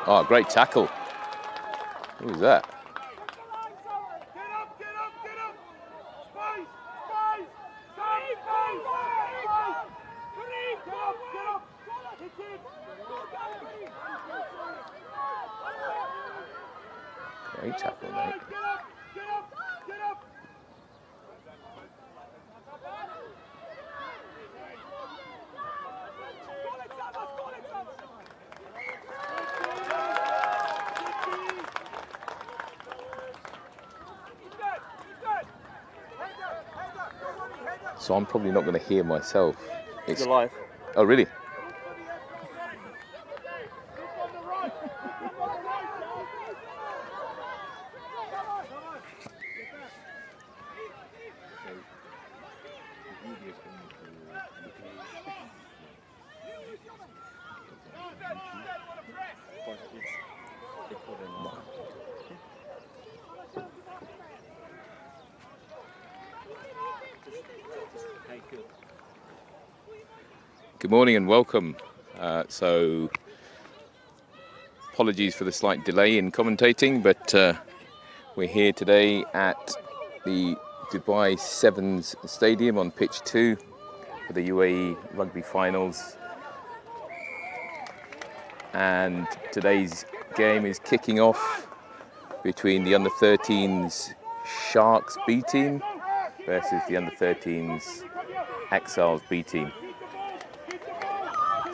Oh, great tackle. Who was that? Great tackle, mate. So I'm probably not going to hear myself. It's live. Oh, really? Good morning and welcome. So apologies for the slight delay in commentating, but we're here today at the Dubai Sevens Stadium on pitch 2 for the UAE Rugby Finals. And today's game is kicking off between the under-13s Sharks B team versus the under-13s Exiles B team.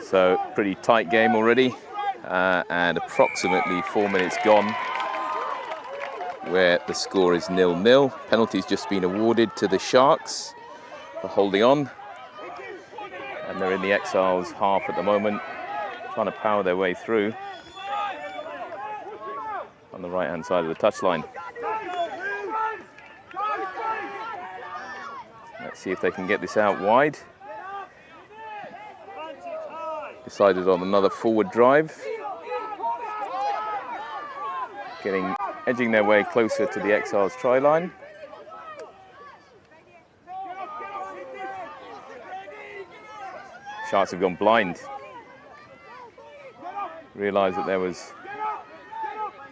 So pretty tight game already, and approximately 4 minutes gone, where the score is 0-0. Penalty's just been awarded to the Sharks for holding on, and they're in the Exiles half at the moment, trying to power their way through on the right-hand side of the touchline. Let's see if they can get this out wide. Decided on another forward drive, edging their way closer to the Exiles try line. Sharks have gone blind. Realised that there was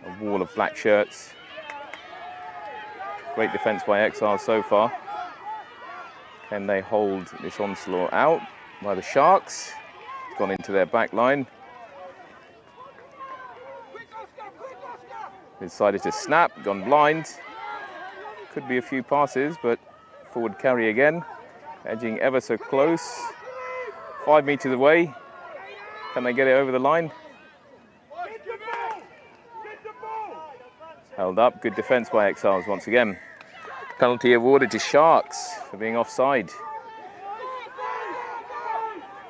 a wall of black shirts. Great defence by Exiles so far. Can they hold this onslaught out by the Sharks? Gone into their back line. Decided to snap, gone blind. Could be a few passes, but forward carry again. Edging ever so close. 5 meters away. Can they get it over the line? Held up, good defense by Exiles once again. Penalty awarded to Sharks for being offside.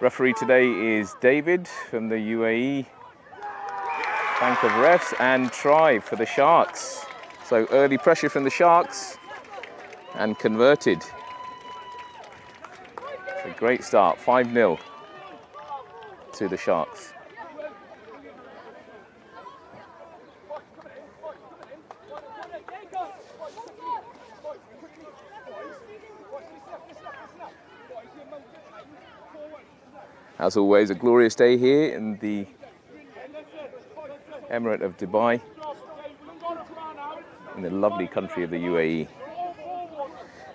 Referee today is David from the UAE Bank of Refs, and try for the Sharks. So early pressure from the Sharks. and converted. A great start, 5-0 to the Sharks. As always, a glorious day here in the Emirate of Dubai, in the lovely country of the UAE.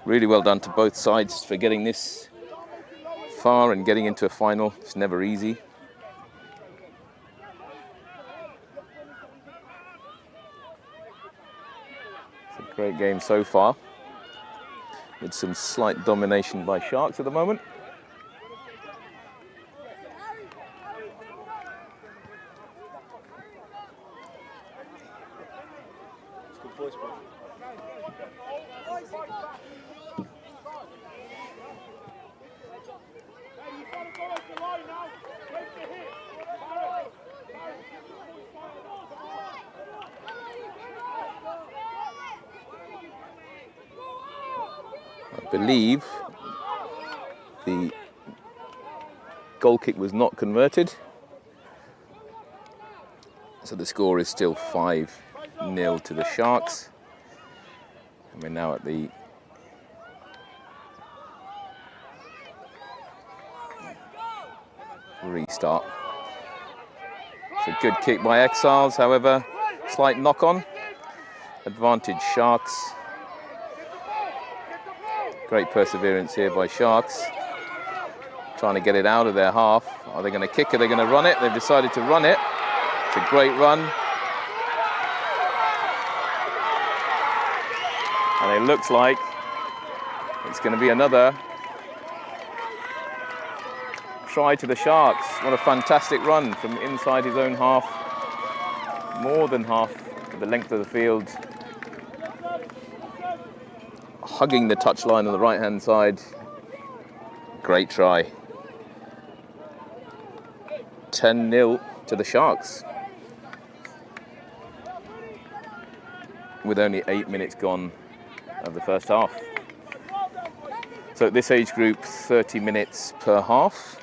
Really well done to both sides for getting this far and getting into a final. It's never easy. It's a great game so far, with some slight domination by Sharks at the moment. I believe the goal kick was not converted, so the score is still 5-0 to the Sharks, and we're now at the restart. It's a good kick by Exiles, however, slight knock-on, advantage Sharks. Great perseverance here by Sharks, trying to get it out of their half. Are they going to kick it? Are they going to run it? They've decided to run it. It's a great run. And it looks like it's going to be another try to the Sharks. What a fantastic run from inside his own half. More than half of the length of the field. Hugging the touchline on the right-hand side. Great try. 10-0 to the Sharks, with only 8 minutes gone of the first half. So at this age group, 30 minutes per half.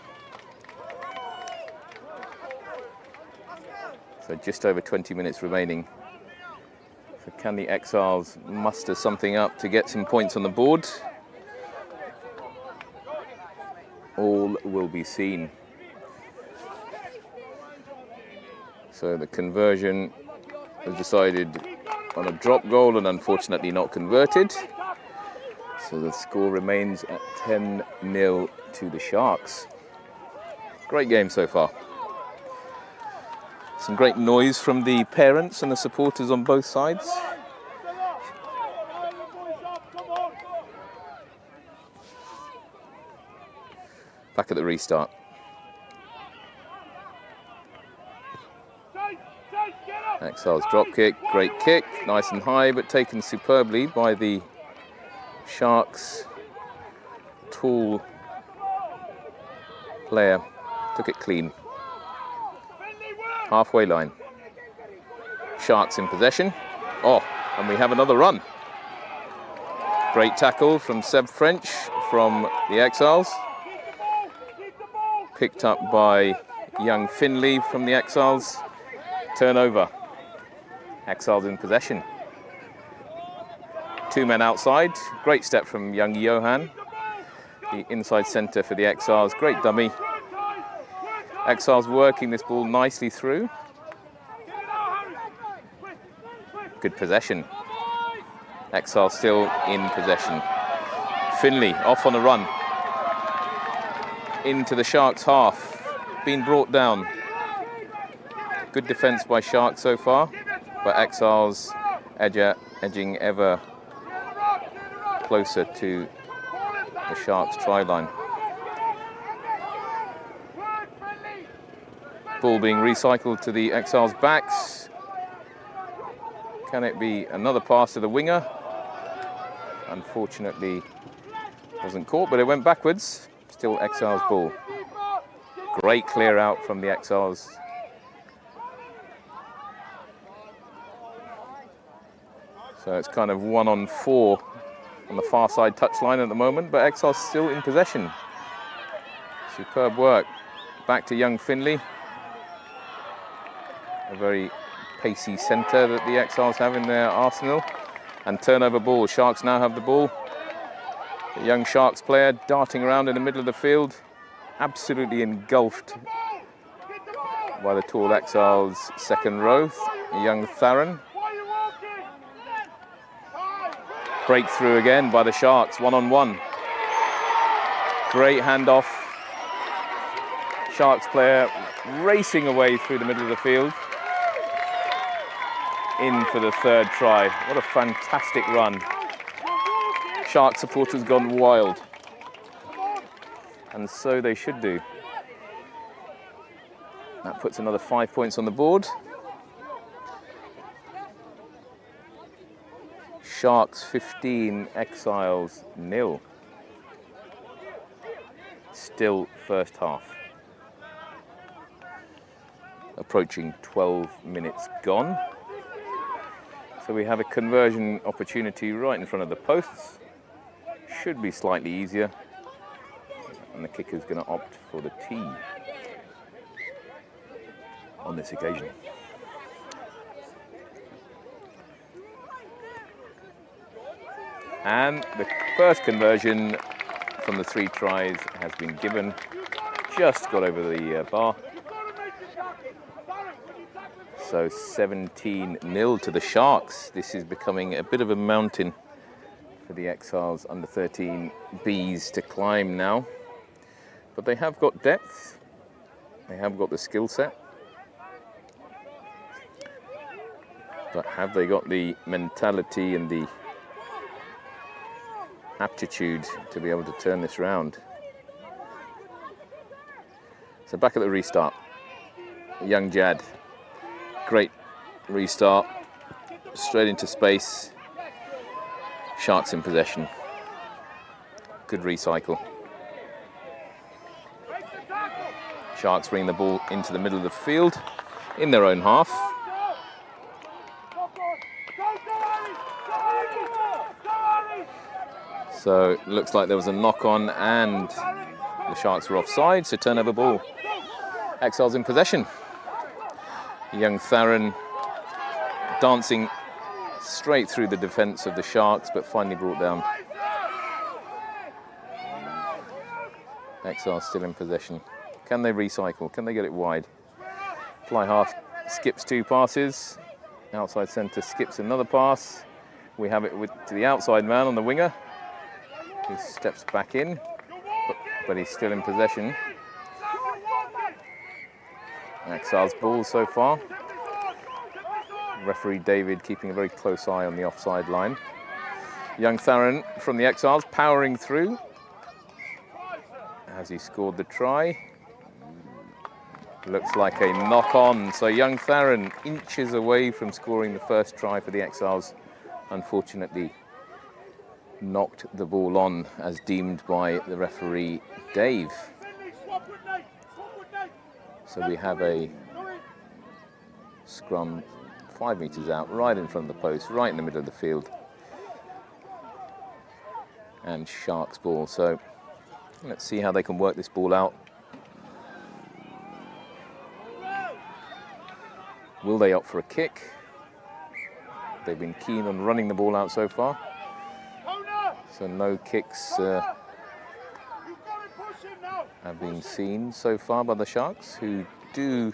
So just over 20 minutes remaining. So can the Exiles muster something up to get some points on the board? All will be seen. So the conversion was decided on a drop goal and unfortunately not converted. So the score remains at 10-0 to the Sharks. Great game so far. Some great noise from the parents and the supporters on both sides. Back at the restart. Exiles drop kick, great kick, nice and high, but taken superbly by the Sharks' tall player. Took it clean. Halfway line. Sharks in possession. Oh, and we have another run. Great tackle from Seb French from the Exiles. Picked up by young Finley from the Exiles. Turnover. Exiles in possession. Two men outside. Great step from young Johan, the inside centre for the Exiles. Great dummy. Exiles working this ball nicely through. Good possession. Exiles still in possession. Finley off on a run. Into the Sharks' half. Been brought down. Good defence by Sharks so far, but Exiles edging ever closer to the Sharks' try line. Ball being recycled to the Exiles' backs. Can it be another pass to the winger? Unfortunately, wasn't caught, but it went backwards. Still Exiles' ball. Great clear out from the Exiles. So it's kind of 1-on-4 on the far side touchline at the moment, but Exiles still in possession. Superb work. Back to young Finley. A very pacey centre that the Exiles have in their arsenal. And turnover ball. Sharks now have the ball. The young Sharks player darting around in the middle of the field, absolutely engulfed by the tall Exiles' second row, young Theron. Breakthrough again by the Sharks, one-on-one. Great handoff. Sharks player racing away through the middle of the field. In for the third try. What a fantastic run. Shark supporters gone wild. And so they should do. That puts another 5 points on the board. Sharks 15, Exiles 0. Still first half. Approaching 12 minutes gone. So we have a conversion opportunity right in front of the posts. Should be slightly easier. And the kicker's going to opt for the tee on this occasion. And the first conversion from the 3 tries has been given. Just got over the bar. So 17-0 to the Sharks. This is becoming a bit of a mountain for the Exiles under 13 Bs to climb now. But they have got depth. They have got the skill set. But have they got the mentality and the aptitude to be able to turn this round? So back at the restart. Young Jad. Great restart. Straight into space. Sharks in possession. Good recycle. Sharks bring the ball into the middle of the field in their own half. So it looks like there was a knock-on and the Sharks were offside, so turnover ball. Exiles in possession. Young Theron dancing straight through the defence of the Sharks, but finally brought down. Exiles still in possession. Can they recycle? Can they get it wide? Fly half skips 2 passes. Outside centre skips another pass. We have it to the outside man on the winger, who steps back in, but he's still in possession. Exiles ball so far. Referee David keeping a very close eye on the offside line. Young Theron from the Exiles powering through. Has he scored the try? Looks like a knock-on. So young Theron inches away from scoring the first try for the Exiles. Unfortunately, knocked the ball on as deemed by the referee Dave. So we have a scrum 5 metres out, right in front of the post, right in the middle of the field. And Sharks ball. So let's see how they can work this ball out. Will they opt for a kick? They've been keen on running the ball out so far. So no kicks have been seen so far by the Sharks, who do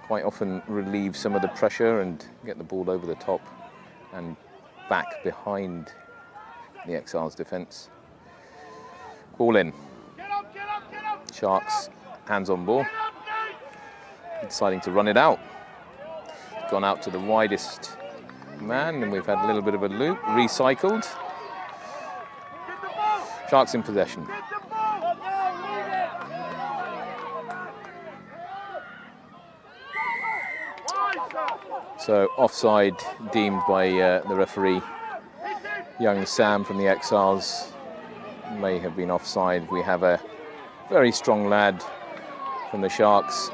quite often relieve some of the pressure and get the ball over the top and back behind the Exiles defence. Ball in. Sharks hands on ball. Deciding to run it out. Gone out to the widest man, and we've had a little bit of a loop. Recycled. Sharks in possession. So offside deemed by the referee. Young Sam from the Exiles may have been offside. We have a very strong lad from the Sharks.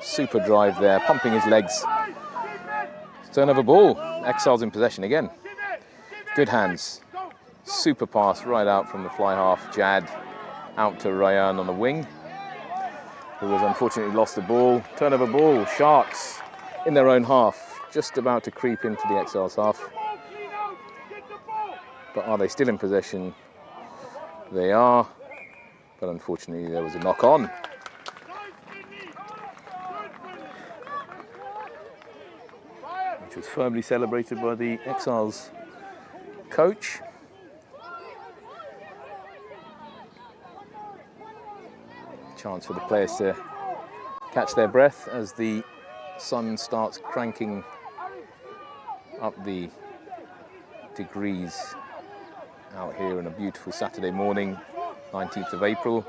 Super drive there, pumping his legs. Turnover ball. Exiles in possession again. Good hands. Super pass right out from the fly half. Jad out to Ryan on the wing, who has unfortunately lost the ball. Turnover ball. Sharks in their own half. Just about to creep into the Exiles half. But are they still in possession? They are. But unfortunately there was a knock on. Which was firmly celebrated by the Exiles coach. Chance for the players to catch their breath as the sun starts cranking up the degrees out here on a beautiful Saturday morning, 19th of April.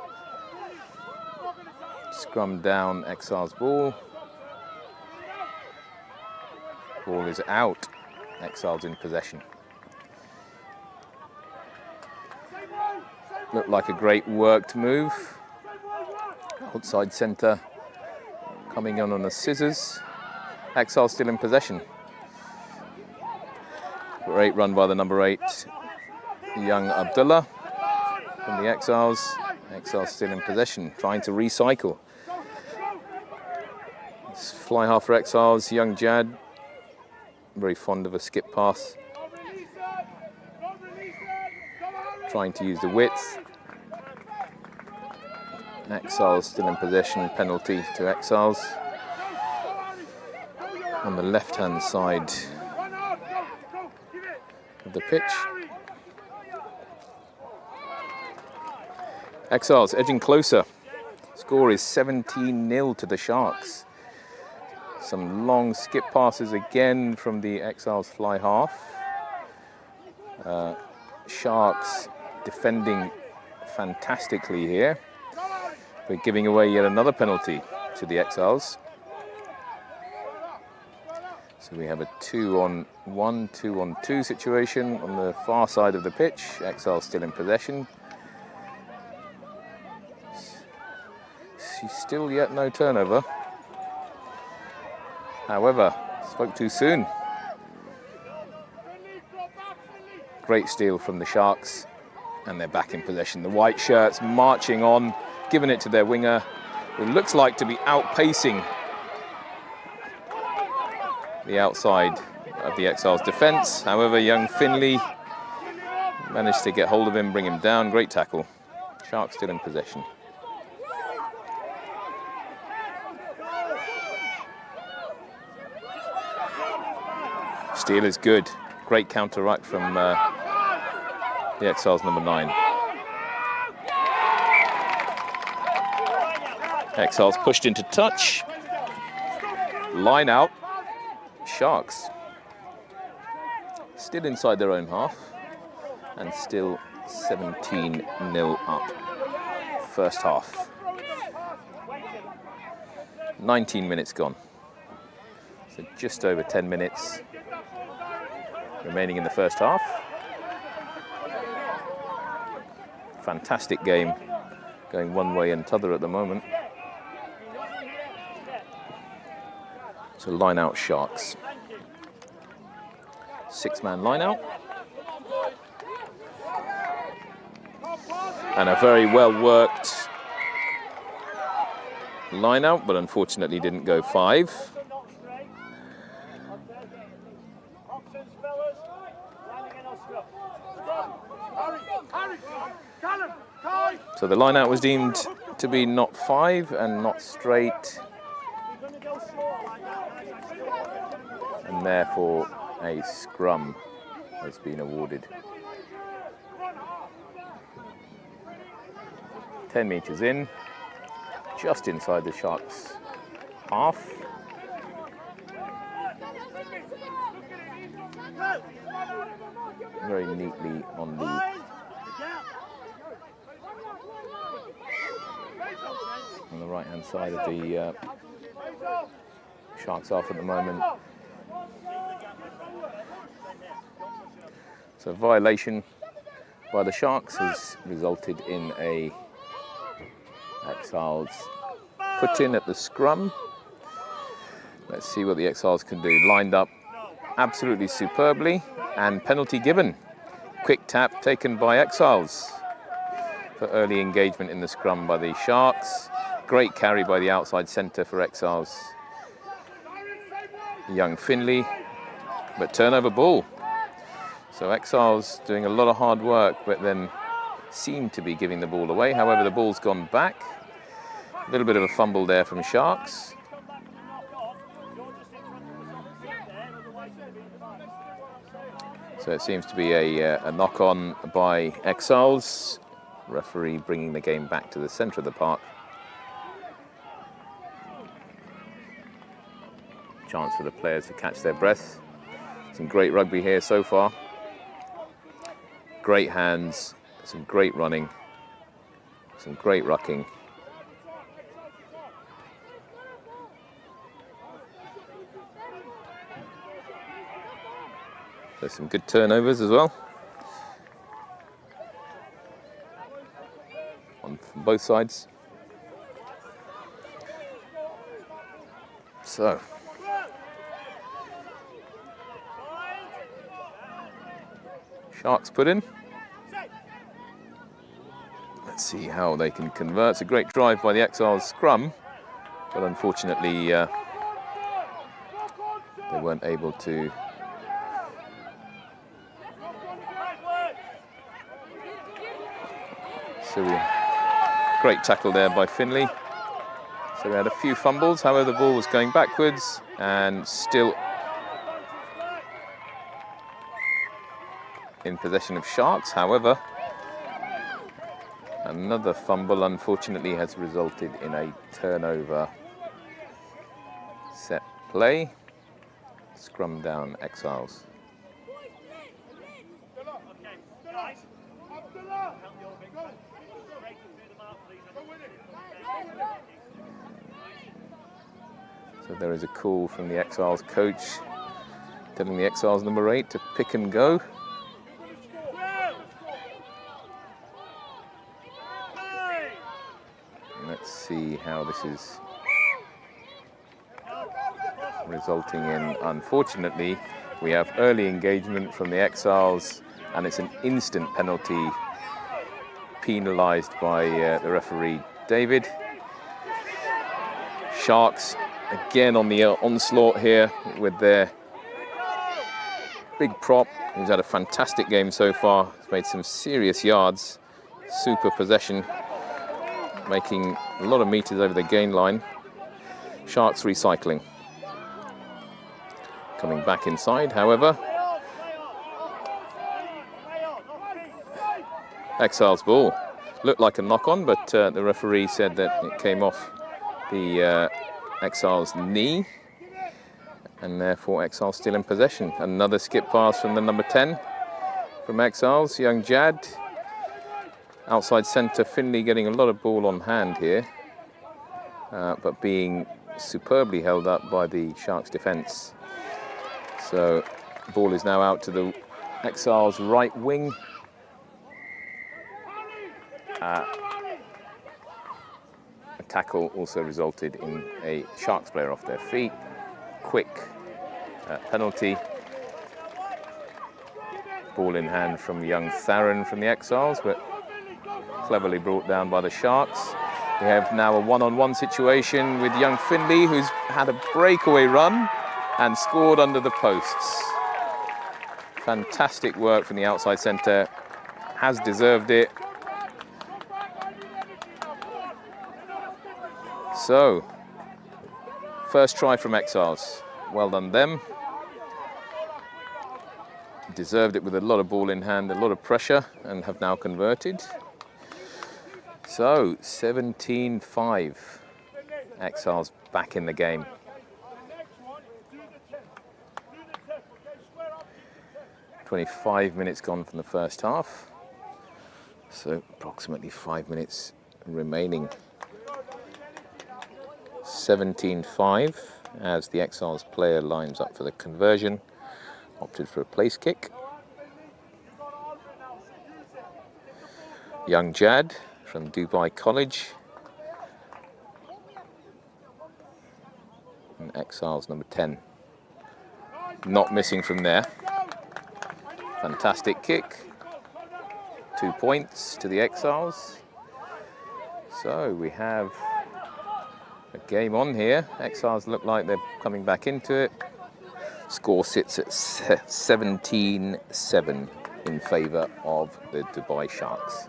Scrum down, Exiles ball. Ball is out, Exiles in possession. Looked like a great worked move. Outside centre, coming on the scissors. Exiles still in possession. Great run by the number 8, young Abdullah from the Exiles. Exiles still in possession, trying to recycle. It's fly half for Exiles, young Jad. Very fond of a skip pass. Trying to use the width. Exiles still in possession, penalty to Exiles. On the left-hand side of the pitch. Exiles edging closer. Score is 17-0 to the Sharks. Some long skip passes again from the Exiles fly half. Sharks defending fantastically here. We're giving away yet another penalty to the Exiles. So we have a 2-on-1, 2-on-2 situation on the far side of the pitch. Exiles still in possession. Still yet no turnover. However, spoke too soon. Great steal from the Sharks, and they're back in possession. The white shirts marching on, giving it to their winger, who looks like to be outpacing the outside of the Exiles defence. However, young Finley managed to get hold of him, bring him down. Great tackle. Sharks still in possession. Steal is good. Great counter-ruck from the Exiles number 9. Exiles pushed into touch. Line out. Sharks still inside their own half and still 17-0 up. First half. 19 minutes gone. So just over 10 minutes remaining in the first half. Fantastic game, going one way and t'other at the moment. So line out Sharks. 6-man line out. And a very well worked line out, but unfortunately didn't go 5. So the line out was deemed to be not 5 and not straight. And therefore a scrum has been awarded. 10 metres in, just inside the Sharks' half. Very neatly on the right-hand side of the Sharks half at the moment. So violation by the Sharks has resulted in a Exiles put in at the scrum. Let's see what the Exiles can do. Lined up absolutely superbly, and penalty given. Quick tap taken by Exiles for early engagement in the scrum by the Sharks. Great carry by the outside centre for Exiles. Young Finley, but turnover ball. So Exiles doing a lot of hard work, but then seem to be giving the ball away. However, the ball's gone back. A little bit of a fumble there from Sharks. So it seems to be a knock-on by Exiles. Referee bringing the game back to the centre of the park. Chance for the players to catch their breath. Some great rugby here so far. Great hands, some great running, some great rucking. There's some good turnovers as well. On from both sides. So. Sharks put in. Let's see how they can convert. It's a great drive by the Exiles scrum, but unfortunately they weren't able to. So great tackle there by Finley. So we had a few fumbles, however the ball was going backwards and still in possession of Sharks. However, another fumble unfortunately has resulted in a turnover. Set play. Scrum down Exiles. So there is a call from the Exiles coach telling the Exiles number 8 to pick and go. Let's see how this is resulting in. Unfortunately, we have early engagement from the Exiles, and it's an instant penalty penalised by the referee, David. Sharks again on the onslaught here with their big prop, who's had a fantastic game so far. He's made some serious yards, super possession, making a lot of metres over the gain line. Sharks recycling. Coming back inside, however. Exiles ball. Looked like a knock-on, but the referee said that it came off the Exiles knee, and therefore Exiles still in possession. Another skip pass from the number 10 from Exiles, young Jad. Outside centre, Finley getting a lot of ball on hand here, but being superbly held up by the Sharks defence. So the ball is now out to the Exiles right wing. A tackle also resulted in a Sharks player off their feet. Quick penalty. Ball in hand from young Theron from the Exiles, but cleverly brought down by the Sharks. We have now a one-on-one situation with young Finley, who's had a breakaway run and scored under the posts. Fantastic work from the outside centre, has deserved it. So, first try from Exiles. Well done them. Deserved it with a lot of ball in hand, a lot of pressure, and have now converted. So, 17-5. Exiles back in the game. "25 minutes gone from the first half. So, approximately 5 minutes remaining. 17-5 as the Exiles player lines up for the conversion. Opted for a place kick. Young Jad from Dubai College. And Exiles number 10. not missing from there. Fantastic kick. 2 points to the Exiles. So we have a game on here. Exiles look like they're coming back into it. Score sits at 17-7 in favour of the Dubai Sharks.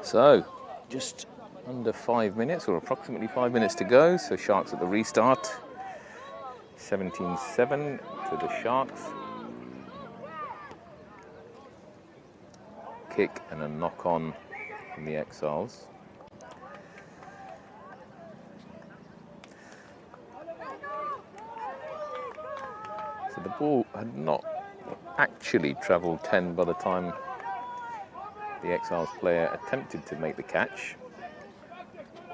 So, just under 5 minutes, or approximately 5 minutes to go. So Sharks at the restart. 17-7 to the Sharks. Kick and a knock-on from the Exiles. So the ball had not actually travelled 10 by the time the Exiles player attempted to make the catch.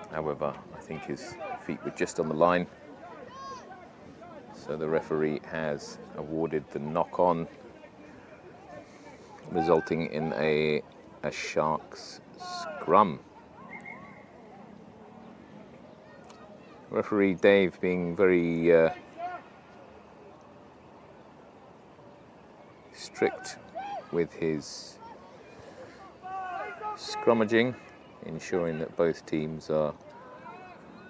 However, I think his feet were just on the line. So the referee has awarded the knock-on, resulting in a Sharks scrum. Referee Dave being very strict with his scrummaging, ensuring that both teams are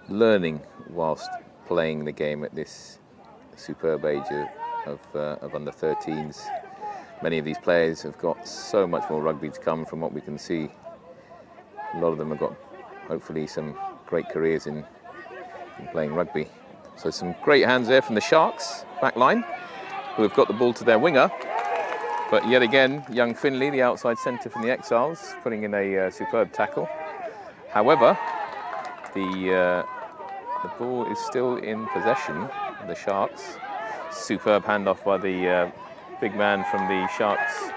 learning whilst playing the game at this superb age of under 13s. Many of these players have got so much more rugby to come from what we can see. A lot of them have got hopefully some great careers in playing rugby. So some great hands there from the Sharks back line, who have got the ball to their winger. But yet again, young Finley, the outside centre from the Exiles, putting in a superb tackle. However, the ball is still in possession of the Sharks. Superb handoff by the big man from the Sharks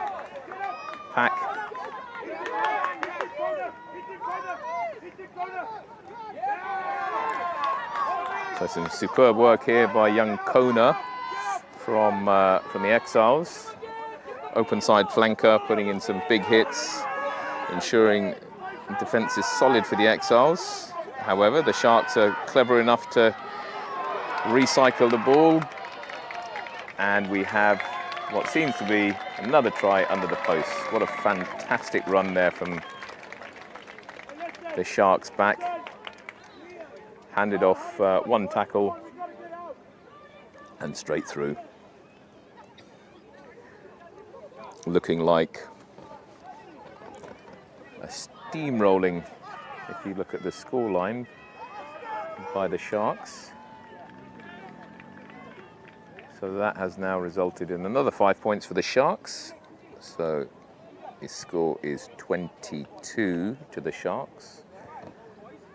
pack. So some superb work here by young Kona from the Exiles. Open side flanker, putting in some big hits, ensuring defence is solid for the Exiles. However, the Sharks are clever enough to recycle the ball, and we have what seems to be another try under the post. What a fantastic run there from the Sharks back. Handed off one tackle and straight through. Looking like a steamrolling, if you look at the scoreline, by the Sharks. So that has now resulted in another 5 points for the Sharks. So his score is 22 to the Sharks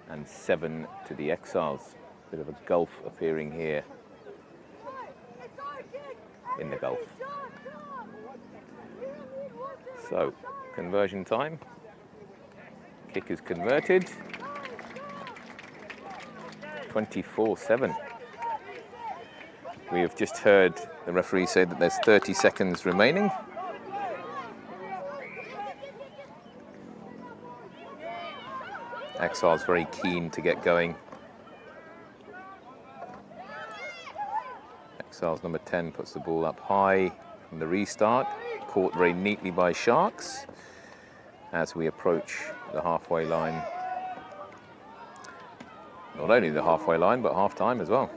and 7 to the Exiles. Bit of a gulf appearing here in the gulf. So, conversion time. Kick is converted. 24-7. We have just heard the referee say that there's 30 seconds remaining. Exiles very keen to get going. Exiles number 10 puts the ball up high from the restart. Caught very neatly by Sharks as we approach the halfway line. Not only the halfway line, but half time as well.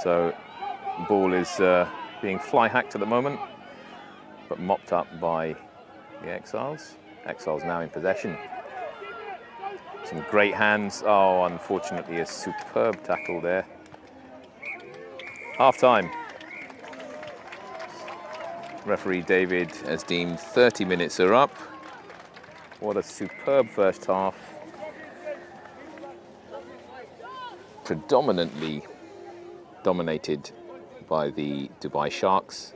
So the ball is being fly hacked at the moment, but mopped up by the Exiles. Exiles now in possession. Some great hands. Oh, unfortunately, a superb tackle there. Half time. Referee David has deemed 30 minutes are up. What a superb first half. Predominantly dominated by the Dubai Sharks,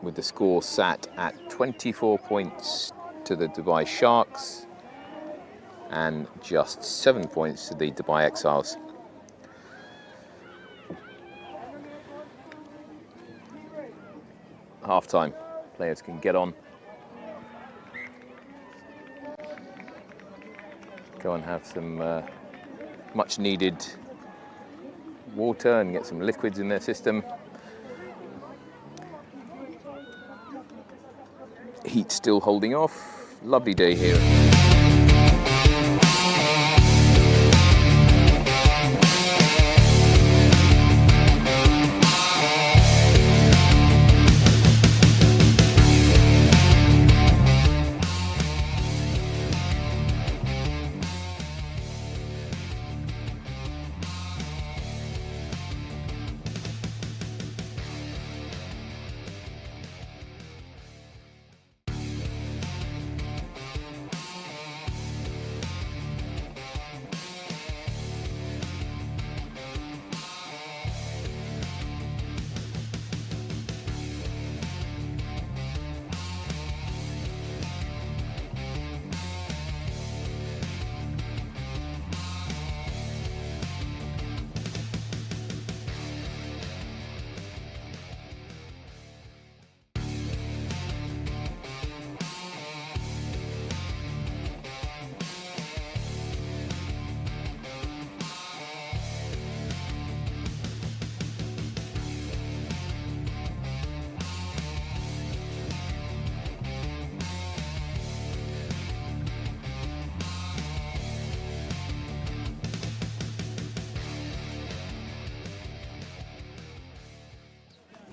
with the score sat at 24 points to the Dubai Sharks and just 7 points to the Dubai Exiles. half time. Players can get on, go and have some much needed water and get some liquids in their system. Heat still holding off. Lovely day here.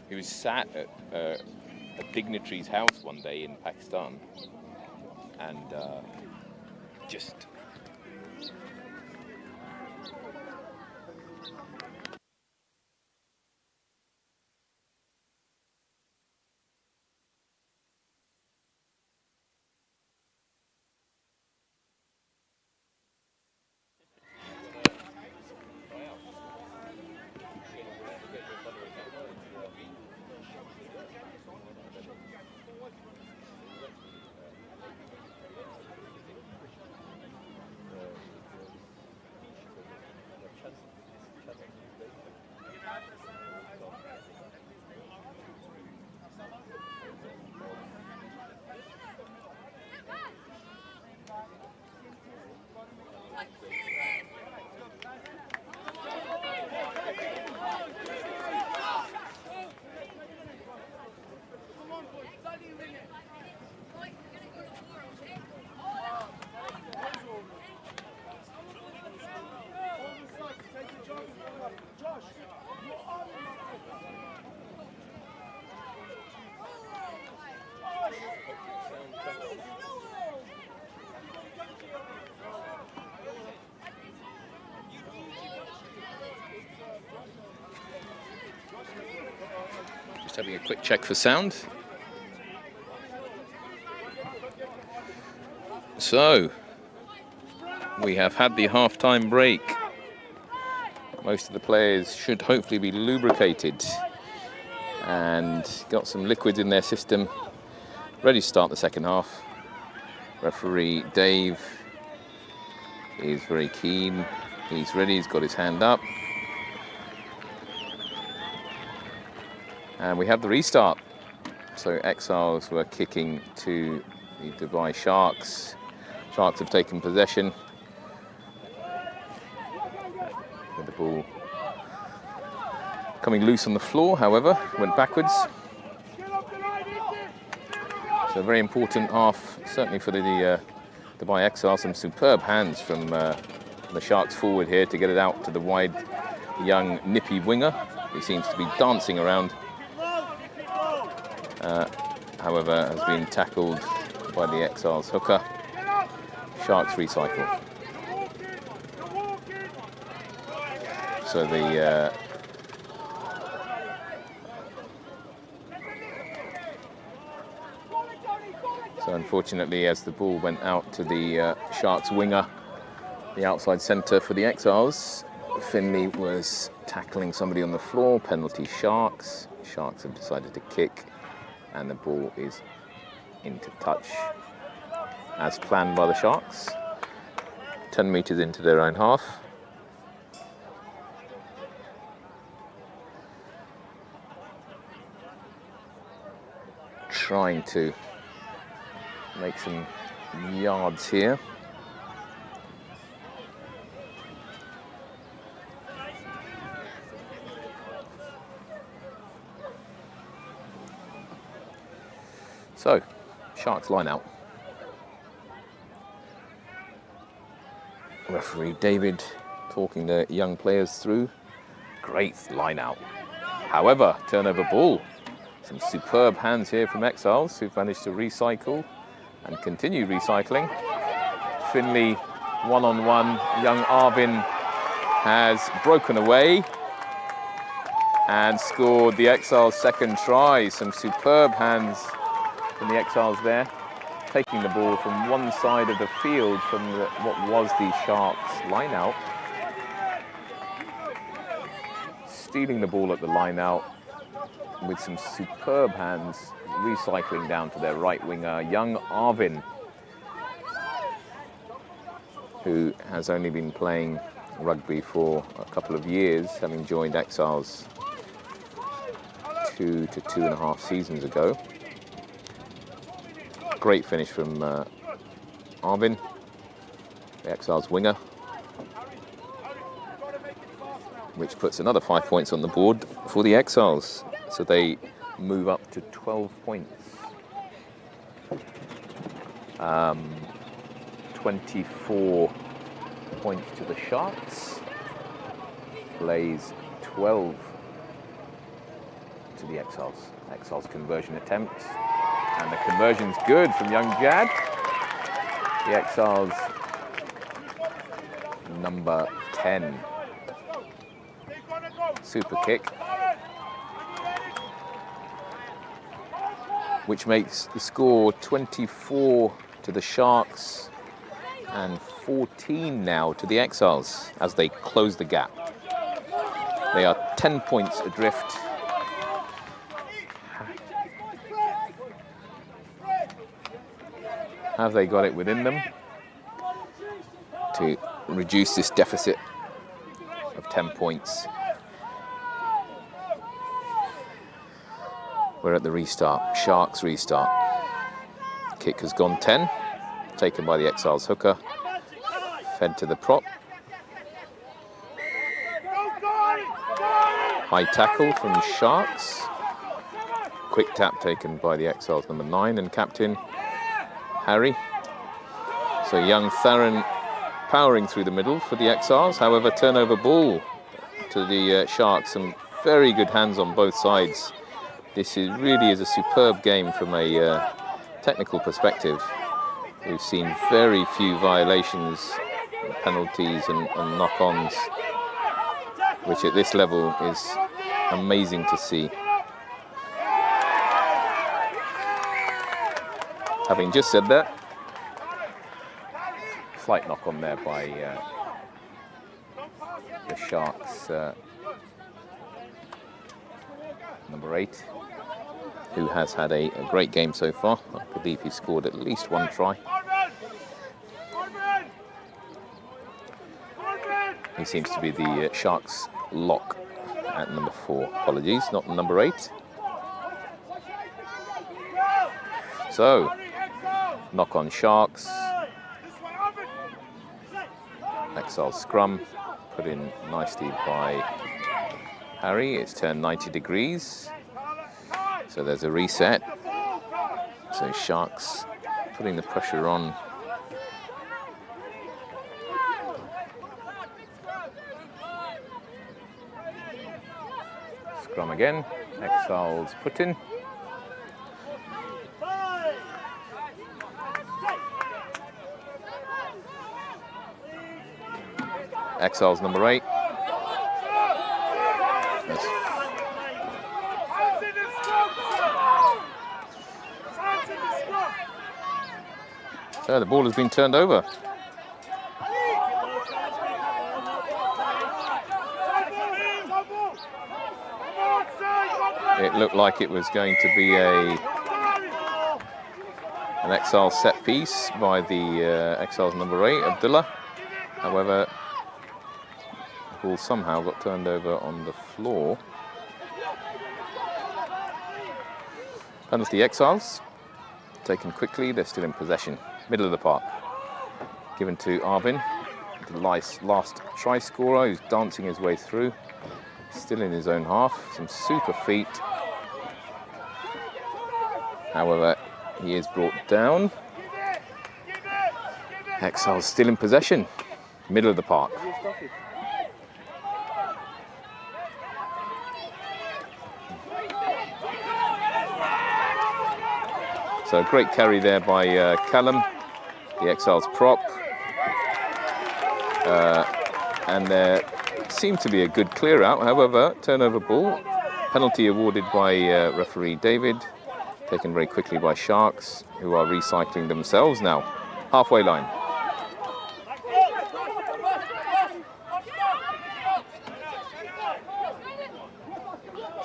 He was sat at a dignitary's house one day in Pakistan and just having a quick check for sound. So, we have had the half-time break. Most of the players should hopefully be lubricated and got some liquids in their system, ready to start the second half. Referee Dave is very keen. He's ready, he's got his hand up. And we have the restart. So Exiles were kicking to the Dubai Sharks. Sharks have taken possession. With the ball coming loose on the floor, however, went backwards. So a very important half, certainly for the Dubai Exiles. Some superb hands from the Sharks forward here to get it out to the wide, young, nippy winger. He seems to be dancing around. However, has been tackled by the Exiles hooker. Sharks recycle. So so unfortunately, as the ball went out to the Sharks winger, the outside centre for the Exiles, Finley was tackling somebody on the floor. Penalty Sharks. Sharks have decided to kick. And the ball is into touch as planned by the Sharks. 10 metres into their own half. trying to make some yards here. So, Sharks line out. Referee David talking the young players through. Great line out. However, turnover ball. Some superb hands here from Exiles, who've managed to recycle and continue recycling. Finley one-on-one. Young Arvin has broken away and scored the Exiles' second try. Some superb hands from the Exiles there, taking the ball from one side of the field from what was the Sharks line out. Stealing the ball at the line out with some superb hands, recycling down to their right winger, young Arvin, who has only been playing rugby for a couple of years, having joined Exiles 2 to 2.5 seasons ago. Great finish from Arvin, the Exiles winger, which puts another 5 points on the board for the Exiles. So they move up to 12 points. 24 points to the Sharks. Plays 12 to the Exiles. Exiles conversion attempt. And the conversion's good from young Jad. The Exiles number 10. Super kick, which makes the score 24 to the Sharks and 14 now to the Exiles as they close the gap. They are 10 points adrift. Have they got it within them to reduce this deficit of 10 points? We're at the restart, Sharks restart. Kick has gone 10, taken by the Exiles hooker, fed to the prop. High tackle from Sharks. Quick tap taken by the Exiles number 9 and captain Harry. So young Theron powering through the middle for the Exiles. However, turnover ball to the Sharks. Some very good hands on both sides. This really is a superb game from a technical perspective. We've seen very few violations, penalties and knock-ons, which at this level is amazing to see. Having just said that, slight knock-on there by the Sharks number 8. Who has had a great game so far. I believe he scored at least one try. He seems to be the Sharks lock at number 4. Apologies, not number 8. So, knock on Sharks. Exiles scrum, put in nicely by Harry. It's turned 90 degrees. So there's a reset. So Sharks putting the pressure on. Scrum again. Exiles put in. Exiles number 8. So the ball has been turned over. It looked like it was going to be an Exile set piece by the Exiles number 8, Abdullah. However, the ball somehow got turned over on the floor. Penalty Exiles. Taken quickly, they're still in possession. Middle of the park. Given to Arvin, the last try scorer who's dancing his way through. Still in his own half, some super feet. However, he is brought down. Exiles still in possession. Middle of the park. So a great carry there by Callum, the Exiles prop. And there seemed to be a good clear out. However, turnover ball. Penalty awarded by referee David. Taken very quickly by Sharks, who are recycling themselves now. Halfway line.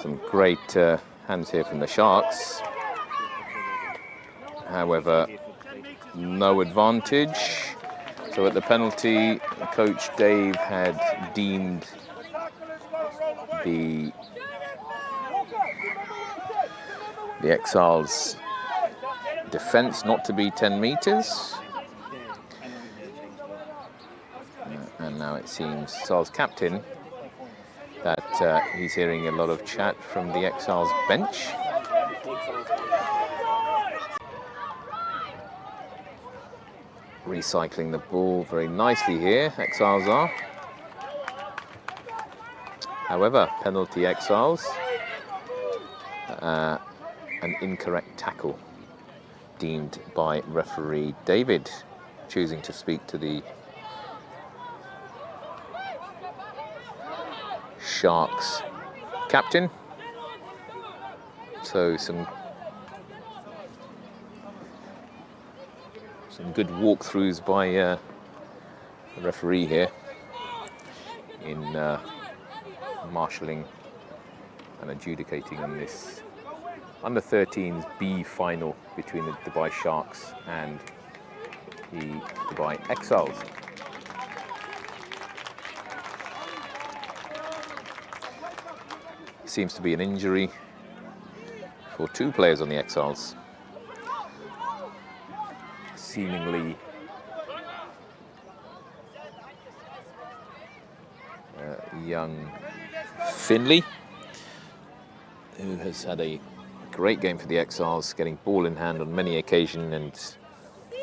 Some great hands here from the Sharks. However, no advantage. So at the penalty, Coach Dave had deemed the Exiles' defence not to be 10 metres. And now it seems Exiles captain that he's hearing a lot of chat from the Exiles bench. Recycling the ball very nicely here, Exiles are. However, penalty Exiles. An incorrect tackle deemed by referee David, choosing to speak to the Sharks captain. So some good walkthroughs by the referee here in marshalling and adjudicating on this under-13s B final between the Dubai Sharks and the Dubai Exiles. Seems to be an injury for two players on the Exiles. Seemingly young Finley, who has had a great game for the Exiles, getting ball in hand on many occasions and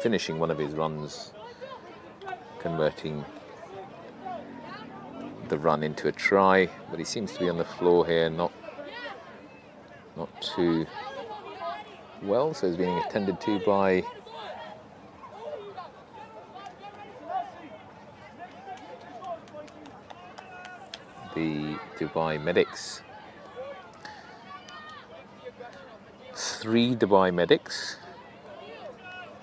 finishing one of his runs, converting the run into a try. But he seems to be on the floor here, not too well, so he's being attended to by the Dubai medics. 3 Dubai medics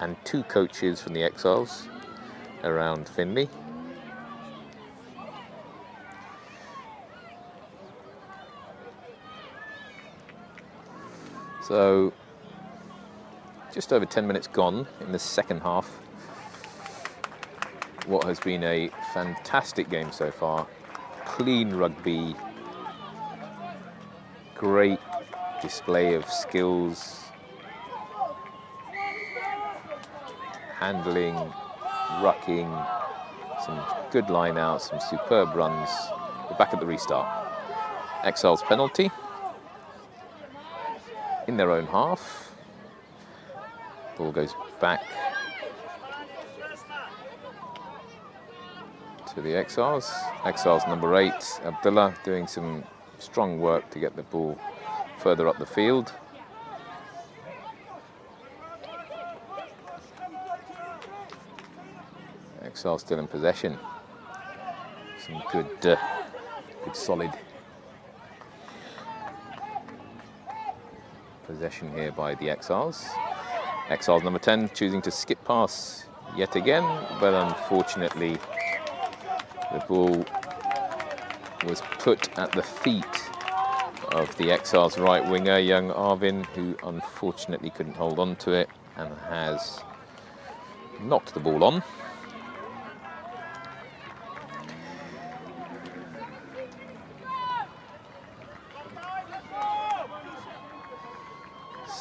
and 2 coaches from the Exiles around Finley. So just over 10 minutes gone in the second half. What has been a fantastic game so far. Clean rugby, great display of skills, handling, rucking, some good line outs, some superb runs. We're back at the restart. Exiles penalty in their own half. Ball goes back to the Exiles. Exiles number 8, Abdullah, doing some strong work to get the ball further up the field. Exiles still in possession. Some good solid possession here by the Exiles. Exiles number 10 choosing to skip pass yet again, but unfortunately the ball was put at the feet of the Exiles right winger, young Arvin, who unfortunately couldn't hold on to it and has knocked the ball on.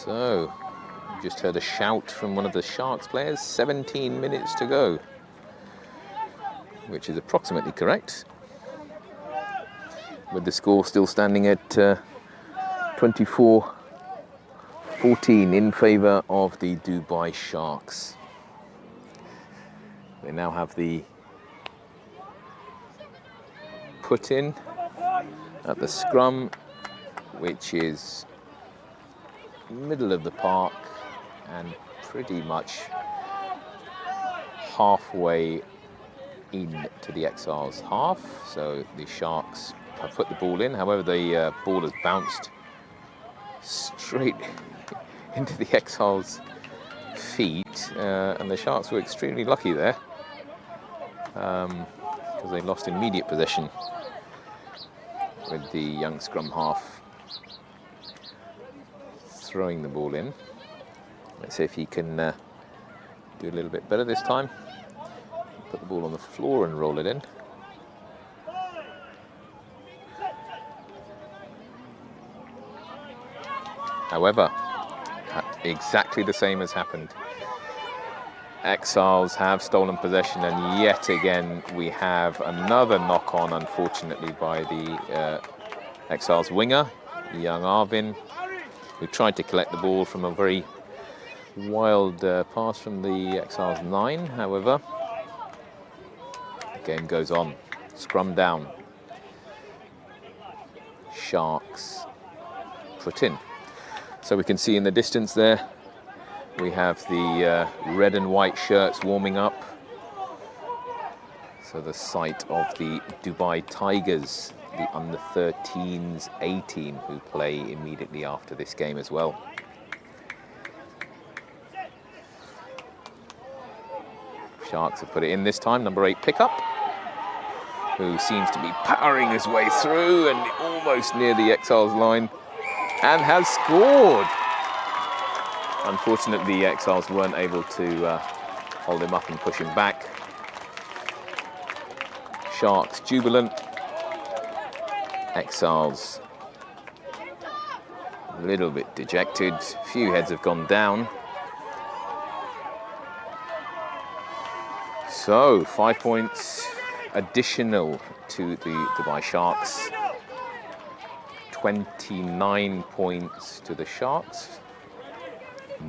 So, just heard a shout from one of the Sharks players, 17 minutes to go, which is approximately correct, with the score still standing at 24-14 in favour of the Dubai Sharks. They now have the put in at the scrum, which is middle of the park and pretty much halfway into the Exiles half. So the Sharks have put the ball in. However, the ball has bounced straight into the Exiles' feet, and the Sharks were extremely lucky there because they lost immediate possession with the young scrum half throwing the ball in. Let's see if he can do a little bit better this time. Put the ball on the floor and roll it in. However, exactly the same has happened. Exiles have stolen possession, and yet again we have another knock-on, unfortunately, by the Exiles winger, young Arvin, who tried to collect the ball from a very wild pass from the Exiles 9. However, the game goes on. Scrum down. Sharks put in. So we can see in the distance there, we have the red and white shirts warming up. So the site of the Dubai Tigers, the under-13s A team, who play immediately after this game as well. Sharks have put it in this time, number 8 Pickup, who seems to be powering his way through and almost near the Exiles line, and has scored. Unfortunately, the Exiles weren't able to hold him up and push him back. Sharks jubilant. Exiles a little bit dejected. A few heads have gone down. So 5 points additional to the Dubai Sharks. 29 points to the Sharks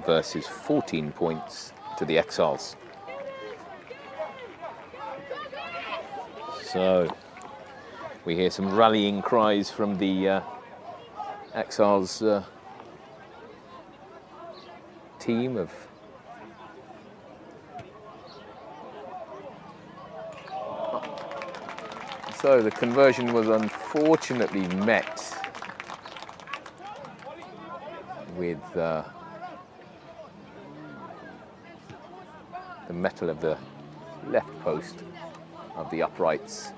versus 14 points to the Exiles. So we hear some rallying cries from the Exiles team of so the conversion was unfortunately met with the metal of the left post of the uprights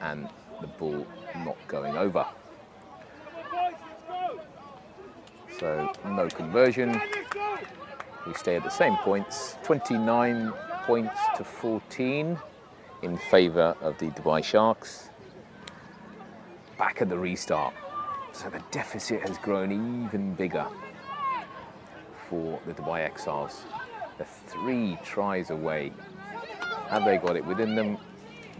and the ball not going over. So no conversion. We stay at the same points, 29 points to 14 in favour of the Dubai Sharks. Back at the restart. So the deficit has grown even bigger for the Dubai Exiles. They're 3 tries away. Have they got it within them?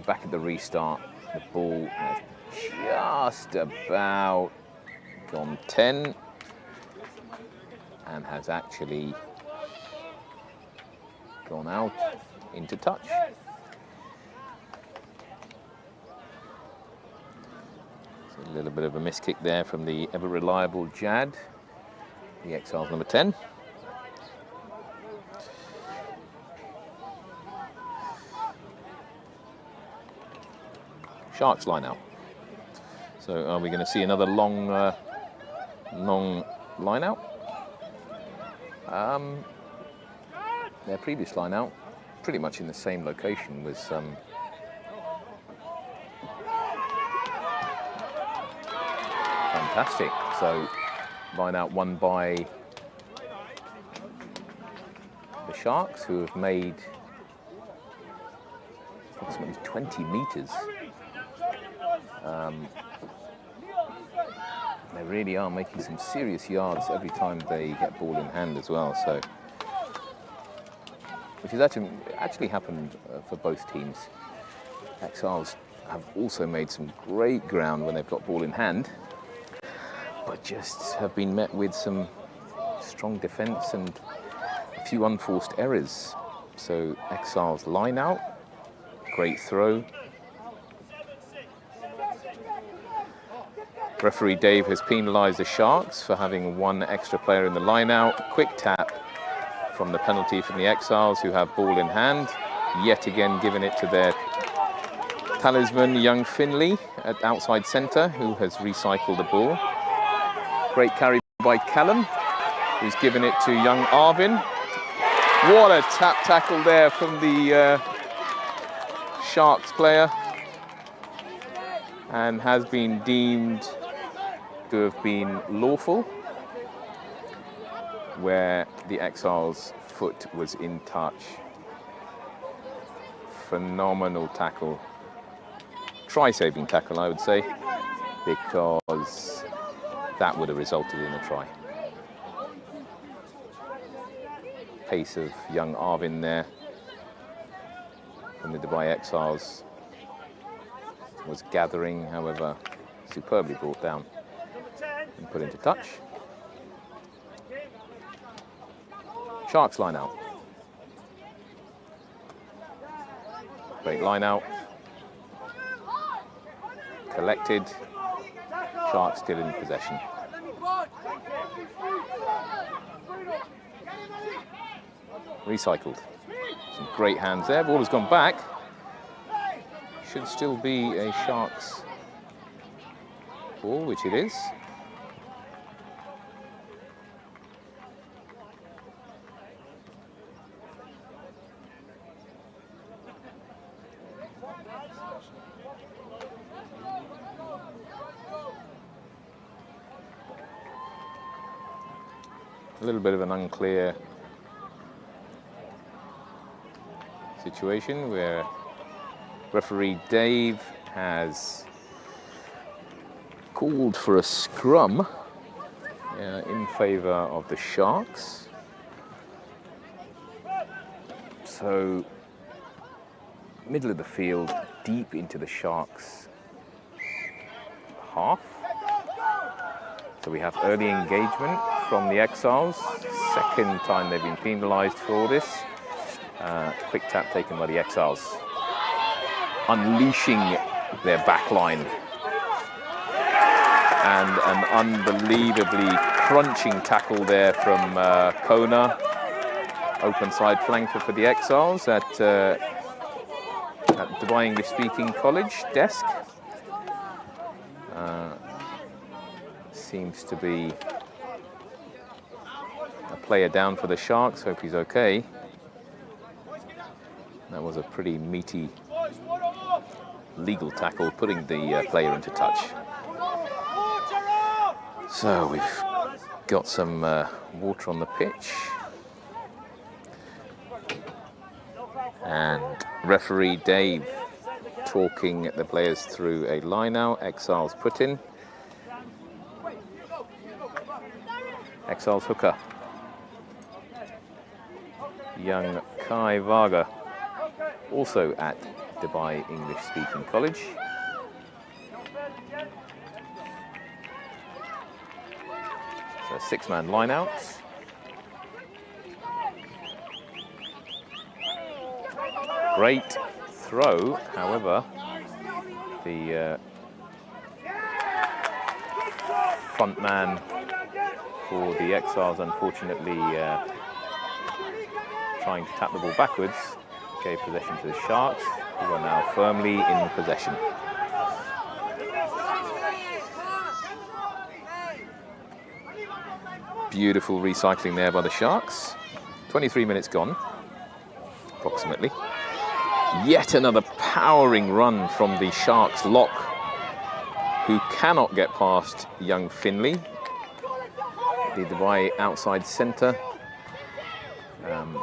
Back at the restart, the ball has just about gone 10 and has actually gone out into touch. So a little bit of a miss kick there from the ever reliable Jad, the Exiles number 10. Sharks line out. So are we going to see another long line out? Their previous line out, pretty much in the same location, was fantastic. So line out won by the Sharks, who have made approximately 20 metres. They're really are making some serious yards every time they get ball in hand as well. So, which has actually happened for both teams. Exiles have also made some great ground when they've got ball in hand, but just have been met with some strong defence and a few unforced errors. So Exiles line out, great throw. Referee Dave has penalised the Sharks for having one extra player in the line out. Quick tap from the penalty from the Exiles, who have ball in hand. Yet again giving it to their talisman, young Finley, at outside centre, who has recycled the ball. Great carry by Callum, who's given it to young Arvin. What a tap tackle there from the Sharks player, and has been deemed to have been lawful, where the Exiles' foot was in touch. Phenomenal tackle. Try-saving tackle, I would say, because that would have resulted in a try. Pace of young Arvin there from the Dubai Exiles was gathering, however, superbly brought down and put into touch. Sharks line out. Great line out. Collected. Sharks still in possession. Recycled. Some great hands there. Ball has gone back. Should still be a Sharks ball, which it is. A little bit of an unclear situation where referee Dave has called for a scrum in favour of the Sharks. So, middle of the field, deep into the Sharks' half. So we have early engagement from the Exiles. Second time they've been penalised for all this. Quick tap taken by the Exiles, unleashing their back line. And an unbelievably crunching tackle there from Kona. Open side flanker for the Exiles at Dubai English Speaking College desk. Seems to be a player down for the Sharks. Hope he's okay. That was a pretty meaty legal tackle, putting the player into touch. So we've got some water on the pitch. And referee Dave talking the players through a line out. Exiles put in. Exiles hooker, young Kai Varga, also at Dubai English Speaking College. So six-man line-outs. Great throw, however, the front man for the Exiles, unfortunately, trying to tap the ball backwards, gave possession to the Sharks, who are now firmly in possession. Beautiful recycling there by the Sharks. 23 minutes gone, approximately. Yet another powering run from the Sharks lock, who cannot get past young Finley, the Dubai outside centre, and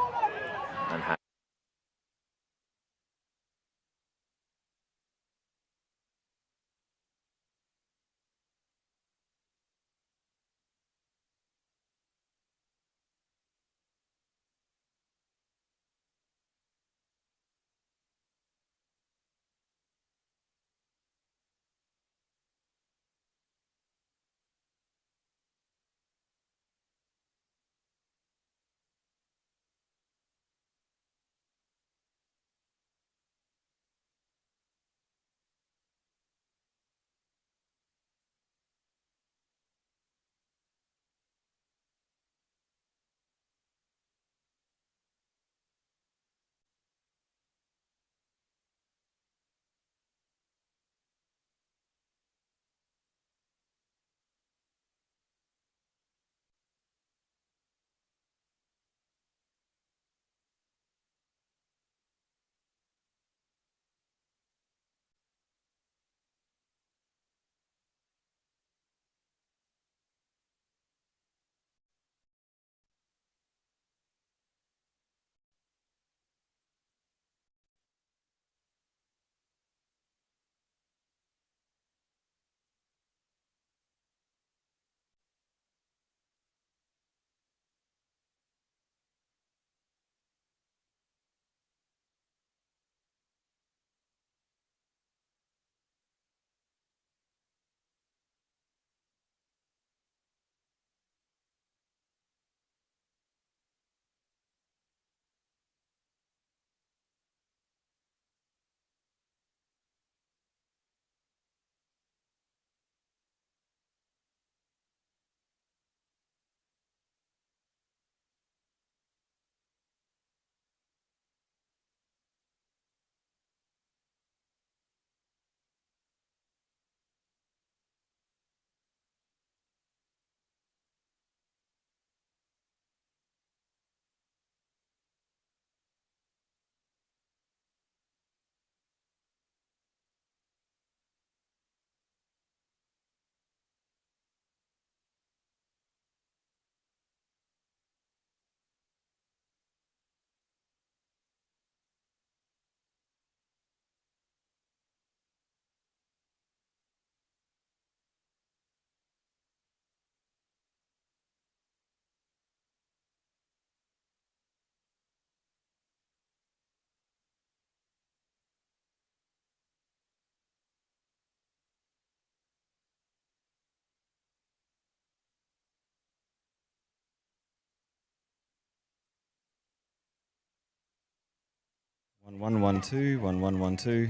1 1 2 1 1 1 2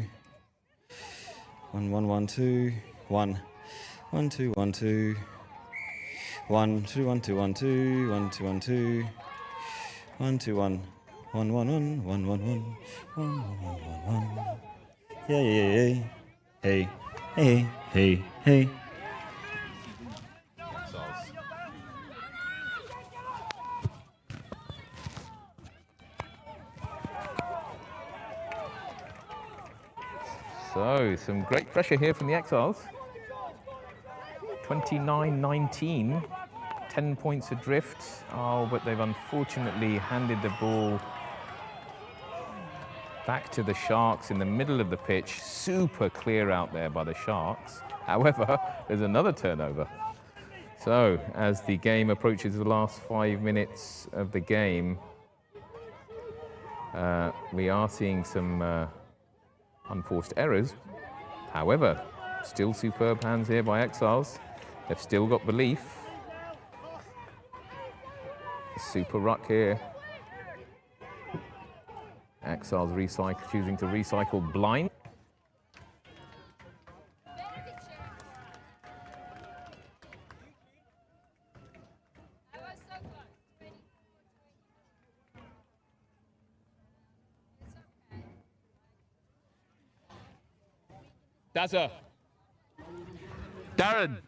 1 1 1 2 1 1 2 1 2 1 2 1 2 1 2 1 2 1 2 1 2 1 1 1 1 1 1 1 1 1 1 yeah yeah yeah hey hey hey hey. So, some great pressure here from the Exiles. 29-19, 10 points adrift. Oh, but they've unfortunately handed the ball back to the Sharks in the middle of the pitch. Super clear out there by the Sharks. However, there's another turnover. So, as the game approaches the last 5 minutes of the game, we are seeing some unforced errors. However, still superb hands here by Exiles. They've still got belief. Super ruck here. Exiles choosing to recycle blind. Dazza. Darren.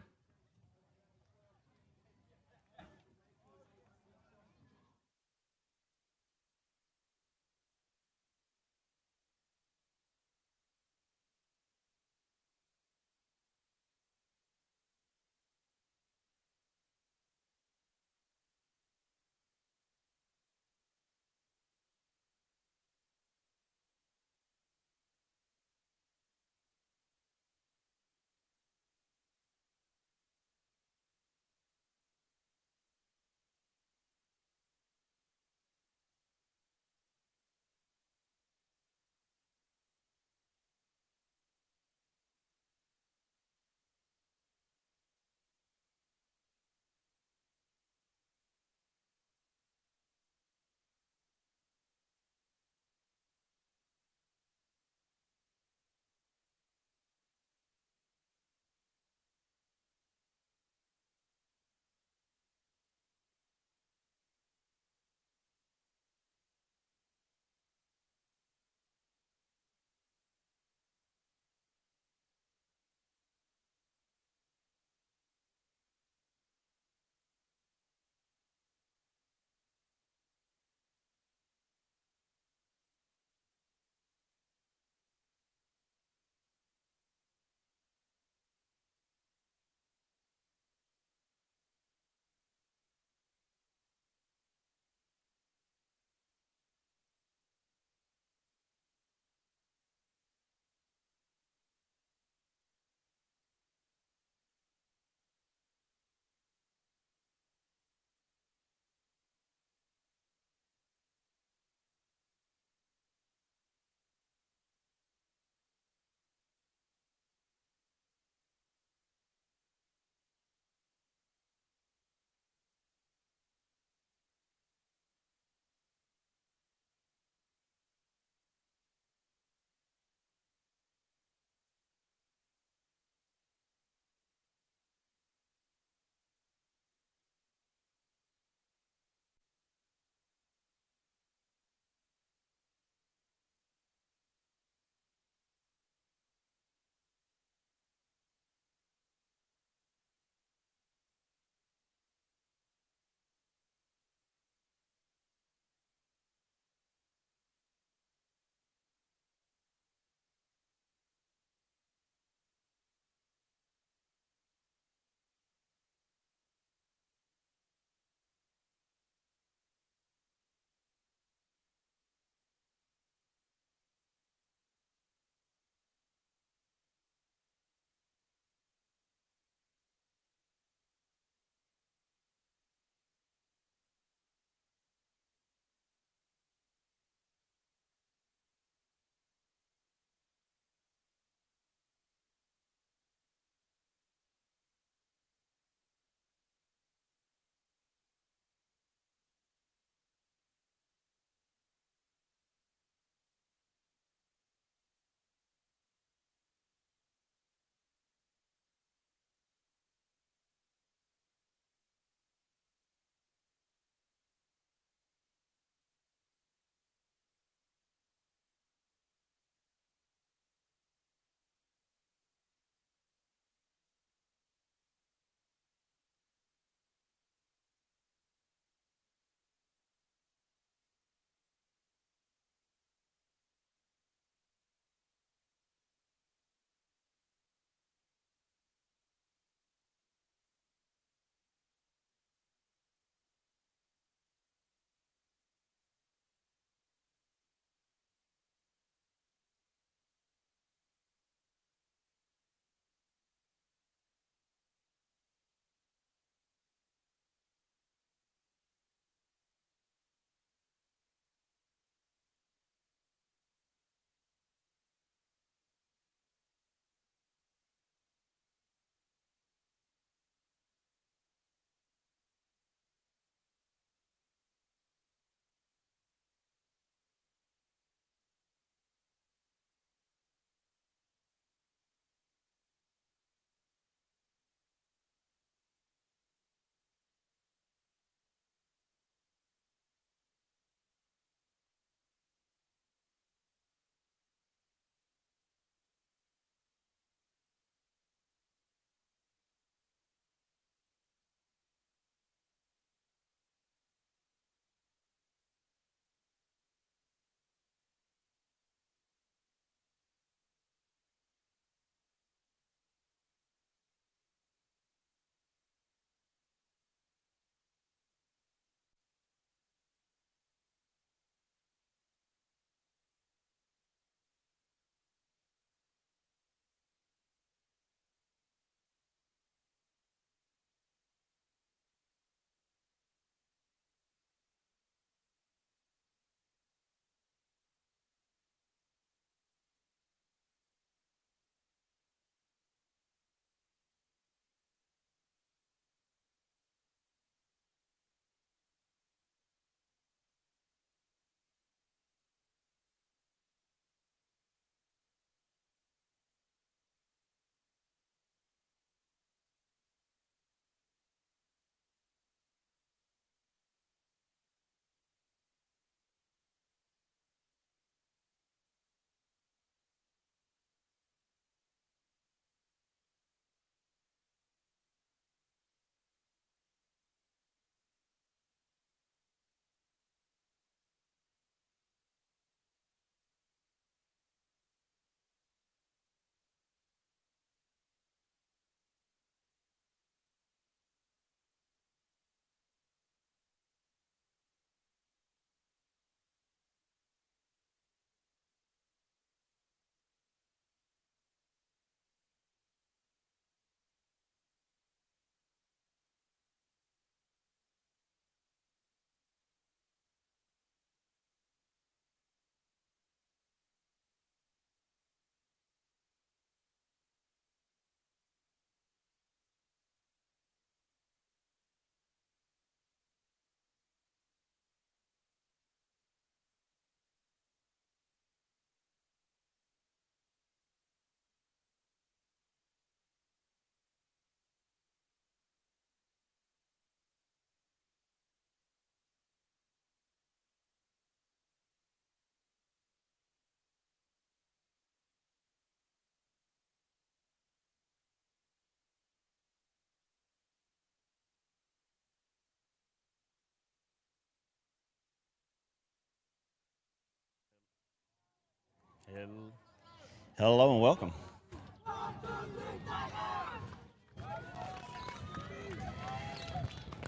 Hello and welcome.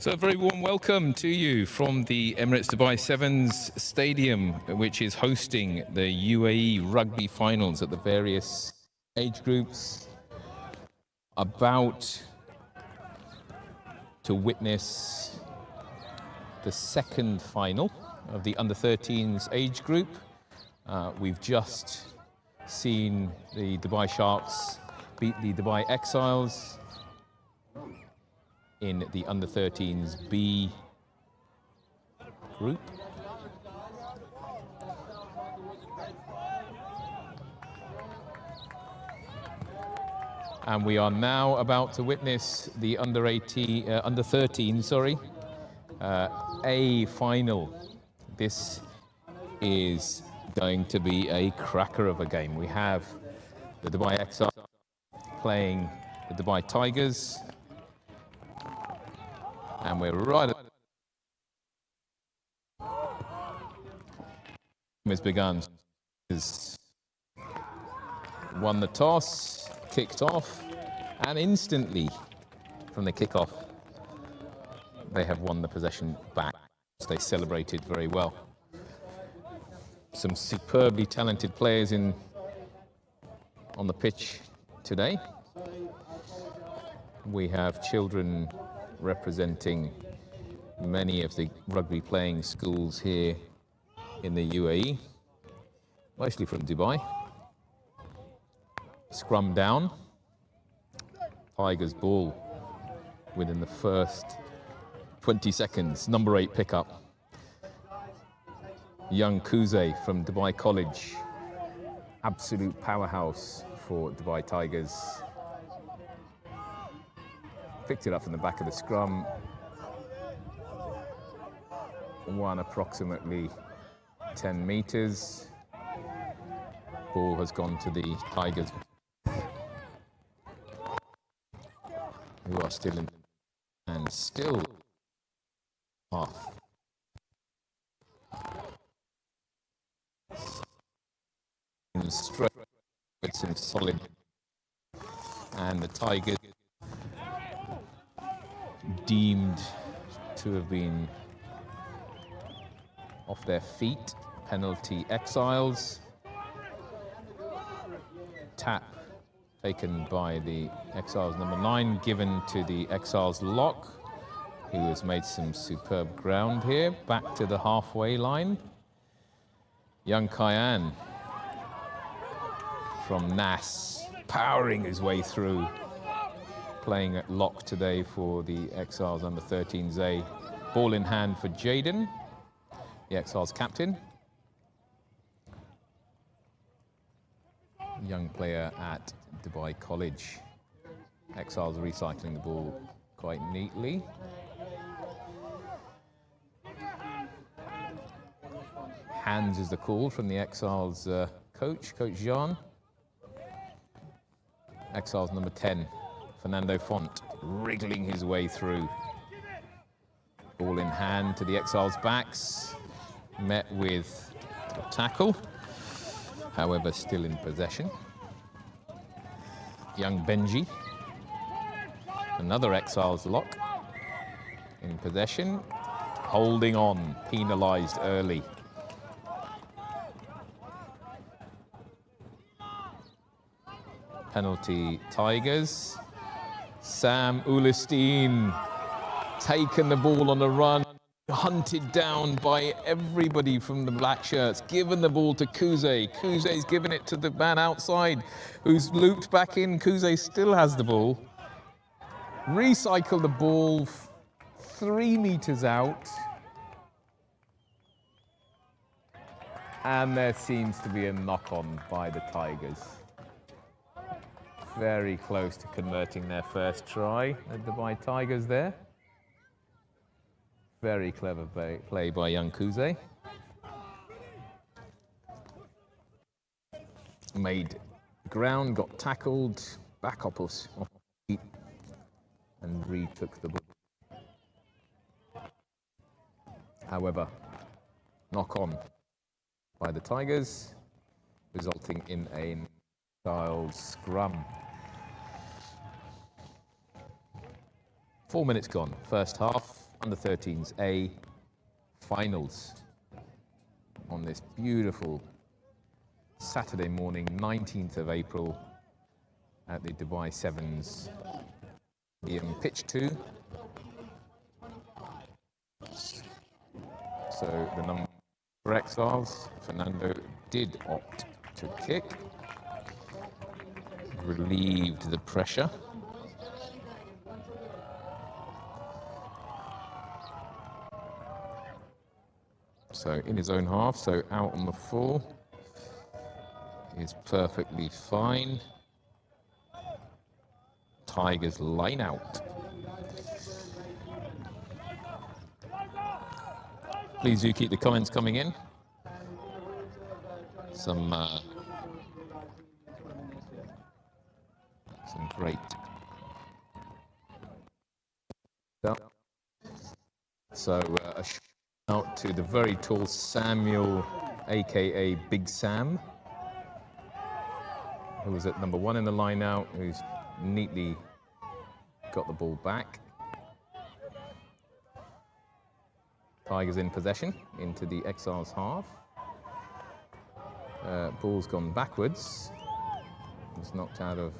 So a very warm welcome to you from the Emirates Dubai Sevens Stadium, which is hosting the UAE Rugby Finals at the various age groups. About to witness the second final of the under-13s age group. We've just seen the Dubai Sharks beat the Dubai Exiles in the under-13s B group. And we are now about to witness the under-13, A final. This is going to be a cracker of a game. We have the Dubai Exiles playing the Dubai Tigers. And we're right at has begun. Has won the toss, kicked off, and instantly from the kickoff, they have won the possession back. They celebrated very well. Some superbly talented players on the pitch today. We have children representing many of the rugby playing schools here in the UAE, mostly from Dubai. Scrum down. Tigers ball within the first 20 seconds. Number 8 pickup. Young Kuze from Dubai College. Absolute powerhouse for Dubai Tigers. Picked it up from the back of the scrum. Won approximately 10 meters. Ball has gone to the Tigers, who are still in and still half. Straight with some solid, and the Tigers deemed to have been off their feet. Penalty Exiles. Tap taken by the Exiles number 9, given to the Exiles lock, who has made some superb ground here. Back to the halfway line. Young Kyan from NAS, powering his way through, playing at lock today for the Exiles under 13s A. Ball in hand for Jaden, the Exiles captain. Young player at Dubai College. Exiles recycling the ball quite neatly. Hands is the call from the Exiles Coach Jean. Exiles number 10, Fernando Font, wriggling his way through. Ball in hand to the Exiles' backs. Met with a tackle, however still in possession. Young Benji, another Exiles lock, in possession, holding on, penalised early. Penalty Tigers. Sam Ulestein taken the ball on the run, hunted down by everybody from the black shirts, given the ball to Kuze. Kuze's given it to the man outside, who's looped back in. Kuze still has the ball. Recycle the ball 3 meters out. And there seems to be a knock-on by the Tigers. Very close to converting their first try, the Dubai Tigers there. Very clever play by young Kuze. Made ground, got tackled, back up off feet, and retook the ball. However, knock on by the Tigers. resulting in a style scrum. 4 minutes gone, first half, under 13s A finals on this beautiful Saturday morning, 19th of April at the Dubai Sevens pitch 2. So the number for Exiles, Fernando did opt to kick, relieved the pressure. So in his own half, so out on the full is perfectly fine. Tigers line out. Please do keep the comments coming in. Some great. So a shout out to the very tall Samuel, aka Big Sam, who was at number 1 in the line out, who's neatly got the ball back. Tigers in possession into the Exiles half. Ball's gone backwards. It's knocked out of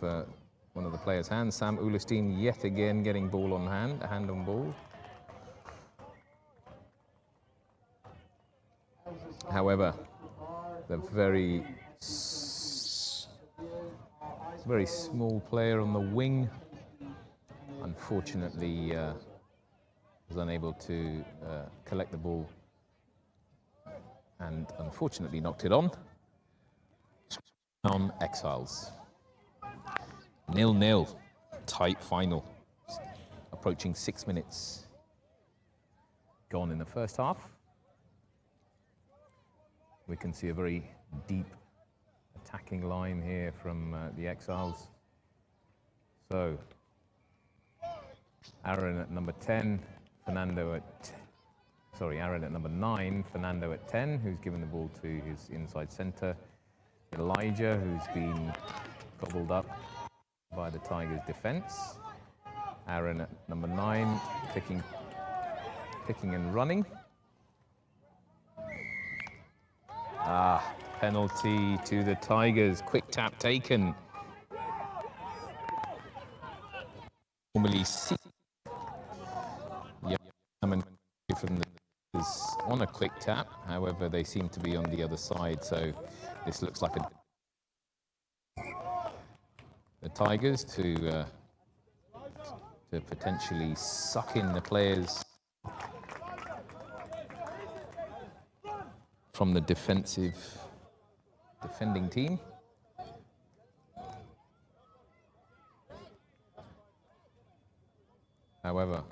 one of the players' hands. Sam Ulestein yet again getting ball on hand, a hand on ball. However, the very small player on the wing, unfortunately, was unable to collect the ball and unfortunately knocked it on Exiles. 0-0, tight final, approaching 6 minutes gone in the first half. We can see a very deep attacking line here from the Exiles. So Aaron at number 10, Aaron at number 9, Fernando at 10, who's given the ball to his inside centre. Elijah, who's been gobbled up by the Tigers' defence. Aaron at number 9, picking and running. Penalty to the Tigers. Quick tap taken. Normally see from the is on a quick tap. However, they seem to be on the other side, so this looks like the Tigers to potentially suck in the players from the defending team. However,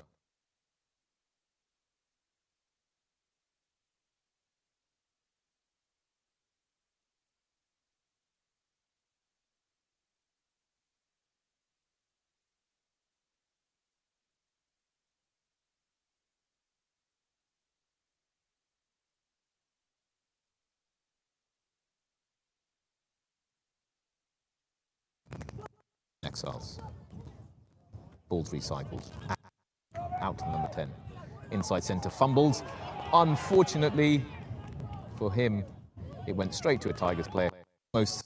Exiles. Ball's recycled. Out to number 10. Inside centre fumbles. Unfortunately for him, it went straight to a Tigers player. Most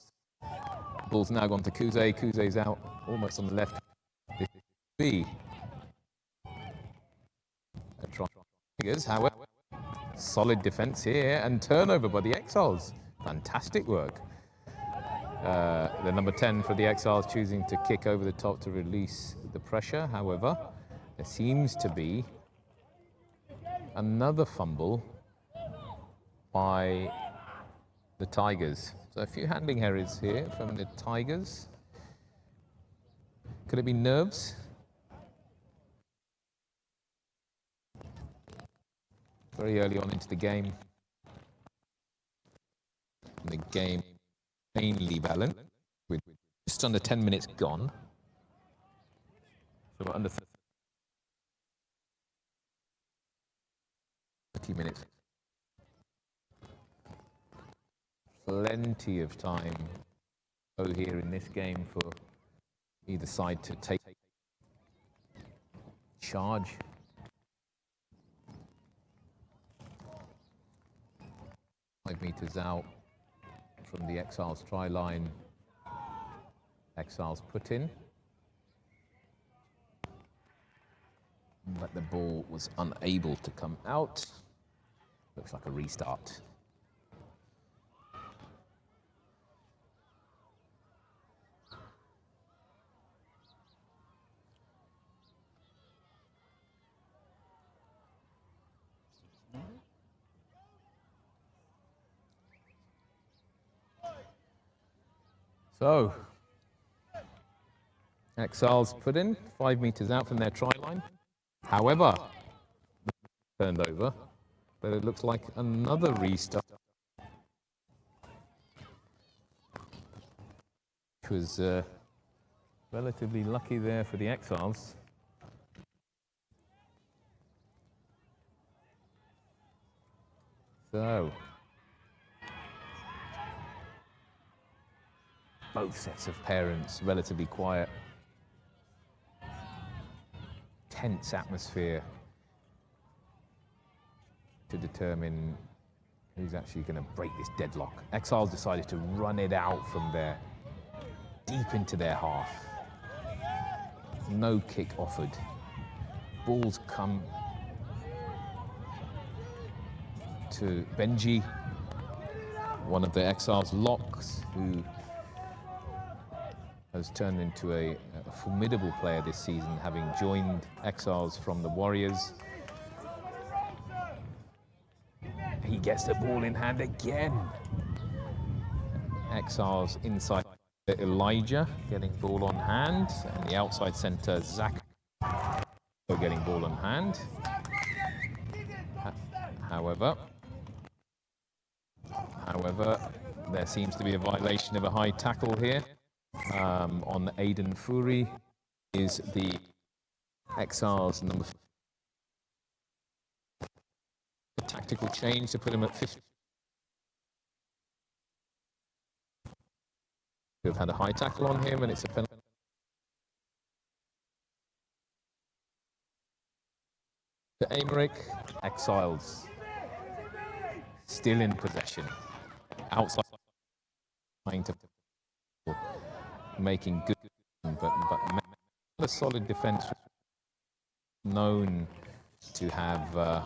ball's now gone to Kuze. Kuze's out, almost on the left. This will be a Tigers, however, solid defence here and turnover by the Exiles. Fantastic work. The number 10 for the Exiles choosing to kick over the top to release the pressure. However, there seems to be another fumble by the Tigers. So a few handling errors here from the Tigers. Could it be nerves? Very early on into the game. And the game mainly balanced with just under 10 minutes gone. So we're under 30 minutes. plenty of time here in this game for either side to take charge. Five meters out from the Exiles try line. Exiles put in. But the ball was unable to come out. Looks like a restart. So, Exiles put in 5 meters out from their try line. However, turned over, but it looks like another restart. Which was relatively lucky there for the Exiles. So, both sets of parents relatively quiet. Tense atmosphere to determine who's actually going to break this deadlock. Exiles decided to run it out from there, deep into their half. No kick offered. Balls come to Benji, one of the Exiles locks, who has turned into a formidable player this season, having joined Exiles from the Warriors. He gets the ball in hand again. Exiles inside Elijah getting ball on hand, and the outside centre Zach getting ball on hand. However, there seems to be a violation of a high tackle here. On Aiden Fury is the Exiles number 5. A tactical change to put him at 50. We've had a high tackle on him, and it's a penalty. To Aymeric. Exiles still in possession. Outside, trying to making good, but a solid defence, known to have a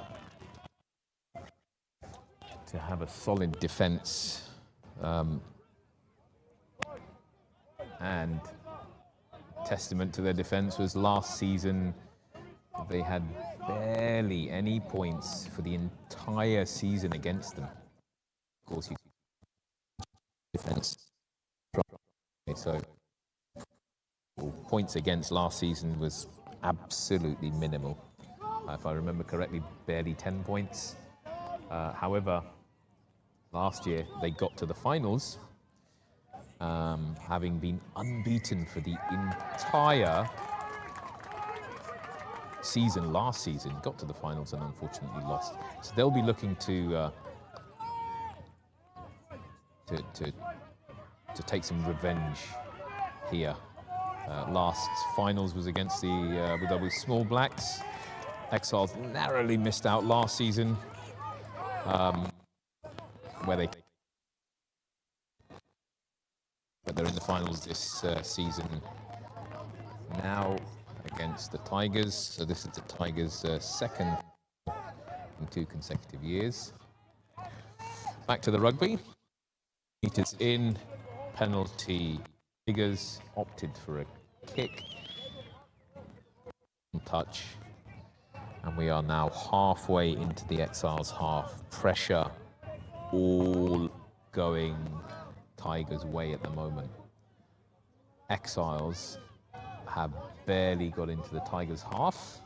solid defence, and testament to their defence was last season. They had barely any points for the entire season against them. Of course, you defence. So points against last season was absolutely minimal. If I remember correctly, barely 10 points. However, last year they got to the finals, having been unbeaten for the entire season last season, got to the finals and unfortunately lost. So they'll be looking to take some revenge here. Last finals was against the Small Blacks. Exiles narrowly missed out last season, but they're in the finals this season now against the Tigers. So this is the Tigers' second in 2 consecutive years. Back to the rugby. Meters in, penalty. Tigers opted for a kick, touch, and we are now halfway into the Exiles half. Pressure all going Tigers' way at the moment. Exiles have barely got into the Tigers' half.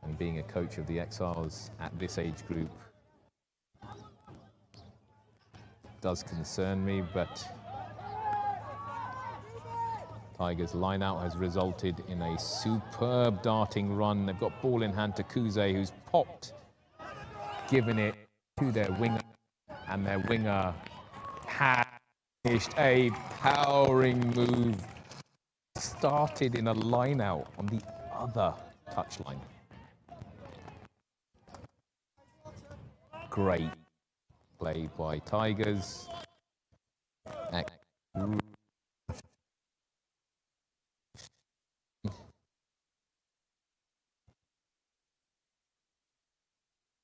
And being a coach of the Exiles at this age group does concern me, but Tigers line out has resulted in a superb darting run. They've got ball in hand to Kuze, who's popped, given it to their winger, and their winger has finished a powering move. Started in a line out on the other touchline. Great play by Tigers.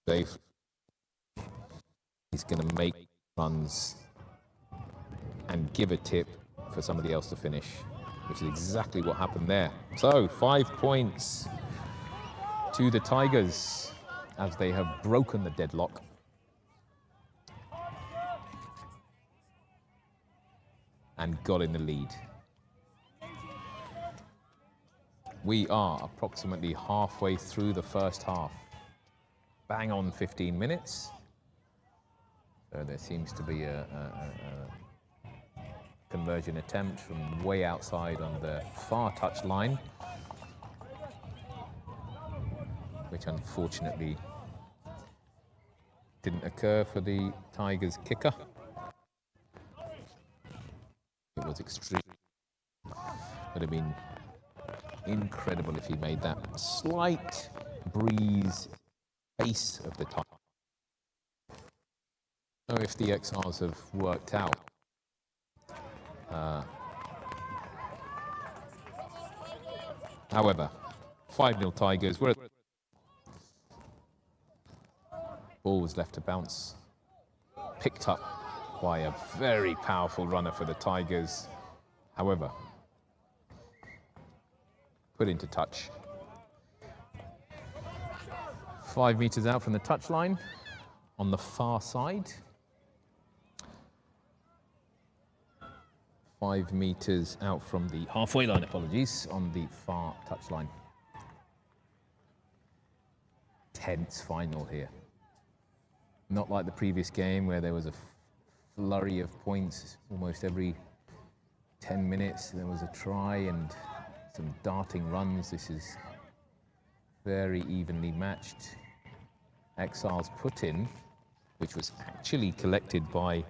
Safe. He's going to make runs and give a tip for somebody else to finish, which is exactly what happened there. So 5 points to the Tigers as they have broken the deadlock. And got in the lead. We are approximately halfway through the first half. Bang on 15 minutes. So there seems to be a conversion attempt from way outside on the far touch line, which unfortunately didn't occur for the Tigers kicker. It was extreme. Would have been incredible if he made that slight breeze base of the top. So if the Exiles have worked out however, 5-0 Tigers. Ball was left to bounce, picked up by a very powerful runner for the Tigers. However, put into touch. 5 meters out from the touchline on the far side. 5 meters out from the halfway line, apologies, on the far touchline. Tense final here. Not like the previous game where there was a flurry of points almost every 10 minutes. There was a try and some darting runs. This is very evenly matched. Exiles put in, which was actually collected by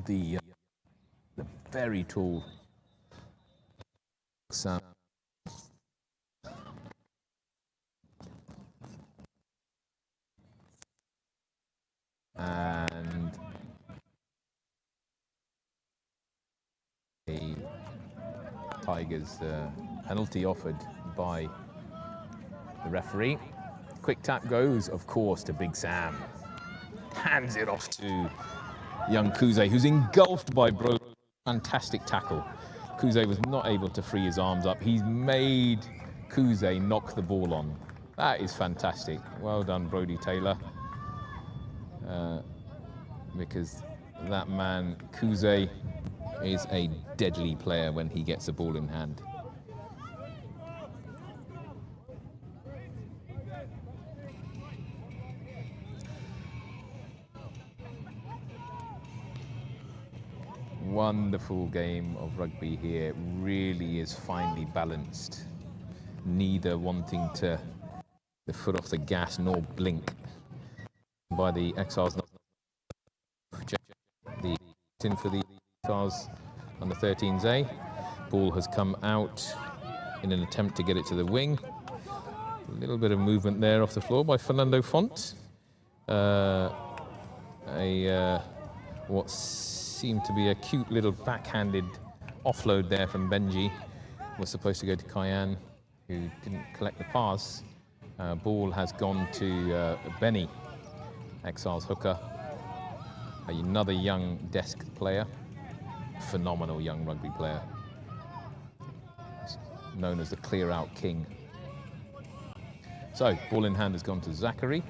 the very tall Sam. And the Tigers penalty offered by the referee. Quick tap goes, of course, to Big Sam. Hands it off to young Kuze, who's engulfed by Bro. Fantastic tackle. Kuze was not able to free his arms up. He's made Kuze knock the ball on. That is fantastic. Well done, Brodie Taylor. Because that man, Kuze, is a deadly player when he gets the ball in hand. Wonderful game of rugby here. Really is finely balanced. Neither wanting to the foot off the gas nor blink by the Exiles. The in for the Exiles on the 13s. Ball has come out in an attempt to get it to the wing. A little bit of movement there off the floor by Fernando Font. What seemed to be a cute little backhanded offload there from Benji. Was supposed to go to Kyan, who didn't collect the pass. Ball has gone to Benny, Exiles hooker. Another young desk player, phenomenal young rugby player, known as the clear-out king. So, ball in hand has gone to Zachary,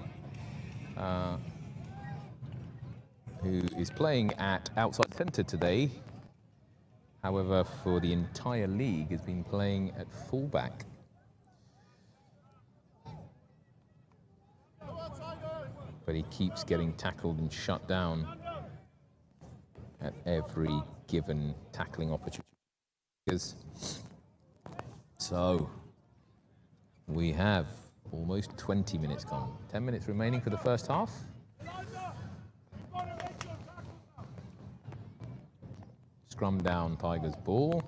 who is playing at outside centre today. However, for the entire league, has been playing at fullback. But he keeps getting tackled and shut down. at every given tackling opportunity. So we have almost 20 minutes gone. 10 minutes remaining for the first half. Scrum down, Tigers ball.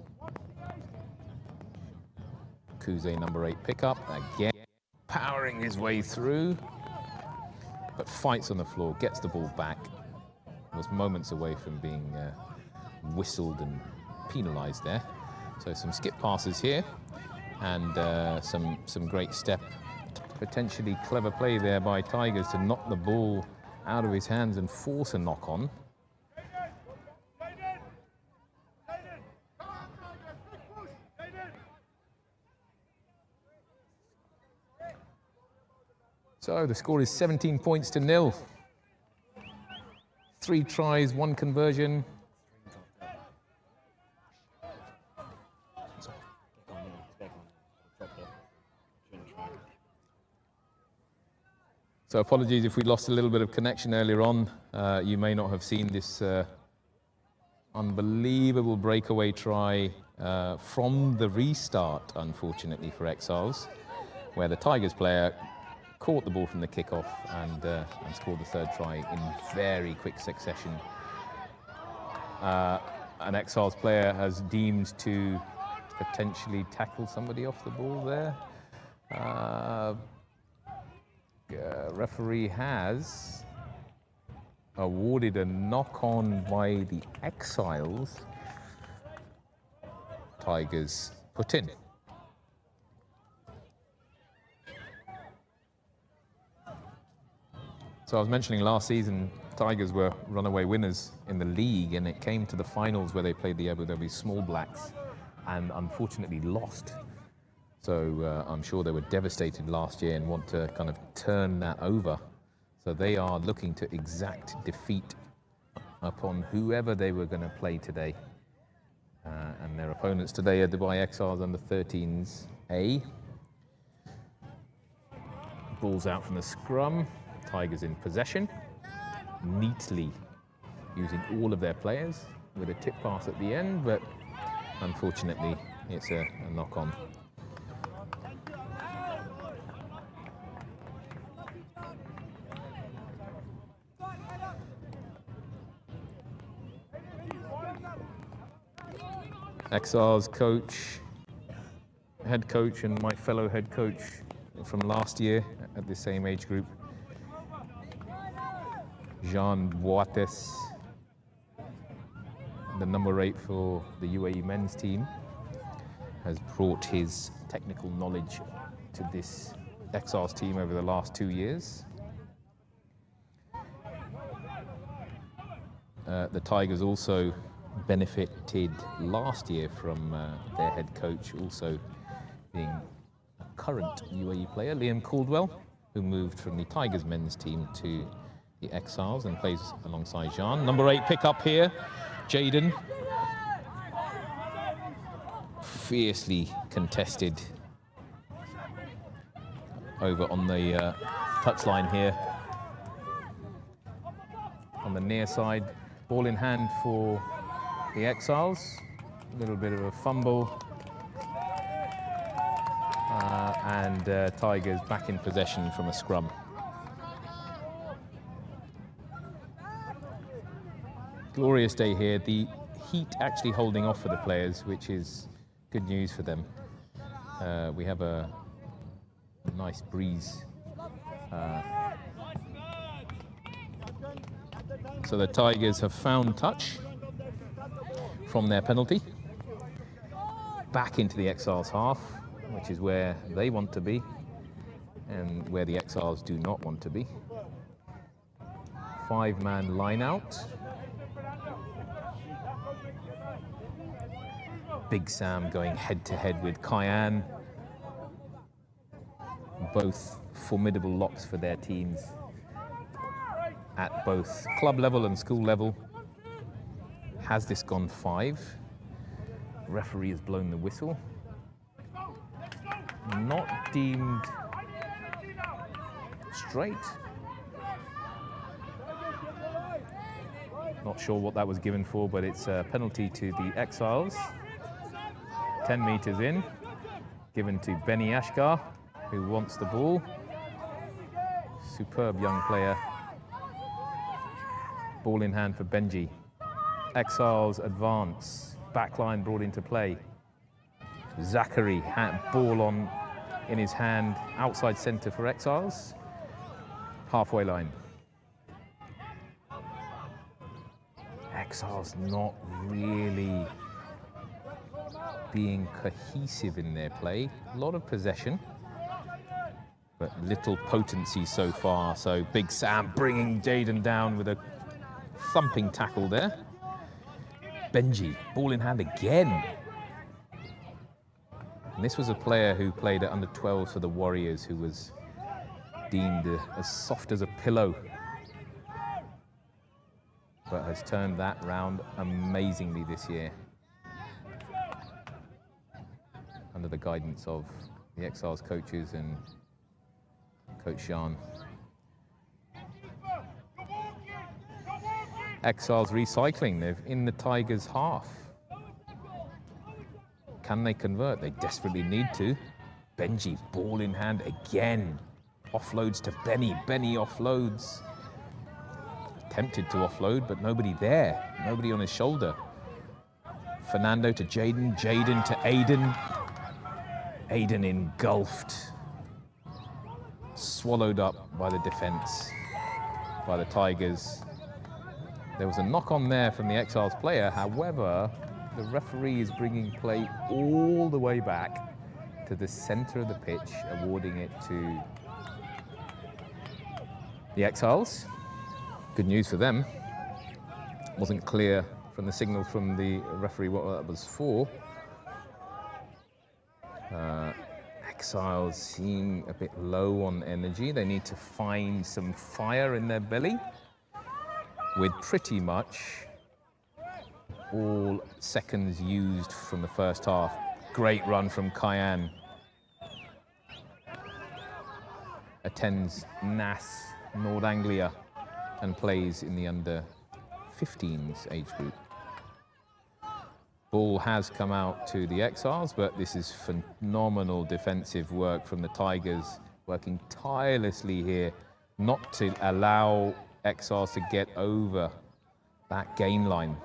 Kuze, number 8, pickup. Again, powering his way through, but fights on the floor, gets the ball back. Was moments away from being whistled and penalised there. So some skip passes here, and some great step, potentially clever play there by Tigers to knock the ball out of his hands and force a knock on. So the score is 17 points to 0. 3 tries, 1 conversion. So apologies if we lost a little bit of connection earlier on. You may not have seen this unbelievable breakaway try from the restart, unfortunately for Exiles, where the Tigers player caught the ball from the kickoff and scored the 3rd try in very quick succession. An Exiles player has deemed to potentially tackle somebody off the ball there. Referee has awarded a knock-on by the Exiles. Tigers put in. So I was mentioning last season, Tigers were runaway winners in the league, and it came to the finals where they played the Abu Dhabi Small Blacks and unfortunately lost. So I'm sure they were devastated last year and want to kind of turn that over. So they are looking to exact defeat upon whoever they were going to play today. And their opponents today are Dubai Exiles under 13s A. Ball's out from the scrum. Tigers in possession, neatly using all of their players with a tip pass at the end, but unfortunately it's a knock-on. Exiles coach, head coach, and my fellow head coach from last year at the same age group, Jean Boates, the number 8 for the UAE men's team, has brought his technical knowledge to this Exiles team over the last 2 years. The Tigers also benefited last year from their head coach also being a current UAE player, Liam Caldwell, who moved from the Tigers men's team to the Exiles and plays alongside Jean. Number 8 pick up here, Jaden. Fiercely contested over on the touchline here. On the near side, ball in hand for the Exiles. A little bit of a fumble. And Tigers back in possession from a scrum. Glorious day here. The heat actually holding off for the players, which is good news for them. We have a nice breeze. So the Tigers have found touch from their penalty. Back into the Exiles half, which is where they want to be and where the Exiles do not want to be. 5-man line out. Big Sam going head-to-head with Kyan. Both formidable locks for their teams at both club level and school level. Has this gone 5? Referee has blown the whistle. Not deemed straight. Not sure what that was given for, but it's a penalty to the Exiles. 10 meters in, given to Benny Ashgar, who wants the ball. Superb young player. Ball in hand for Benji. Exiles advance. Backline brought into play. Zachary, ball on in his hand, outside centre for Exiles. Halfway line. Exiles not really being cohesive in their play. A lot of possession, but little potency so far. So Big Sam bringing Jaden down with a thumping tackle there. Benji, ball in hand again. And this was a player who played at under 12 for the Warriors, who was deemed as soft as a pillow, but has turned that round amazingly this year under the guidance of the Exiles coaches and Coach Jean. Exiles recycling, they're in the Tigers' half. Can they convert? They desperately need to. Benji, ball in hand again. Offloads to Benny. Benny offloads. Tempted to offload, but nobody there. Nobody on his shoulder. Fernando to Jaden. Jaden to Aiden. Aiden engulfed. Swallowed up by the defense, by the Tigers. There was a knock on there from the Exiles player. However, the referee is bringing play all the way back to the center of the pitch, awarding it to the Exiles. Good news for them. Wasn't clear from the signal from the referee what that was for. Exiles seem a bit low on energy. They need to find some fire in their belly, with pretty much all seconds used from the first half. Great run from Kyan. Attends NAS Nord Anglia and plays in the under 15s age group. Ball has come out to the Exiles, but this is phenomenal defensive work from the Tigers, working tirelessly here not to allow Exiles to get over that gain line.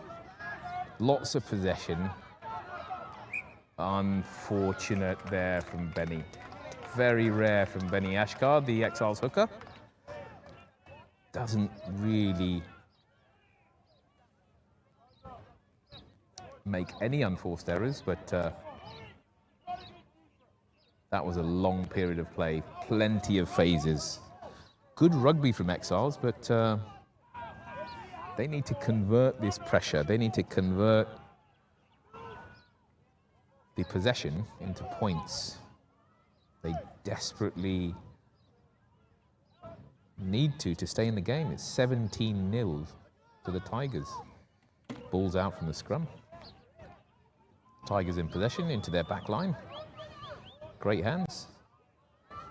Lots of possession. Unfortunate there from Benny. Very rare from Benny Ashgar, the Exiles hooker. Doesn't really make any unforced errors, but that was a long period of play, plenty of phases. Good rugby from Exiles, but they need to convert this pressure. They need to convert the possession into points. They desperately need to stay in the game. It's 17-0 to the Tigers. Ball's out from the scrum. Tigers in possession into their back line. Great hands.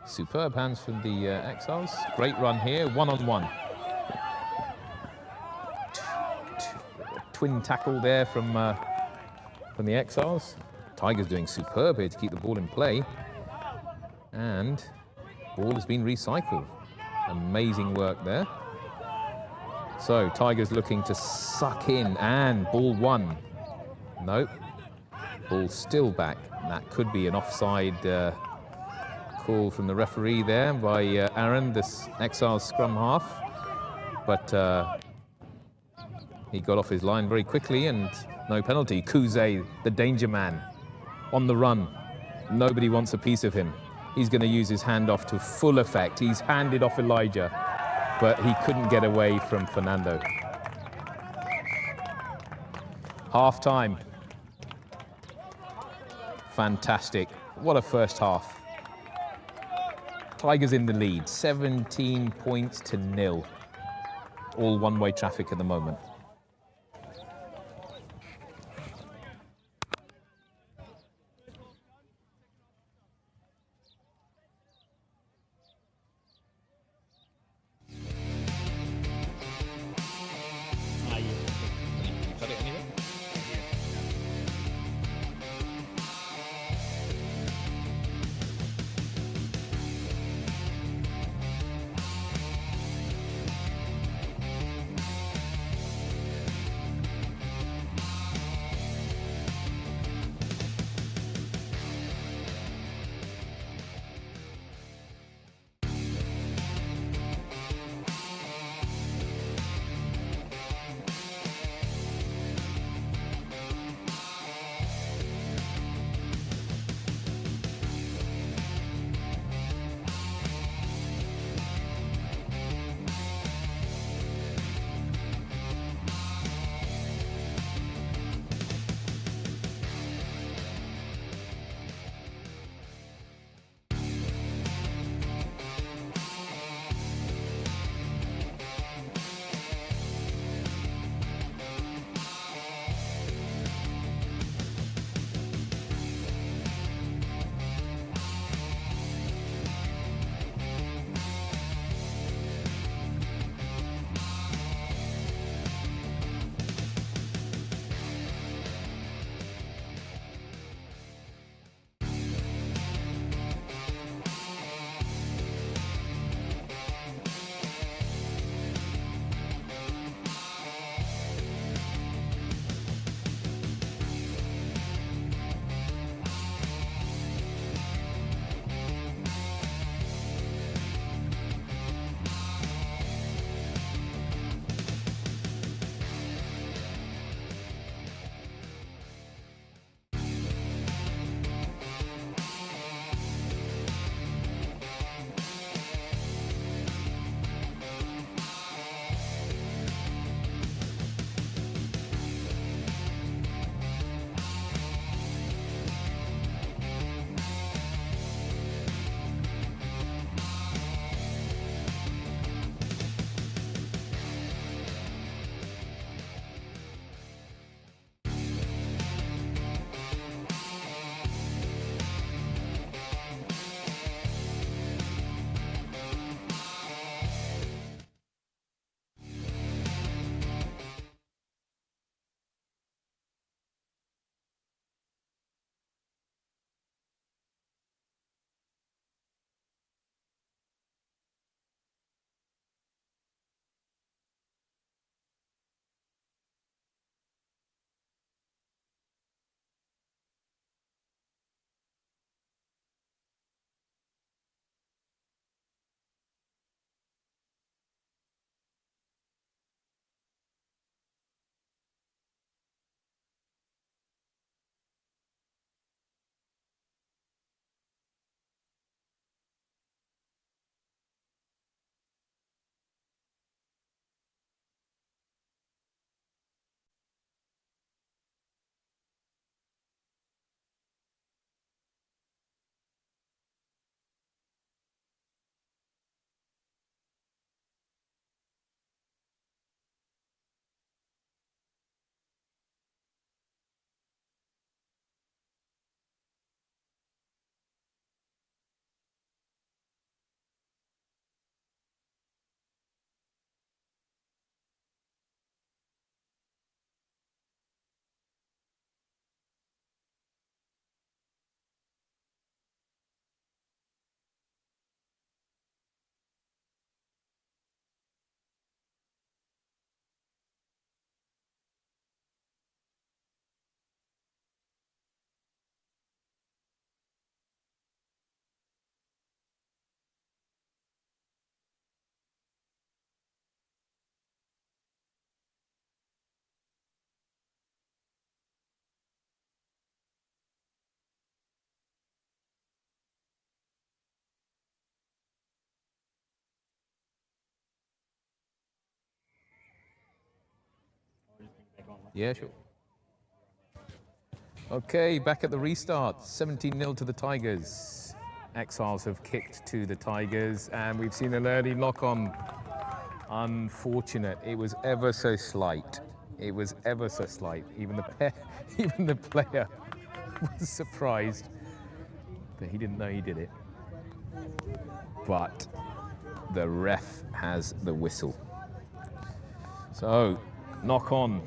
Superb hands from the Exiles. Great run here, one-on-one. Twin tackle there from the Exiles. Tigers doing superb here to keep the ball in play. And ball has been recycled. Amazing work there. So Tigers looking to suck in, and ball one. Nope. Ball still back. That could be an offside call from the referee there by Aaron, this Exiles scrum half. But he got off his line very quickly and no penalty. Kuze, the danger man, on the run. Nobody wants a piece of him. He's going to use his handoff to full effect. He's handed off Elijah, but he couldn't get away from Fernando. Half time. Fantastic. What a first half. Tigers in the lead, 17 points to 0. All one-way traffic at the moment. Yeah, sure. Okay, back at the restart, 17-0 to the Tigers. Exiles have kicked to the Tigers, and we've seen an early knock-on. Unfortunate. It was ever so slight. It was ever so slight. Even the player was surprised that he didn't know he did it. But the ref has the whistle. So, knock on.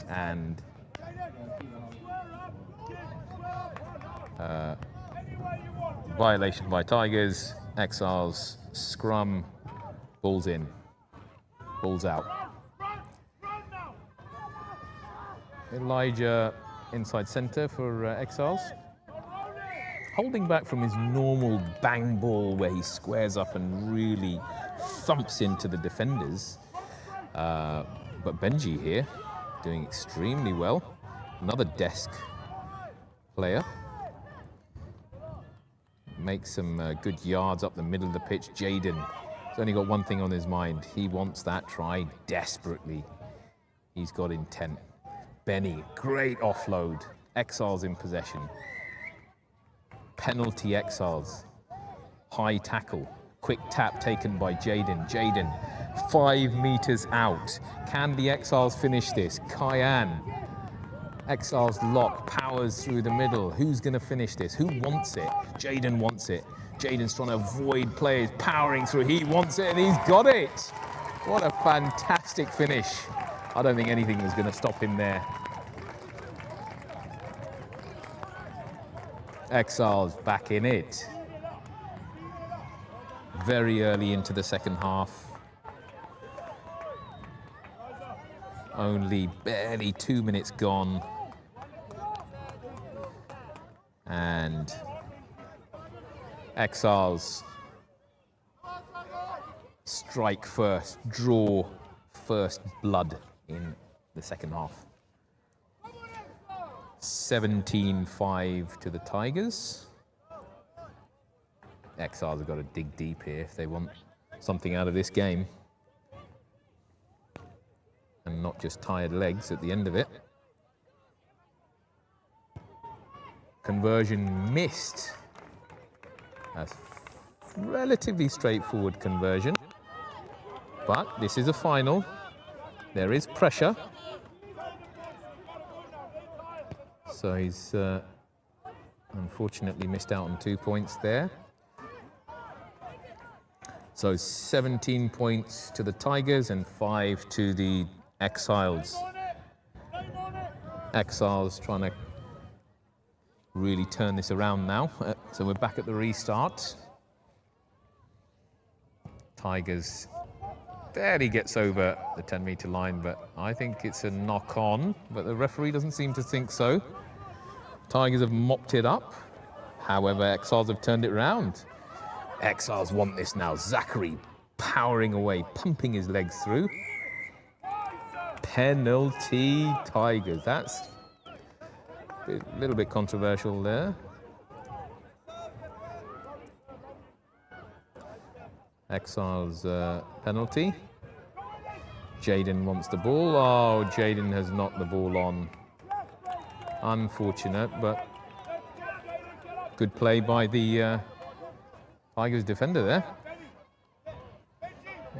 And violation by Tigers. Exiles, scrum, balls in, balls out. Elijah inside centre for Exiles. Holding back from his normal bang ball where he squares up and really thumps into the defenders. But Benji here doing extremely well. Another desk player. Makes some good yards up the middle of the pitch. Jaden has only got one thing on his mind. He wants that try desperately. He's got intent. Benny, great offload. Exiles in possession. Penalty Exiles. High tackle. Quick tap taken by Jaden. Jaden, 5 meters out. Can the Exiles finish this? Kyan. Exiles lock, powers through the middle. Who's going to finish this? Who wants it? Jaden wants it. Jaden's trying to avoid players, powering through. He wants it, and he's got it. What a fantastic finish. I don't think anything was going to stop him there. Exiles back in it. Very early into the second half. Only barely 2 minutes gone. And Exiles strike first, draw first blood in the second half. 17-5 to the Tigers. Exiles have got to dig deep here if they want something out of this game. And not just tired legs at the end of it. Conversion missed. That's relatively straightforward conversion. But this is a final. There is pressure. So he's unfortunately missed out on 2 points there. So 17 points to the Tigers and 5 to the Exiles. Exiles trying to really turn this around now. So we're back at the restart. Tigers barely gets over the 10-meter line, but I think it's a knock-on, but the referee doesn't seem to think so. Tigers have mopped it up. However, Exiles have turned it around. Exiles want this now. Zachary powering away, pumping his legs through. Penalty Tigers. That's a little bit controversial there. Exiles penalty. Jaden wants the ball. Oh, Jaden has knocked the ball on. Unfortunate, but good play by the Tigers defender there.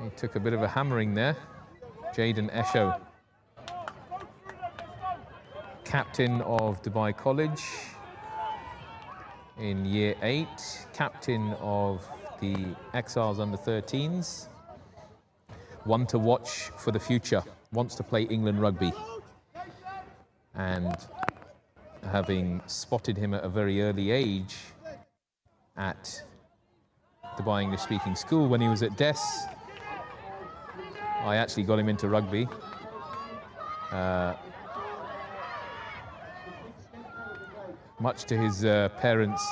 He took a bit of a hammering there. Jaden Esho, captain of Dubai College in year 8, captain of the Exiles under-13s. One to watch for the future, wants to play England rugby. And having spotted him at a very early age at Dubai English Speaking School when he was at DES, I actually got him into rugby. Much to his parents'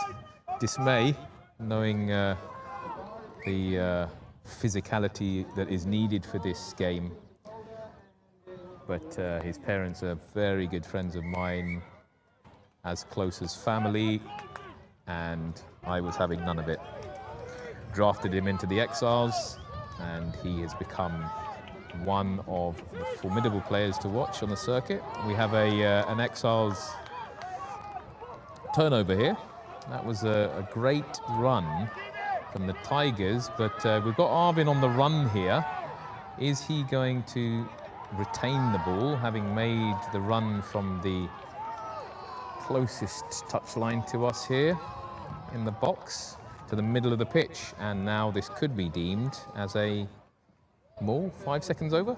dismay, knowing the physicality that is needed for this game. But his parents are very good friends of mine, as close as family, and I was having none of it. Drafted him into the Exiles, and he has become one of the formidable players to watch on the circuit. We have an Exiles turnover here. That was a great run from the Tigers, but we've got Arvin on the run here. Is he going to retain the ball, having made the run from the closest touchline to us here in the box to the middle of the pitch? And now this could be deemed as a maul, 5 seconds over.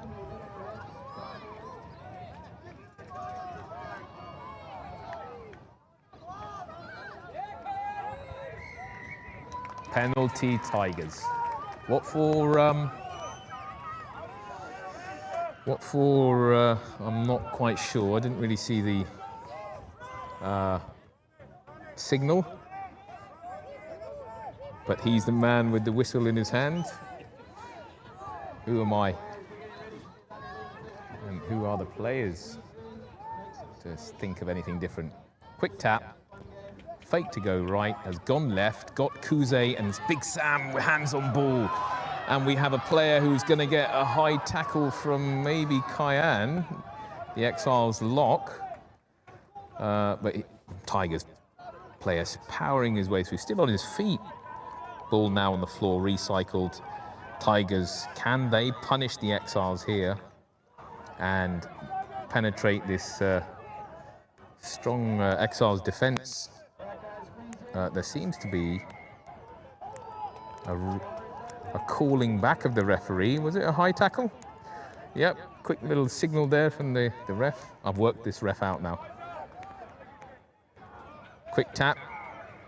Penalty Tigers. What for, I'm not quite sure. I didn't really see the signal. But he's the man with the whistle in his hand. Who am I? And who are the players to think of anything different? Quick tap. Fake to go right, has gone left, got Kuze and Big Sam with hands on ball. And we have a player who's going to get a high tackle from maybe Kyan, the Exiles lock. Tigers player powering his way through, still on his feet. Ball now on the floor, recycled. Tigers, can they punish the Exiles here and penetrate this strong Exiles defense? There seems to be a calling back of the referee. Was it a high tackle? Yep, quick little signal there from the ref. I've worked this ref out now. Quick tap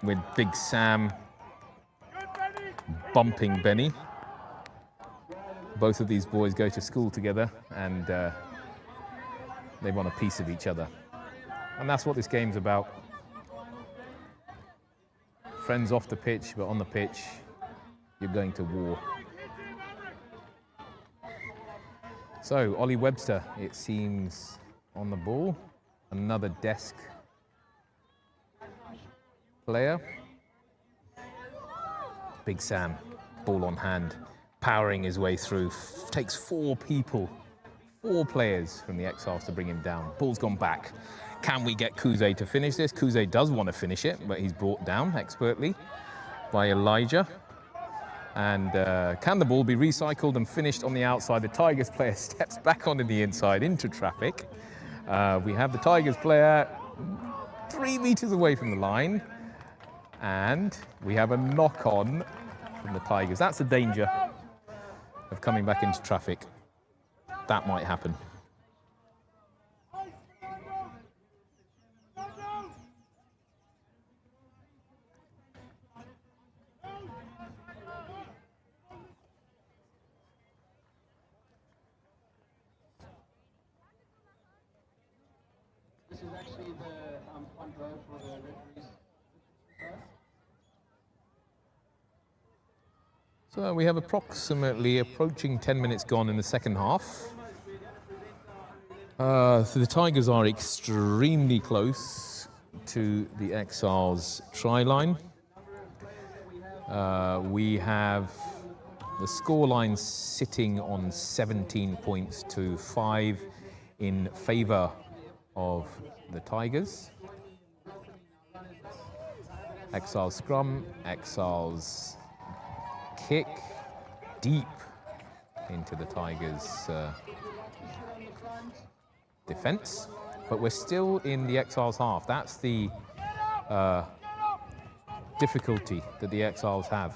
with Big Sam bumping Benny. Both of these boys go to school together and they want a piece of each other. And that's what this game's about. Friends off the pitch, but on the pitch, you're going to war. So, Ollie Webster, it seems, on the ball. Another desk player. Big Sam, ball on hand, powering his way through. Takes 4 players from the Exiles to bring him down. Ball's gone back. Can we get Kuze to finish this? Kuze does want to finish it, but he's brought down expertly by Elijah. And can the ball be recycled and finished on the outside? The Tigers player steps back onto the inside into traffic. We have the Tigers player 3 meters away from the line. And we have a knock-on from the Tigers. That's the danger of coming back into traffic. That might happen. This is actually the front row for the referees. So we have approaching 10 minutes gone in the second half. So the Tigers are extremely close to the Exiles try line. We have the scoreline sitting on 17 points to 5 in favour of the Tigers. Exiles scrum, Exiles kick deep into the Tigers' defence, but we're still in the Exiles half. That's the difficulty that the Exiles have.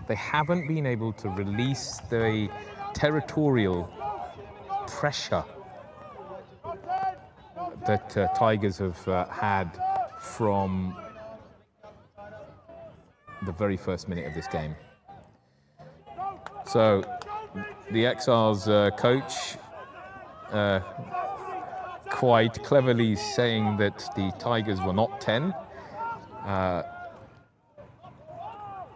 They haven't been able to release the territorial pressure that Tigers have had from the very first minute of this game. So the Exiles coach quite cleverly saying that the Tigers were not 10.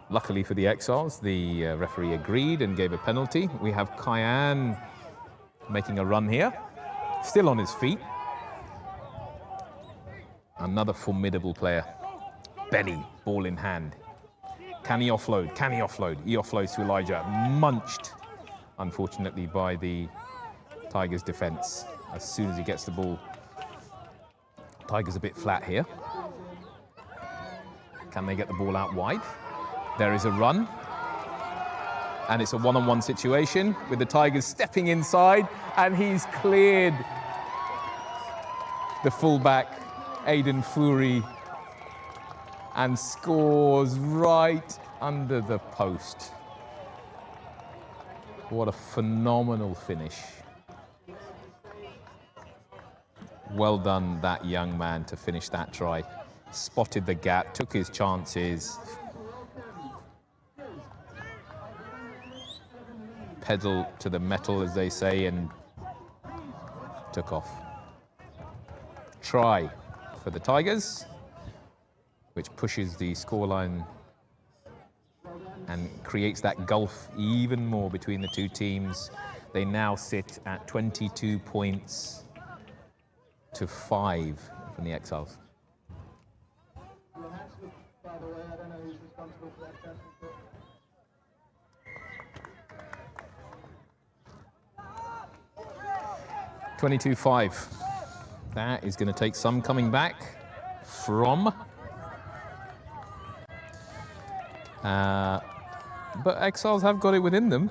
Luckily for the Exiles, the referee agreed and gave a penalty. We have Kyan making a run here, still on his feet. Another formidable player. Benny, ball in hand. Can he offload? Can he offload? He offloads to Elijah. Munched unfortunately, by the Tigers' defence as soon as he gets the ball. Tigers a bit flat here. Can they get the ball out wide? There is a run. And it's a one-on-one situation with the Tigers stepping inside, and he's cleared the fullback, Aidan Fury, and scores right under the post. What a phenomenal finish. Well done, that young man, to finish that try. Spotted the gap, took his chances. Pedal to the metal, as they say, and took off. Try for the Tigers, which pushes the scoreline and creates that gulf even more between the two teams. They now sit at 22 points to 5 from the Exiles. 22-5. That is going to take some coming back from. But Exiles have got it within them.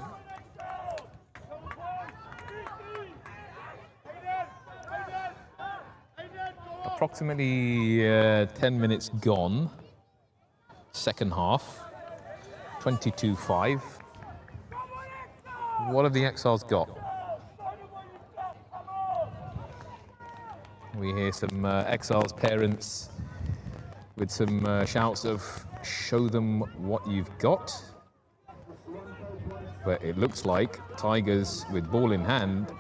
Approximately 10 minutes gone. Second half. 22-5. What have the Exiles got? We hear some Exiles parents with some shouts of "show them what you've got." But it looks like Tigers, with ball in hand,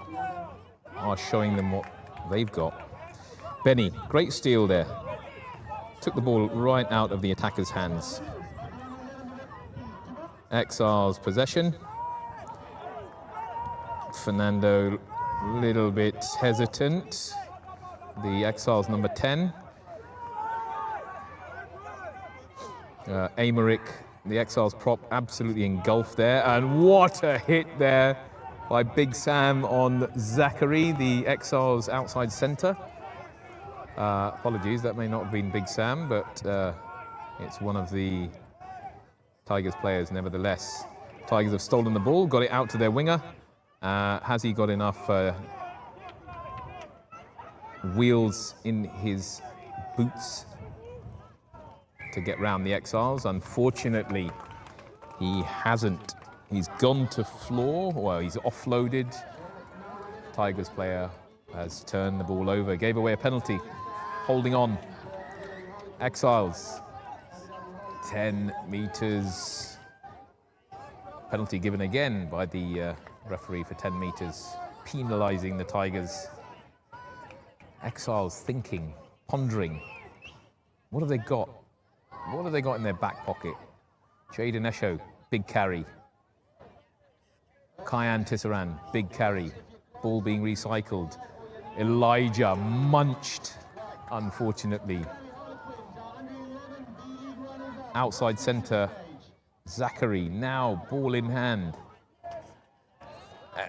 are showing them what they've got. Benny, great steal there. Took the ball right out of the attacker's hands. Exiles possession. Fernando, little bit hesitant. The Exiles number 10. Aymeric, the Exiles prop, absolutely engulfed there. And what a hit there by Big Sam on Zachary, the Exiles outside centre. Apologies, that may not have been Big Sam, but it's one of the Tigers players nevertheless. Tigers have stolen the ball, got it out to their winger. Has he got enough wheels in his boots to get round the Exiles? Unfortunately, he hasn't. He's gone to floor, well, he's offloaded. Tigers player has turned the ball over, gave away a penalty, holding on. Exiles, 10 meters. Penalty given again by the referee for 10 meters, penalizing the Tigers. Exiles thinking, pondering, what have they got? What have they got in their back pocket? Jaden Esho, big carry. Kyan Tisserand, big carry. Ball being recycled. Elijah munched, unfortunately. Outside centre, Zachary, now ball in hand.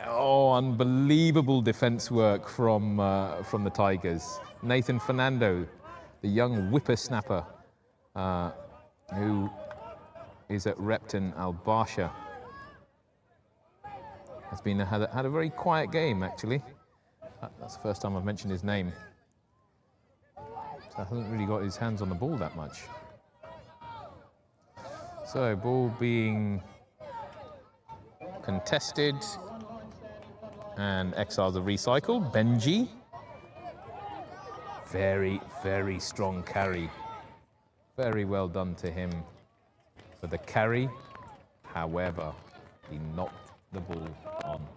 Oh, unbelievable defence work from the Tigers. Nathan Fernando, the young whippersnapper, who is at Repton Al Barsha. Has been had a very quiet game, actually. That's the first time I've mentioned his name. So hasn't really got his hands on the ball that much. So ball being contested, and Exiles are recycled. Benji, very, very strong carry. Very well done to him for the carry. However, he knocked the ball on.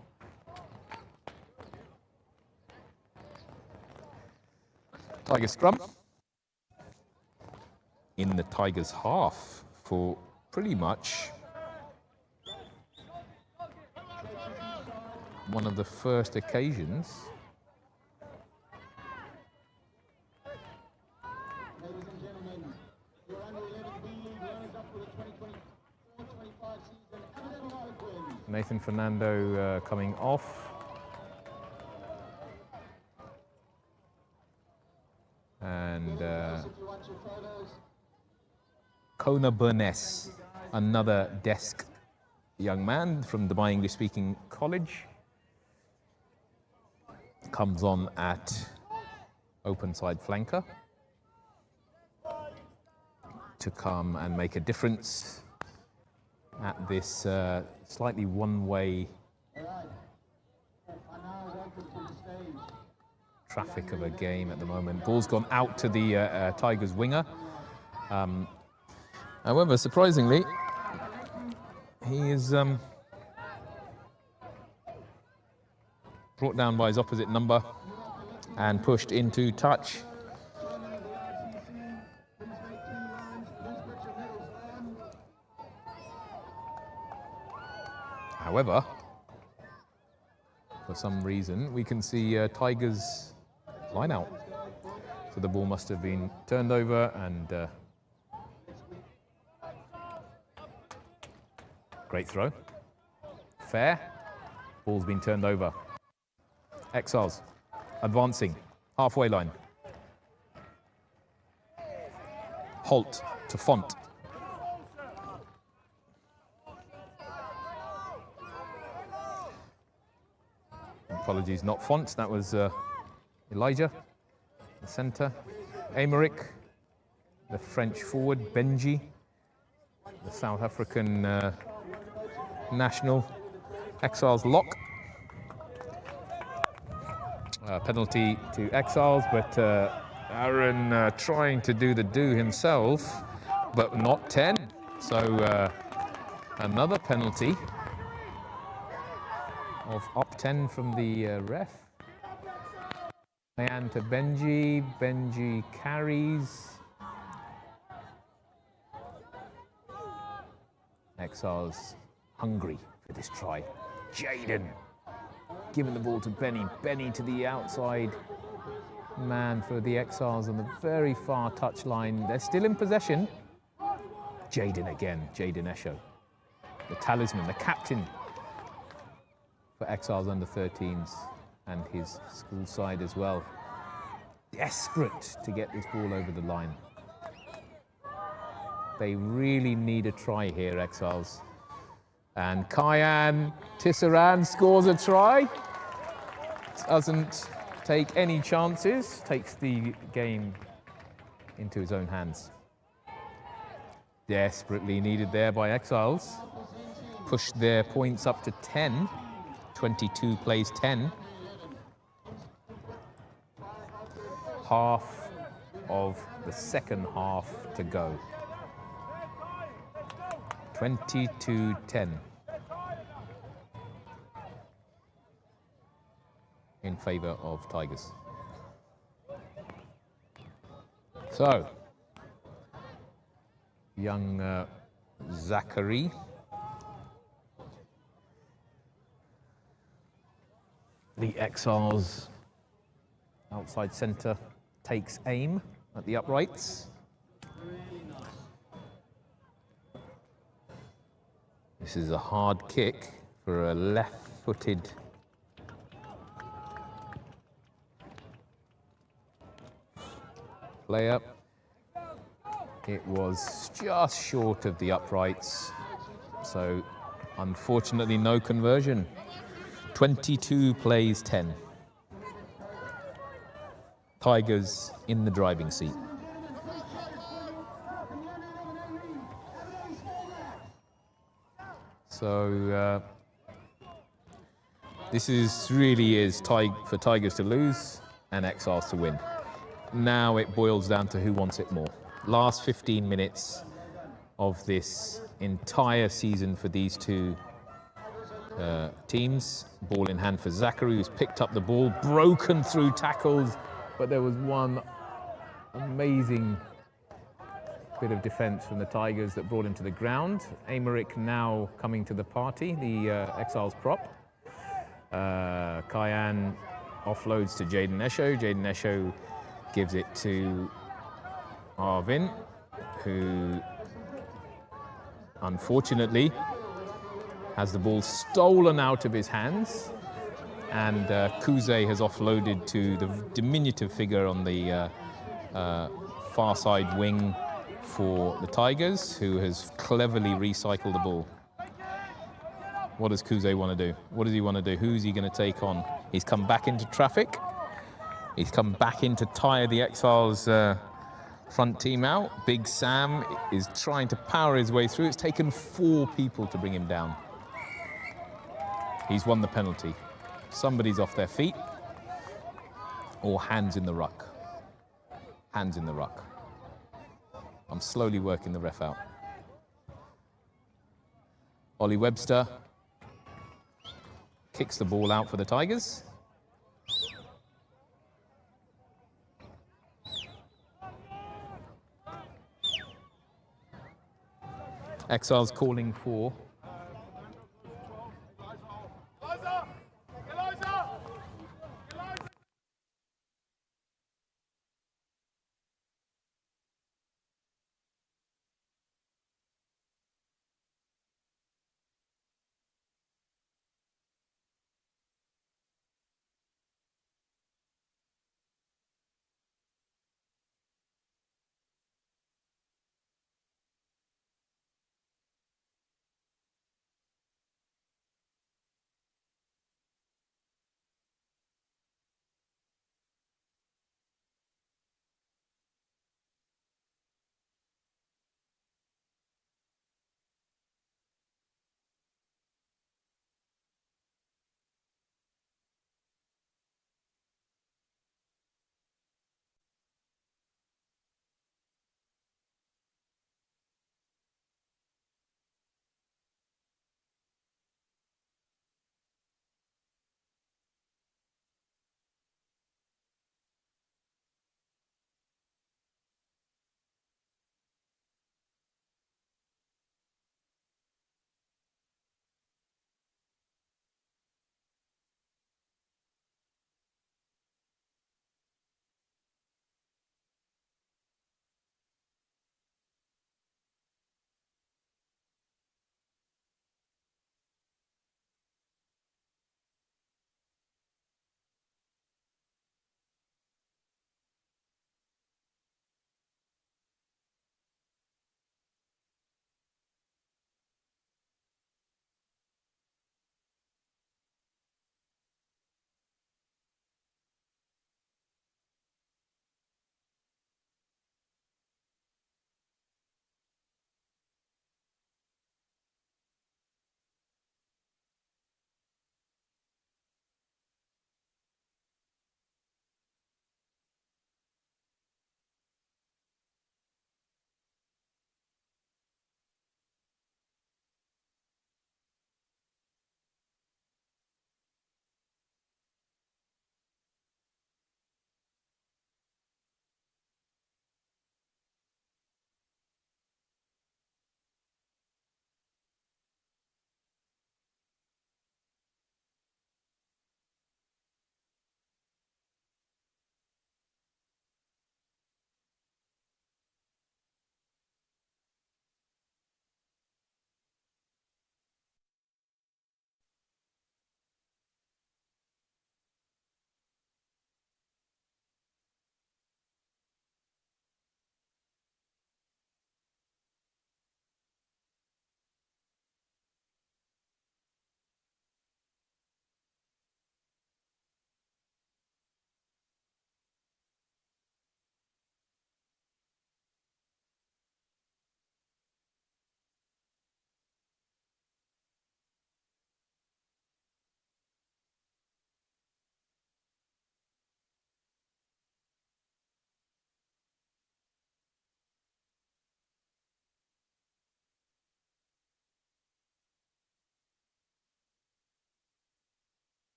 Tiger scrum in the Tigers' half for pretty much one of the first occasions. Ladies and gentlemen, your under 11 B League runners up for the 2024-25 season, Aberdeen Harlequins. Nathan Fernando coming off. And Kona Burness, another desk young man from Dubai English-speaking college, comes on at open side flanker to come and make a difference at this slightly one-way traffic of a game at the moment. Ball's gone out to the Tigers winger. However, surprisingly, he is brought down by his opposite number and pushed into touch. However, for some reason, we can see Tigers line out. So the ball must have been turned over and great throw. Fair. Ball's been turned over. Exiles advancing. Halfway line. Holt to Font. Apologies, not Font. That was Elijah, the centre. Aymeric, the French forward. Benji, the South African national. Exiles lock. Penalty to Exiles, but Aaron trying to do the do himself, but not 10. So another penalty of up 10 from the ref. And to Benji. Benji carries. Exiles hungry for this try. Jaden giving the ball to Benny. Benny to the outside man for the Exiles on the very far touchline. They're still in possession. Jaden again. Jaden Esho, the talisman, the captain for Exiles under 13s and his school side as well. Desperate to get this ball over the line. They really need a try here, Exiles. And Kyan Tisserand scores a try. Doesn't take any chances, takes the game into his own hands. Desperately needed there by Exiles. Pushed their points up to 10. 22 plays 10. Half of the second half to go. 22-10 in favour of Tigers. So, young Zachary the Exiles outside centre takes aim at the uprights. This is a hard kick for a left-footed player. It was just short of the uprights, so unfortunately no conversion. 22 plays 10. Tigers in the driving seat. So this really is for Tigers to lose and Exiles to win. Now it boils down to who wants it more. Last 15 minutes of this entire season for these two teams. Ball in hand for Zachary, who's picked up the ball, broken through tackles, but there was one amazing bit of defense from the Tigers that brought him to the ground. Aymeric now coming to the party, the Exiles prop. Kyan offloads to Jaden Esho. Jaden Esho gives it to Arvin, who unfortunately has the ball stolen out of his hands, and Kuze has offloaded to the diminutive figure on the far side wing for the Tigers, who has cleverly recycled the ball. What does Kuze want to do? What does he want to do? Who's he going to take on? He's come back into traffic. He's come back in to tire the Exiles front team out. Big Sam is trying to power his way through. It's taken 4 people to bring him down. He's won the penalty. Somebody's off their feet, or hands in the ruck. Hands in the ruck. I'm slowly working the ref out. Ollie Webster kicks the ball out for the Tigers. Exiles calling for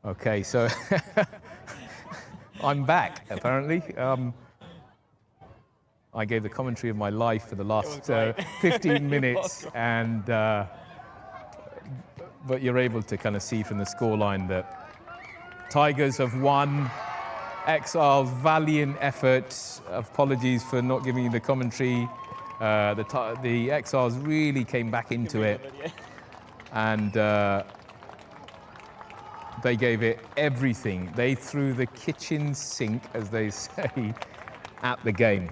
Okay, so I'm back, apparently. I gave the commentary of my life for the last 15 minutes, and but you're able to kind of see from the scoreline that Tigers have won. Exiles, valiant effort. Apologies for not giving you the commentary. The Exiles really came back into it, and they gave it everything. They threw the kitchen sink, as they say, at the game.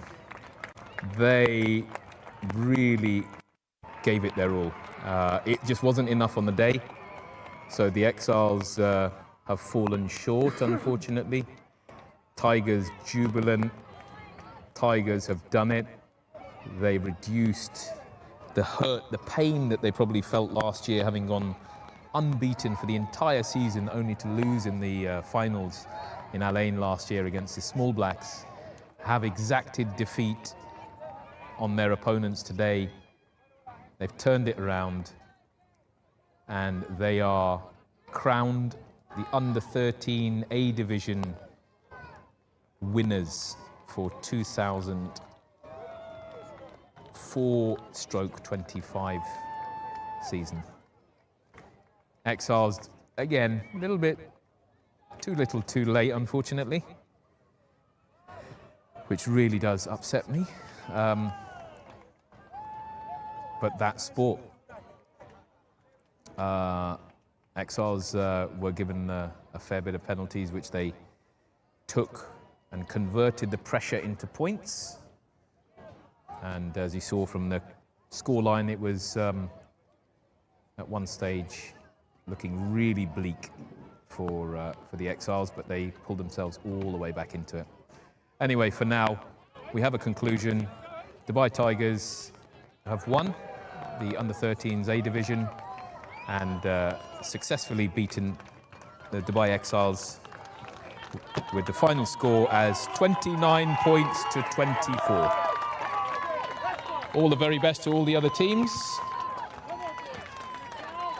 They really gave it their all. It just wasn't enough on the day, so the Exiles have fallen short, unfortunately. Tigers jubilant. Tigers have done it. They reduced the hurt, the pain that they probably felt last year, having gone unbeaten for the entire season, only to lose in the finals in Al Ain last year against the Small Blacks. Have exacted defeat on their opponents today. They've turned it around, and they are crowned the under-13 A division winners for 2004/25 season. Exiles, again, a little bit too little too late, unfortunately, which really does upset me. But that's sport. Exiles were given a fair bit of penalties, which they took and converted the pressure into points. And as you saw from the scoreline, it was at one stage looking really bleak for the Exiles, but they pulled themselves all the way back into it. Anyway, for now, we have a conclusion. Dubai Tigers have won the under-13s A division and successfully beaten the Dubai Exiles with the final score as 29 points to 24. All the very best to all the other teams.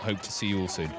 Hope to see you all soon.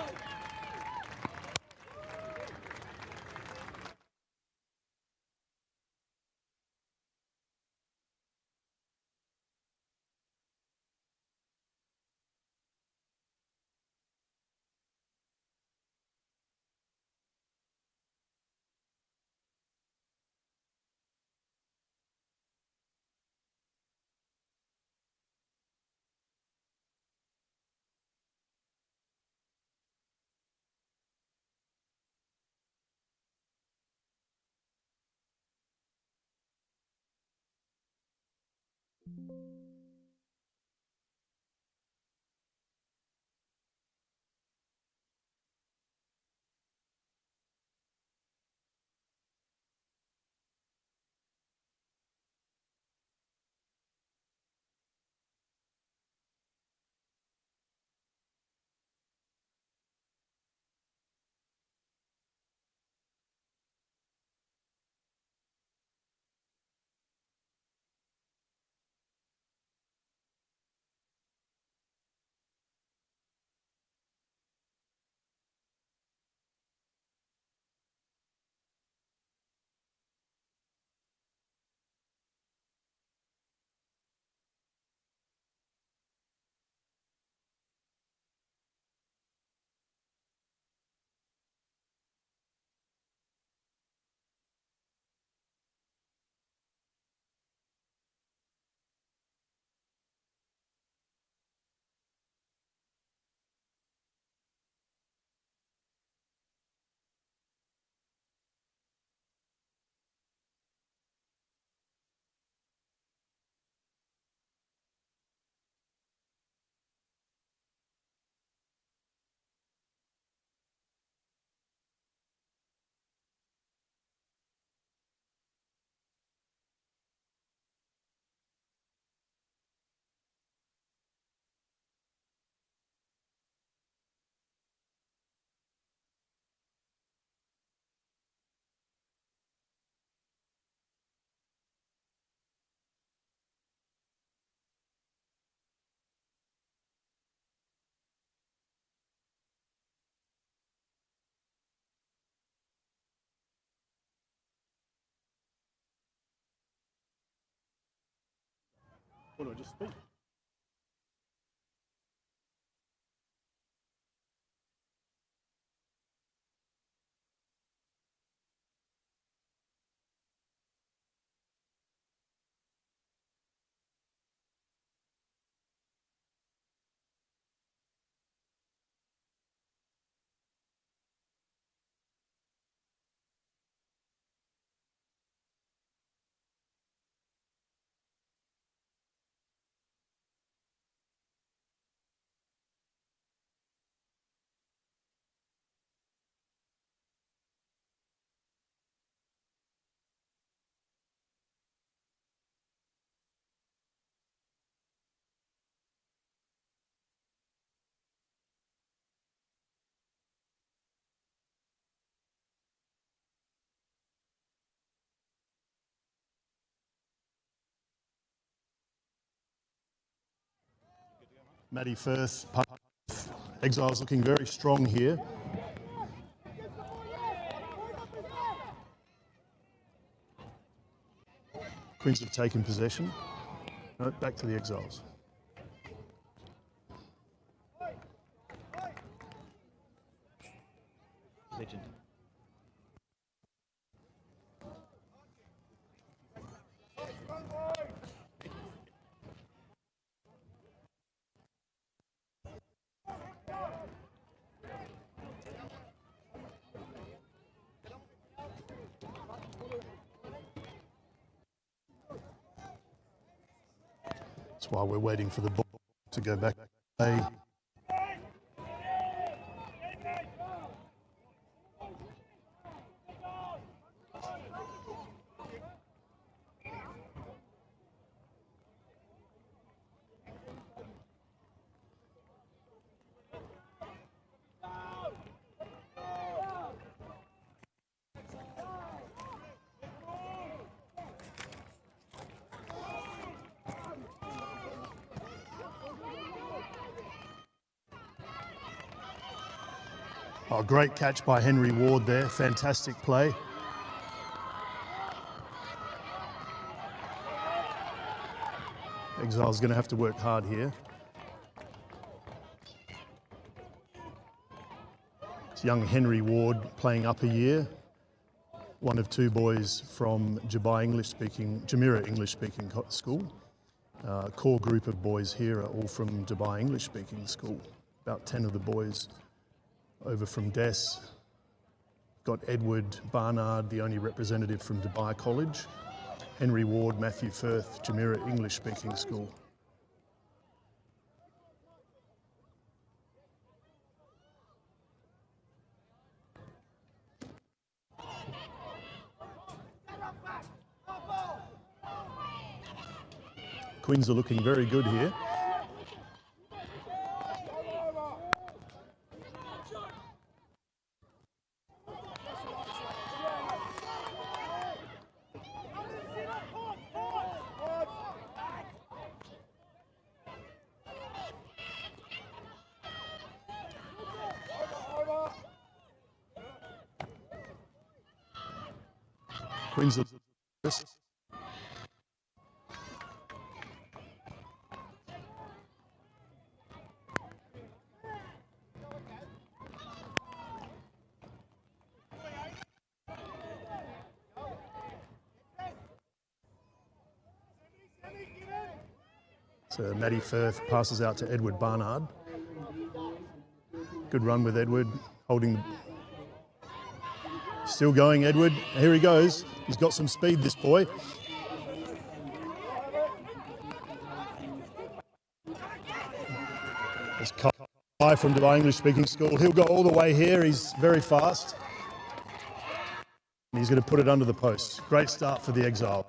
What do I just speak? Matty Firth, Exiles looking very strong here. Queens have taken possession. No, back to the Exiles. Legend. That's why we're waiting for the ball to go back. Oh, great catch by Henry Ward there. Fantastic play. Exile's going to have to work hard here. It's young Henry Ward playing up a year. One of two boys from Jamira English-speaking school. Core group of boys here are all from Dubai English-speaking school. About 10 of the boys over from Des. Got Edward Barnard, the only representative from Dubai College. Henry Ward, Matthew Firth, Jamira English-speaking school. Queens are looking very good here. Queens are so Matty Firth passes out to Edward Barnard. Good run with Edward, holding. Still going, Edward. Here he goes. He's got some speed, this boy. There's Kai from Dubai English-speaking school. He'll go all the way here. He's very fast. And he's going to put it under the post. Great start for the Exile.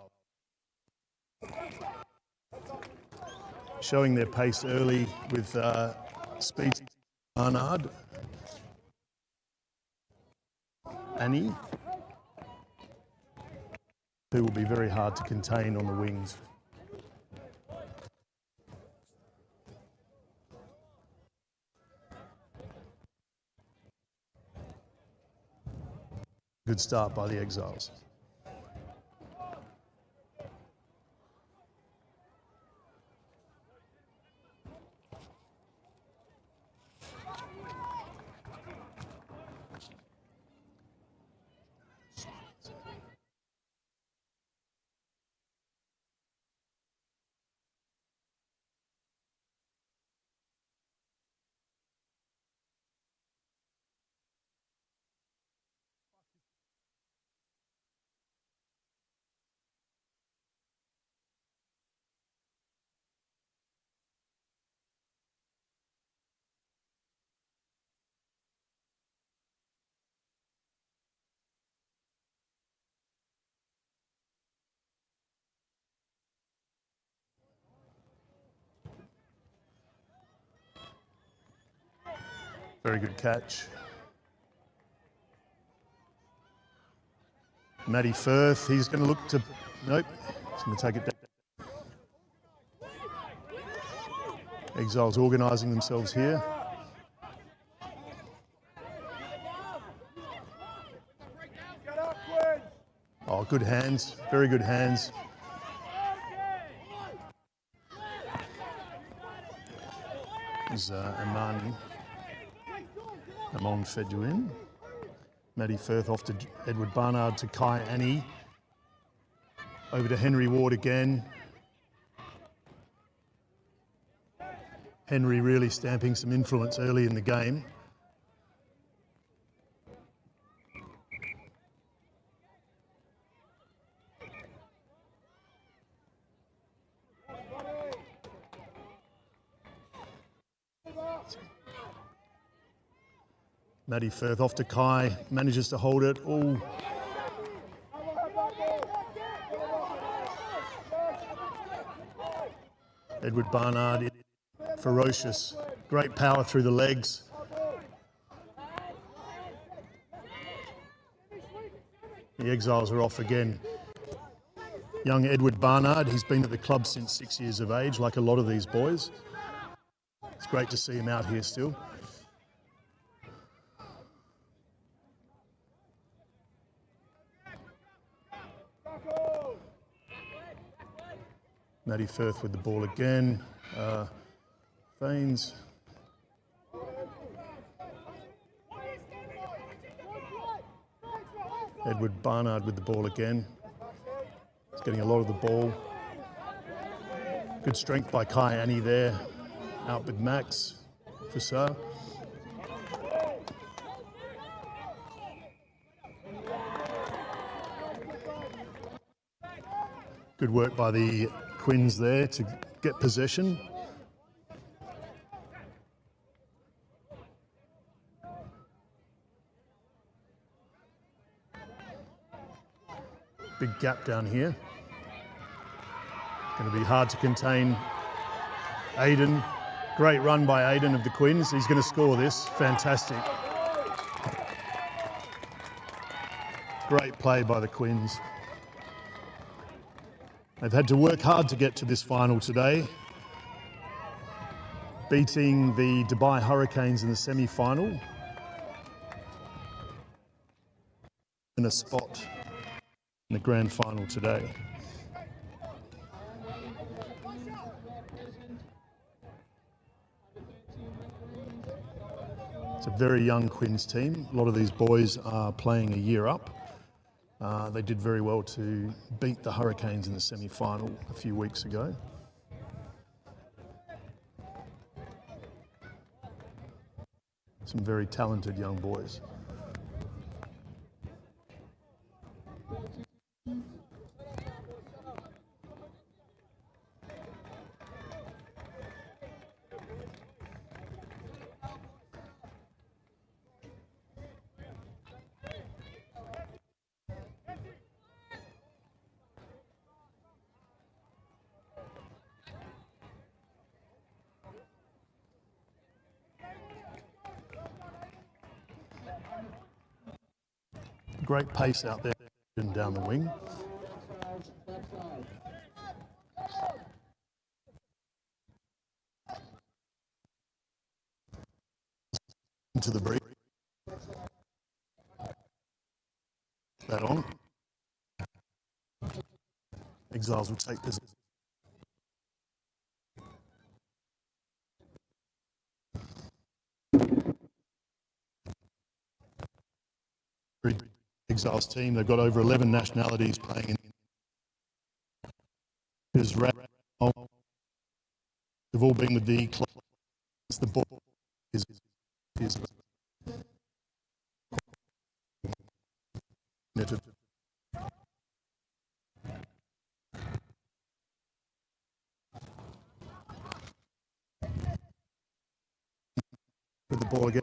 Showing their pace early with speed. Barnard. Annie, who will be very hard to contain on the wings. Good start by the Exiles. Very good catch. Matty Firth, he's going to look to, nope, he's going to take it down. Exiles organising themselves here. Oh, good hands, very good hands. There's Amon Fedouin. Matty Firth off to Edward Barnard to Kai Annie. Over to Henry Ward again. Henry really stamping some influence early in the game. Matty Firth off to Kai, manages to hold it. Oh. Edward Barnard, ferocious, great power through the legs. The Exiles are off again. Young Edward Barnard, he's been at the club since 6 years of age, like a lot of these boys. It's great to see him out here still. Matty Firth with the ball again. Feigns. Edward Barnard with the ball again. He's getting a lot of the ball. Good strength by Kai Annie there. Out with Max. Fassar. Good work by the Quins there to get possession. Big gap down here. Going to be hard to contain Aiden. Great run by Aiden of the Quins. He's going to score this. Fantastic. Great play by the Quins. They've had to work hard to get to this final today, beating the Dubai Hurricanes in the semi-final in a spot in the grand final today. It's a very young Quins team. A lot of these boys are playing a year up. They did very well to beat the Hurricanes in the semi-final a few weeks ago. Some very talented young boys. Great pace out there and down the wing. Into the break. That on. Exiles will take this. Exiles team, they've got over 11 nationalities playing in. They've all been with the club. The ball is with the ball again.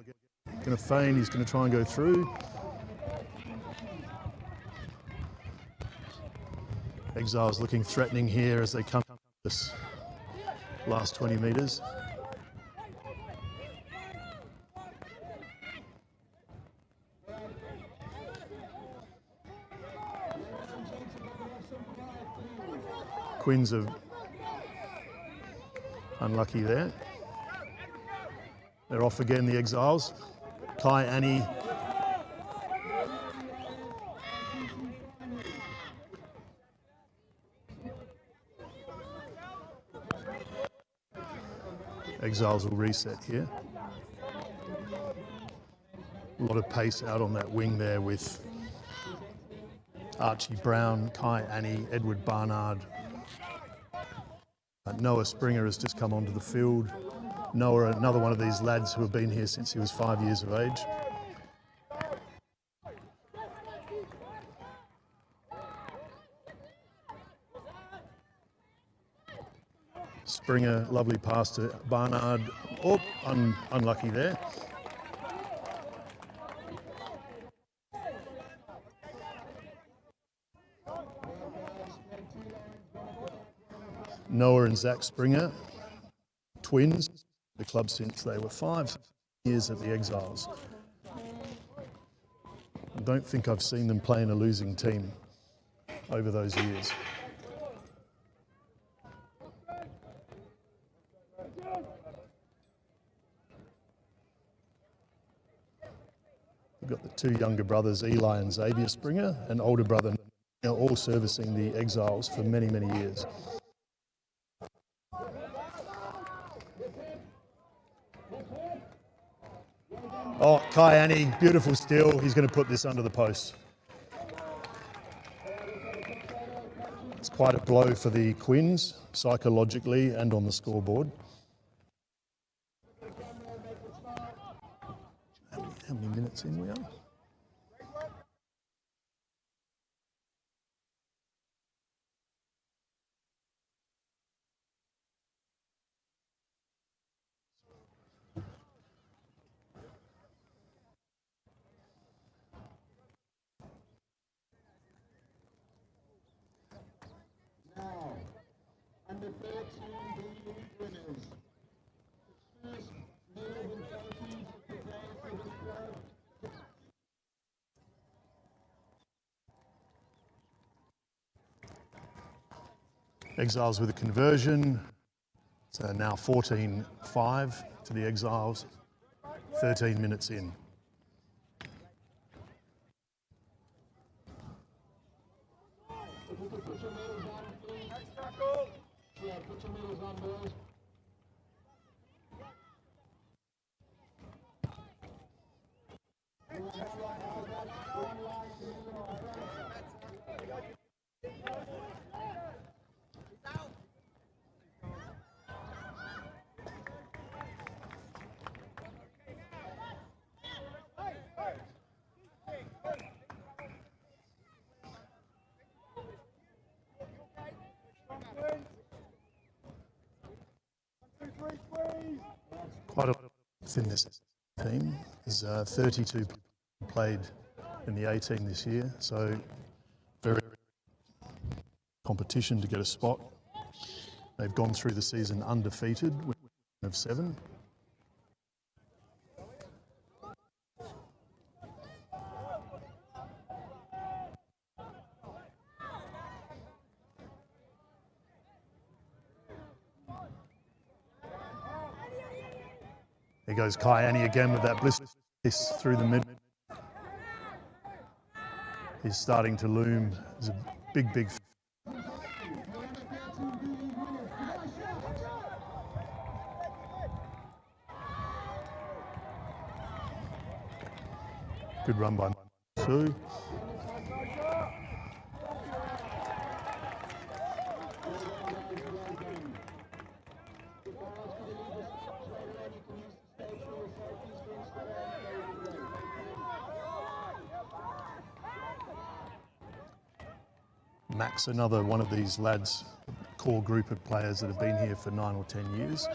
Going to feign, he's going to try and go through. Exiles looking threatening here as they come this last 20 metres. Twins are unlucky there. They're off again, the Exiles. Kai Annie. Exiles will reset here. A lot of pace out on that wing there with Archie Brown, Kai Annie, Edward Barnard. Noah Springer has just come onto the field. Noah, another one of these lads who have been here since he was 5 years of age. Springer, lovely pass to Barnard. Oh, unlucky there. Noah and Zach Springer, twins, the club since they were 5 years at the Exiles. I don't think I've seen them play in a losing team over those years. We've got the two younger brothers, Eli and Xavier Springer, and older brother, all servicing the Exiles for many, many years. Oh, Kai Annie, beautiful steal. He's going to put this under the post. It's quite a blow for the Quins, psychologically and on the scoreboard. How many minutes in we are? Now, under 13 B-League winners. First, Melbourne trophies to play for the club. Exiles with a conversion. So now 14-5 to the Exiles, 13 minutes in. Put your medals on, please. Yeah, put your medals on, boys. Quite a lot in this team. There's 32 played in the 18 this year, so very competition to get a spot. They've gone through the season undefeated with a win of 7. Here goes Kai Annie again with that bliss through the mid. He's starting to loom. There's a big good run by Sue. Max, another one of these lads, core group of players that have been here for 9 or 10 years.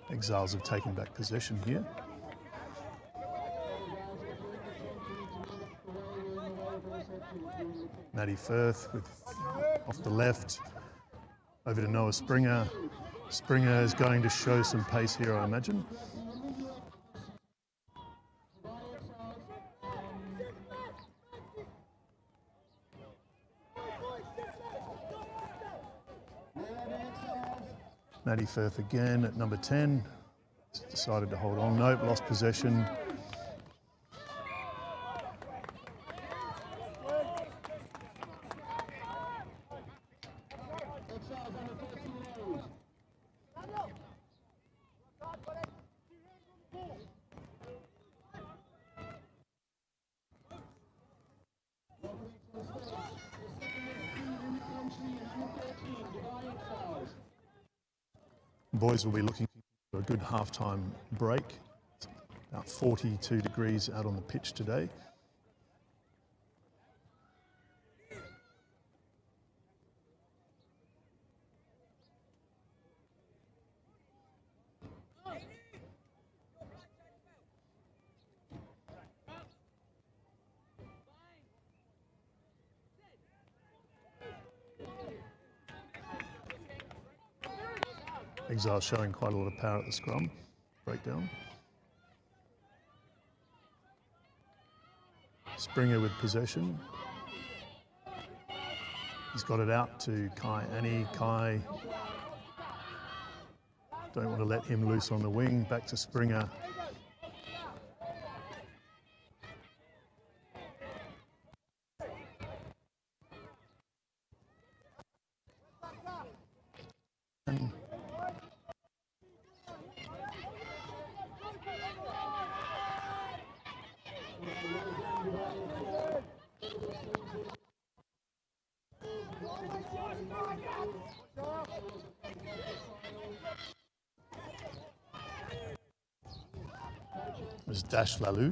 Exiles have taken back possession here. Matty Firth with off the left, over to Noah Springer. Springer is going to show some pace here, I imagine. Matty Firth again at number 10. He's decided to hold on. Nope, lost possession. Boys will be looking for a good halftime break. It's about 42 degrees out on the pitch today. Exiles showing quite a lot of power at the scrum. Breakdown. Springer with possession. He's got it out to Kai Annie. Kai, don't want to let him loose on the wing. Back to Springer. And there's Dash Lalu.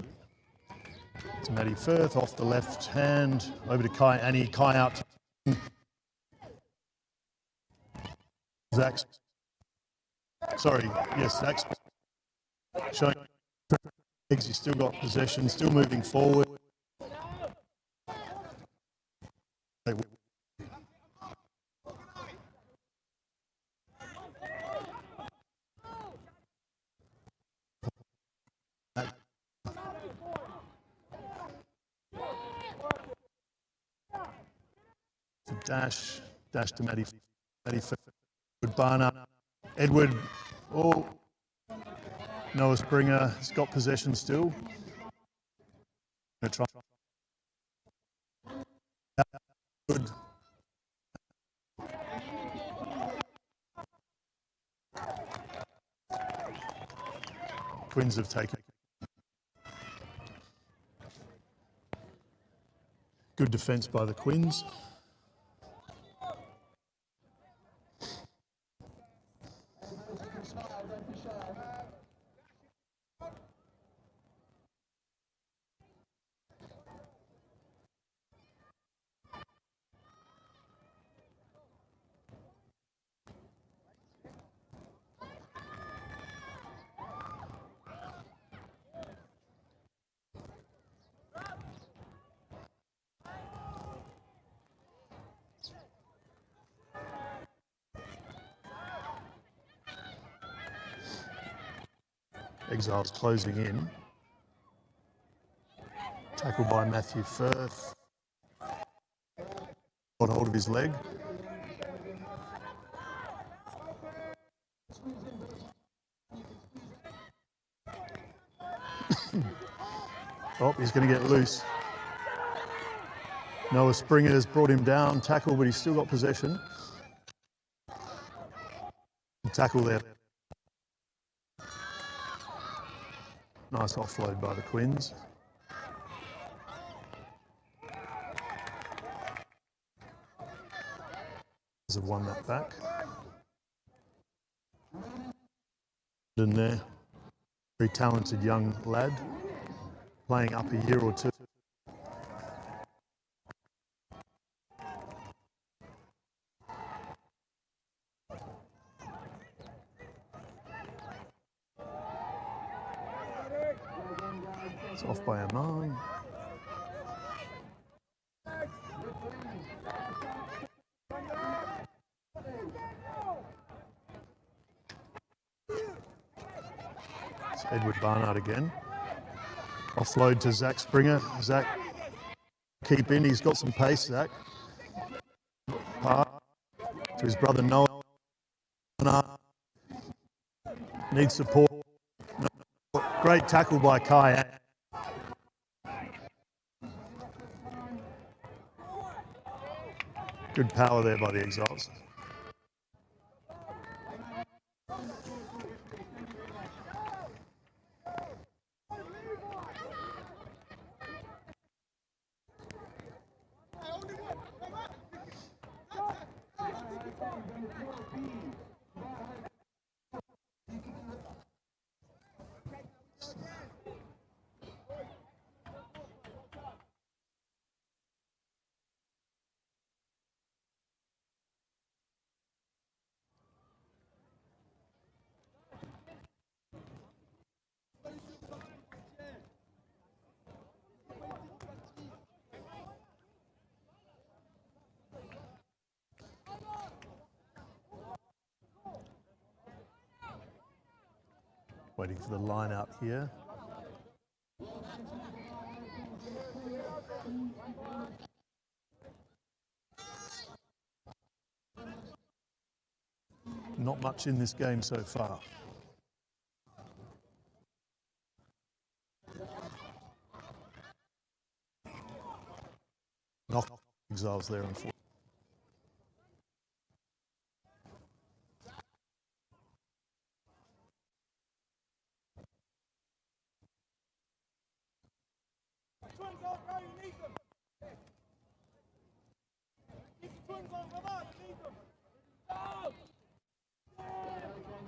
It's Matty Firth off the left hand, over to Kai Annie. Kai out to Zach. Sorry, yes, Zach. Showing he's still got possession, still moving forward. Dash to Matty Firth. Barner. Edward, oh, Noah Springer has got possession still. Try. Good. Quins have taken. Good defence by the Quins. Exiles closing in. Tackled by Matthew Firth. Got hold of his leg. Oh, he's going to get loose. Noah Springer's brought him down. Tackle, but he's still got possession. Tackle there. Nice offload by the Quins. Have won that back. In there, very talented young lad, playing up a year or two. It's off by Amman. Edward Barnard again. Offload to Zach Springer. Zach, keep in. He's got some pace, Zach. Pass to his brother Noah. Needs support. Great tackle by Kai. Good power there by the Exiles. Waiting for the line out here. Not much in this game so far. Knock Exiles there, unfortunately.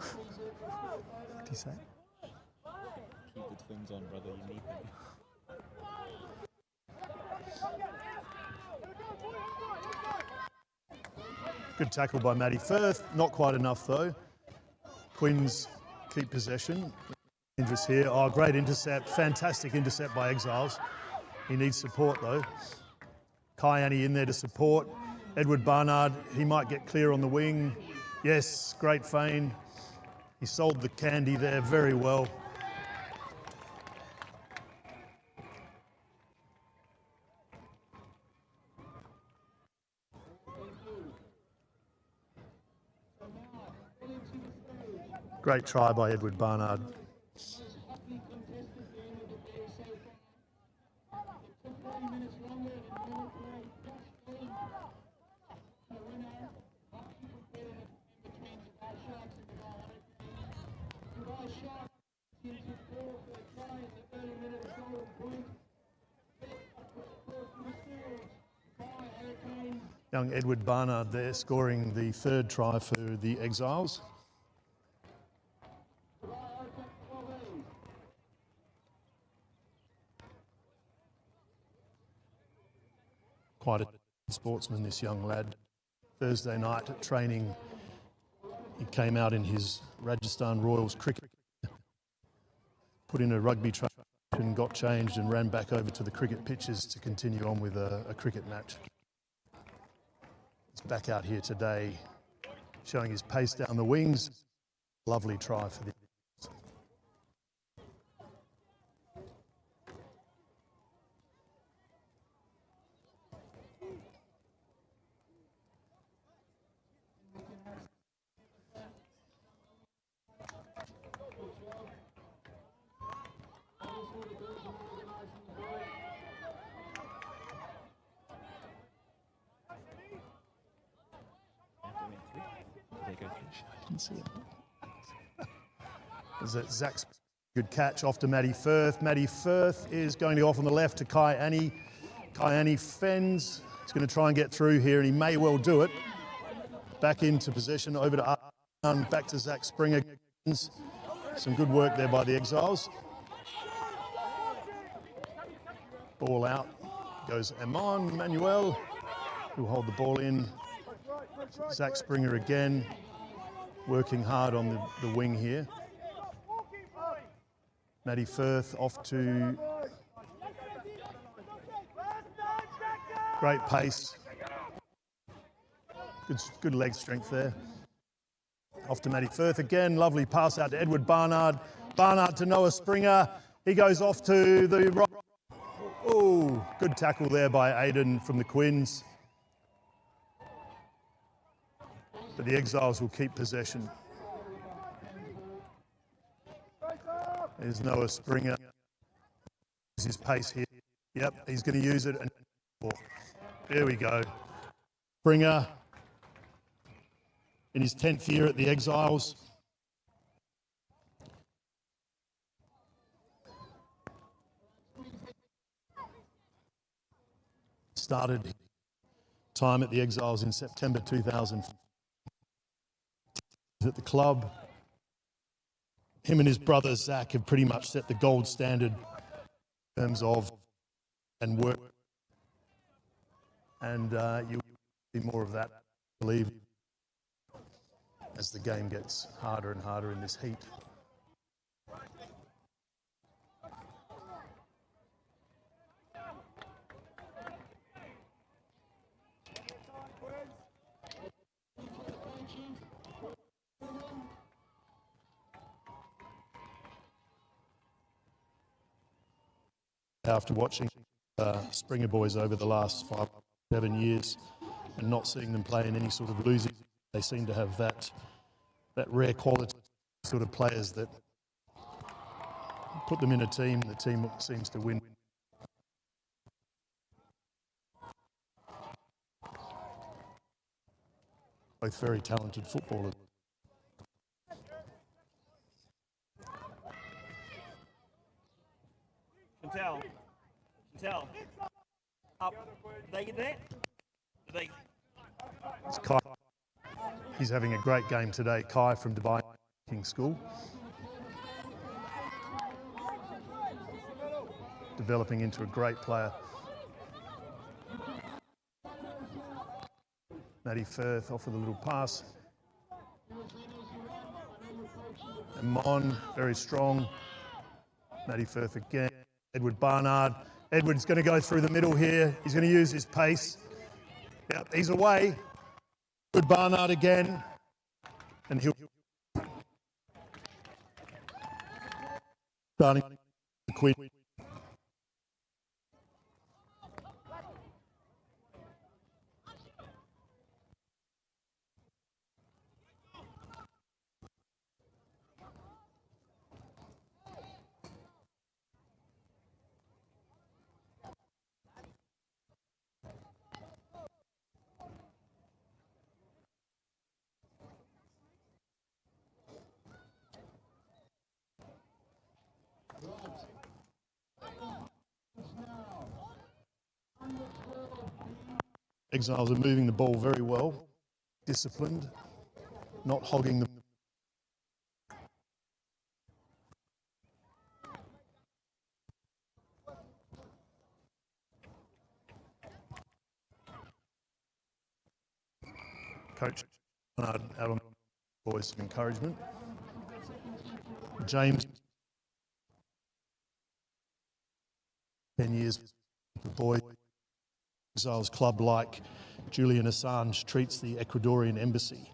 What did he say? Keep the twins on, brother. You need them. Good tackle by Matty Firth. Not quite enough though. Quins keep possession. Dangerous here. Oh, great intercept. Fantastic intercept by Exiles. He needs support though. Kayani in there to support. Edward Barnard, he might get clear on the wing. Yes, great feint. He sold the candy there very well. Great try by Edward Barnard. Young Edward Barnard there scoring the third try for the Exiles. Quite a sportsman, this young lad. Thursday night at training, he came out in his Rajasthan Royals cricket, put in a rugby train and got changed and ran back over to the cricket pitches to continue on with a cricket match. He's back out here today, showing his pace down the wings. Lovely try for the Zach's good catch off to Matty Firth. Matty Firth is going to go off on the left to Kai Annie. Kai Annie fends. He's going to try and get through here, and he may well do it. Back into possession, over to Arn, back to Zach Springer. Some good work there by the Exiles. Ball out. Goes Amon Manuel, who'll hold the ball in. Zach Springer again, working hard on the wing here. Matty Firth off to great pace. Good leg strength there. Off to Matty Firth again. Lovely pass out to Edward Barnard. Barnard to Noah Springer. He goes off to the right. Oh, good tackle there by Aiden from the Quins. But the Exiles will keep possession. There's Noah Springer. His pace here. Yep, he's going to use it. There we go. Springer in his 10th year at the Exiles. Started time at the Exiles in September 2000 at the club. Him and his brother Zach have pretty much set the gold standard in terms of and work. And you'll see more of that, I believe, as the game gets harder and harder in this heat. After watching Springer boys over the last 5-7 years and not seeing them play in any sort of losing, they seem to have that rare quality sort of players that put them in a team, the team seems to win. Both very talented footballers. Chantel. Up. Did they get that? Did they? It's Kai. He's having a great game today. Kai from Dubai King School. Developing into a great player. Matty Firth off with a little pass. And Mon, very strong. Matty Firth again. Edward Barnard. Edward's going to go through the middle here. He's going to use his pace. Yep, he's away. Good Barnard again. And he'll... Starting the Queen. Exiles are moving the ball very well, disciplined, not hogging them. Coach out on voice of encouragement. James, 10 years, the boy. Exiles club like Julian Assange treats the Ecuadorian embassy.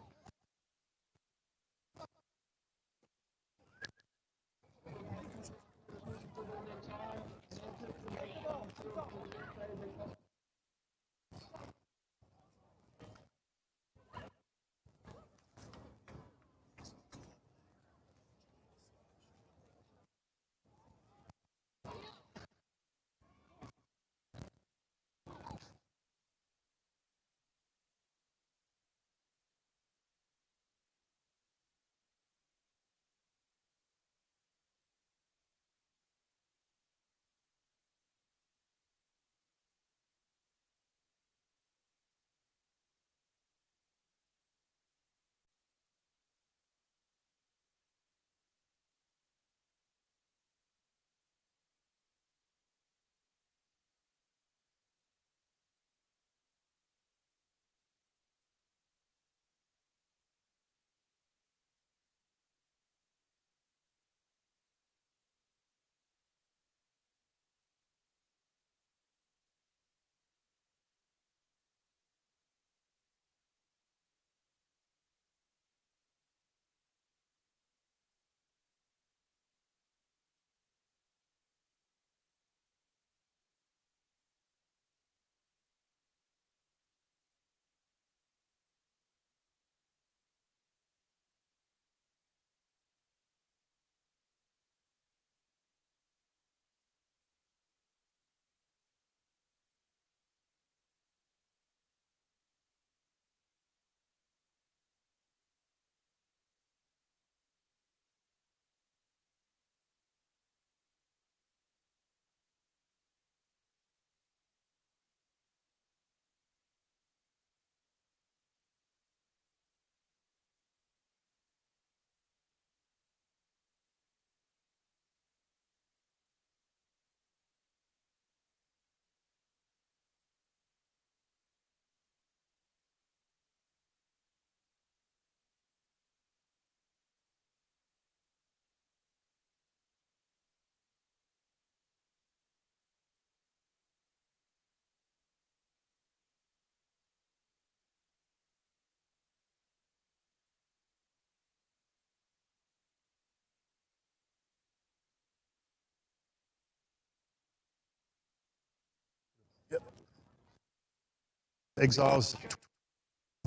Exiles,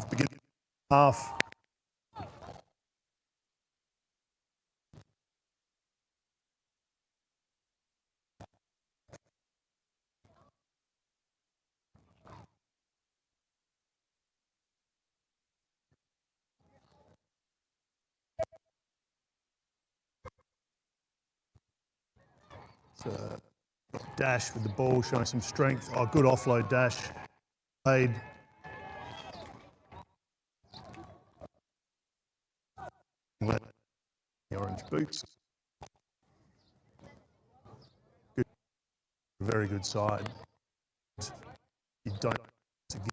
beginning half. Dash with the ball, showing some strength. Oh, good offload dash. Played. The orange boots. Good. Very good side. You don't to give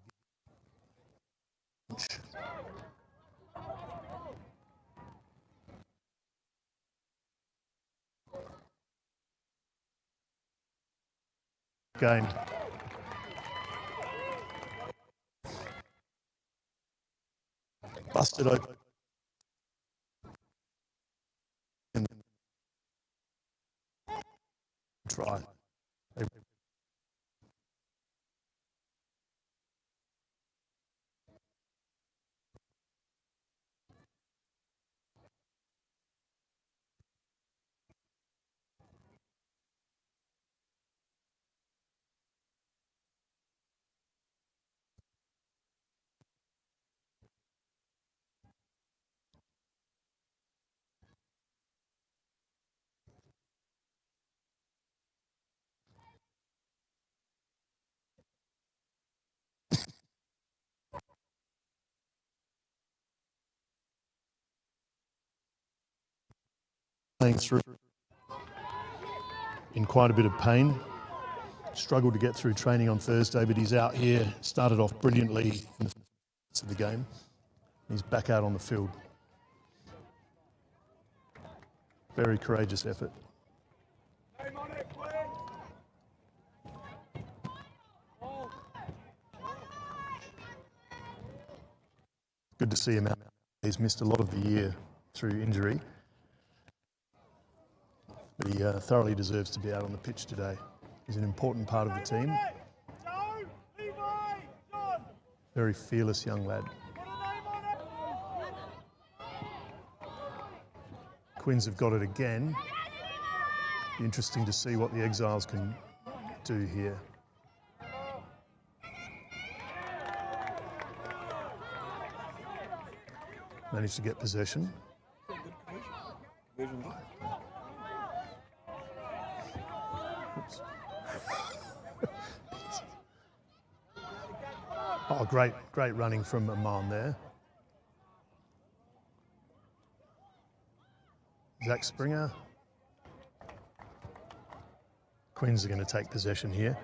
game. Busted open. Try. Playing through in quite a bit of pain. Struggled to get through training on Thursday, but he's out here. Started off brilliantly in the first of the game. He's back out on the field. Very courageous effort. Good to see him out. He's missed a lot of the year through injury, but he thoroughly deserves to be out on the pitch today. He's an important part of the team. Very fearless young lad. Quins have got it again. Be interesting to see what the Exiles can do here. Managed to get possession. Oops. Oh, great running from Amman there. Zach Springer. Quins are going to take possession here.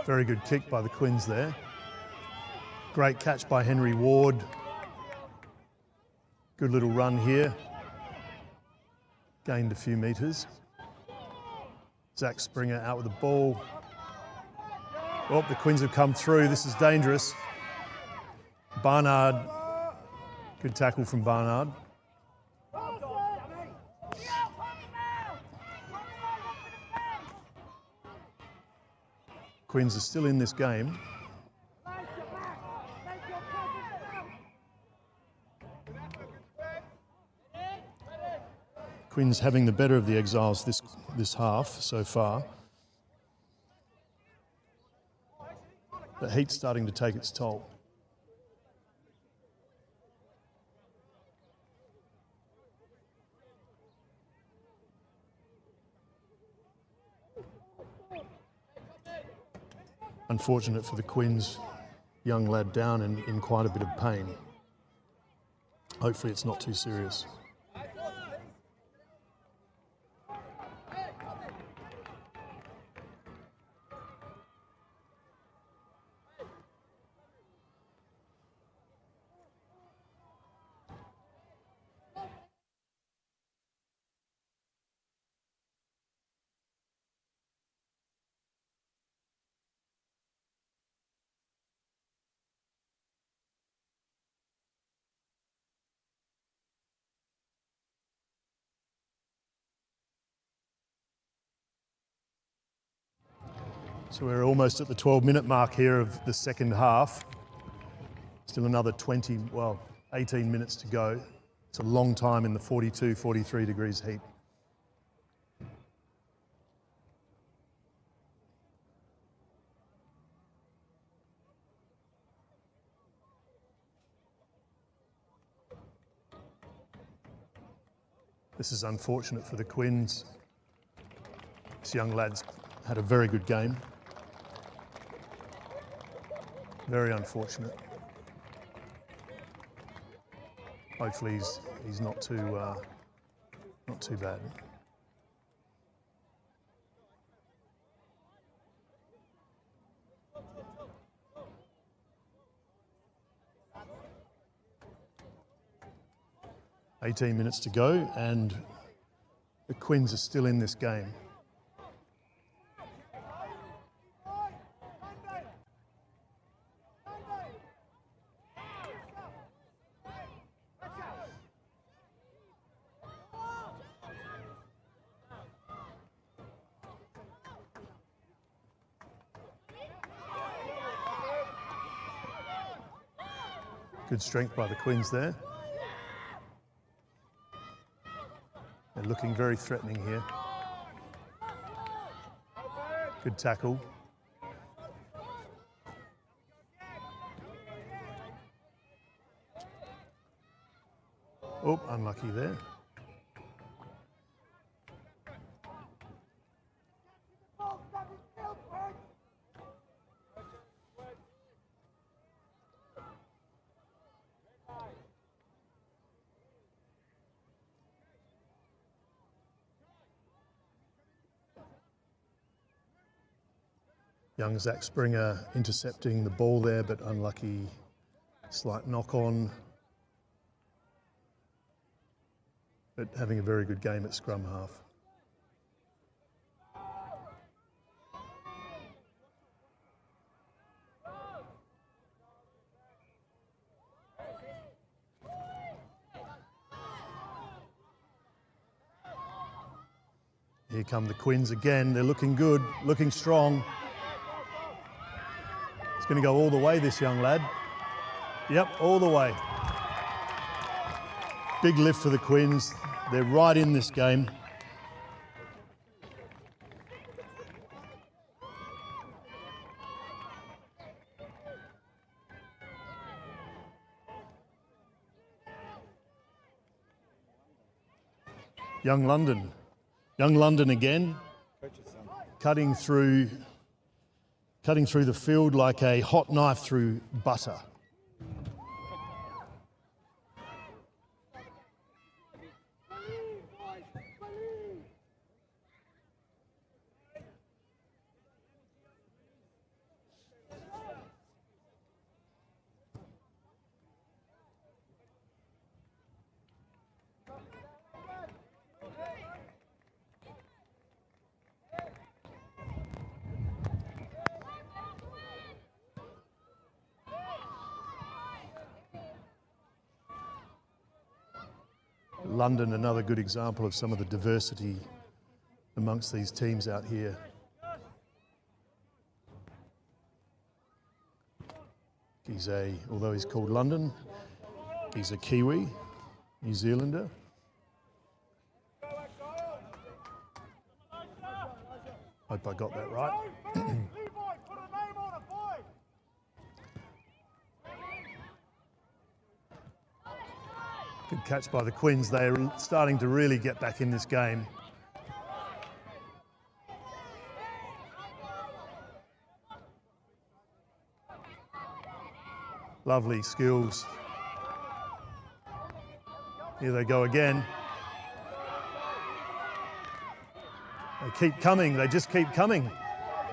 Very good kick by the Quins there. Great catch by Henry Ward. Good little run here. Gained a few metres. Zach Springer out with the ball. Oh, the Quins have come through. This is dangerous. Barnard. Good tackle from Barnard. Quins are still in this game. Quins having the better of the Exiles this half so far. The heat's starting to take its toll. Unfortunate for the Quins, young lad down and in quite a bit of pain. Hopefully it's not too serious. So we're almost at the 12-minute mark here of the second half. Still another 18 minutes to go. It's a long time in the 42, 43 degrees heat. This is unfortunate for the Quins. This young lad's had a very good game. Very unfortunate. Hopefully he's not too bad. "18 minutes to go, and the Quins are still in this game." Good strength by the Quins there. They're looking very threatening here. Good tackle. Oh, unlucky there. Young Zach Springer intercepting the ball there, but unlucky. Slight knock on. But having a very good game at scrum half. Here come the Quins again. They're looking good, looking strong. It's going to go all the way, this young lad. Yep, all the way. Big lift for the Quins. They're right in this game. Young London again, cutting through the field like a hot knife through butter. London, another good example of some of the diversity amongst these teams out here. Although he's called London, he's a Kiwi, New Zealander. Hope I got that right. Good catch by the Quins. They're starting to really get back in this game. Lovely skills. Here they go again. They keep coming. They just keep coming.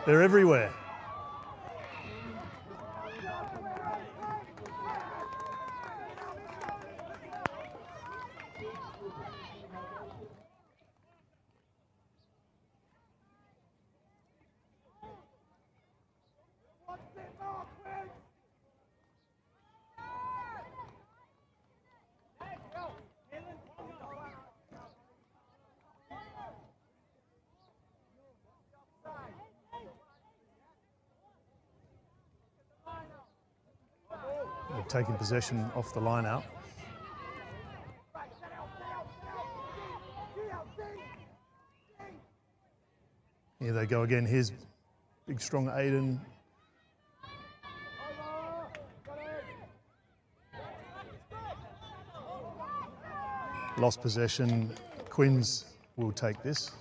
They're everywhere. taking possession off the line out. Here they go again. Here's big, strong Aiden. Lost possession. Quins will take this.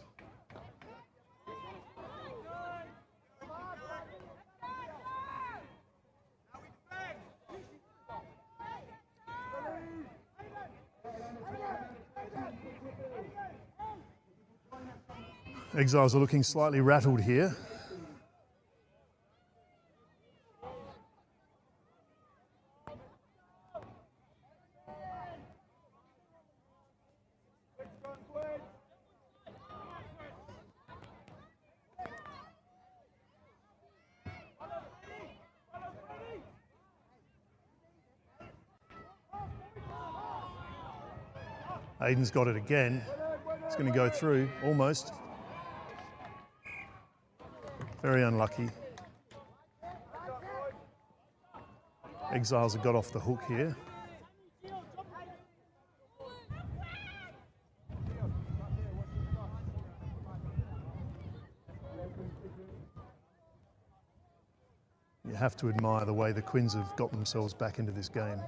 Exiles are looking slightly rattled here. Aiden's got it again. It's going to go through, almost. Very unlucky. Exiles have got off the hook here. You have to admire the way the Quins have got themselves back into this game.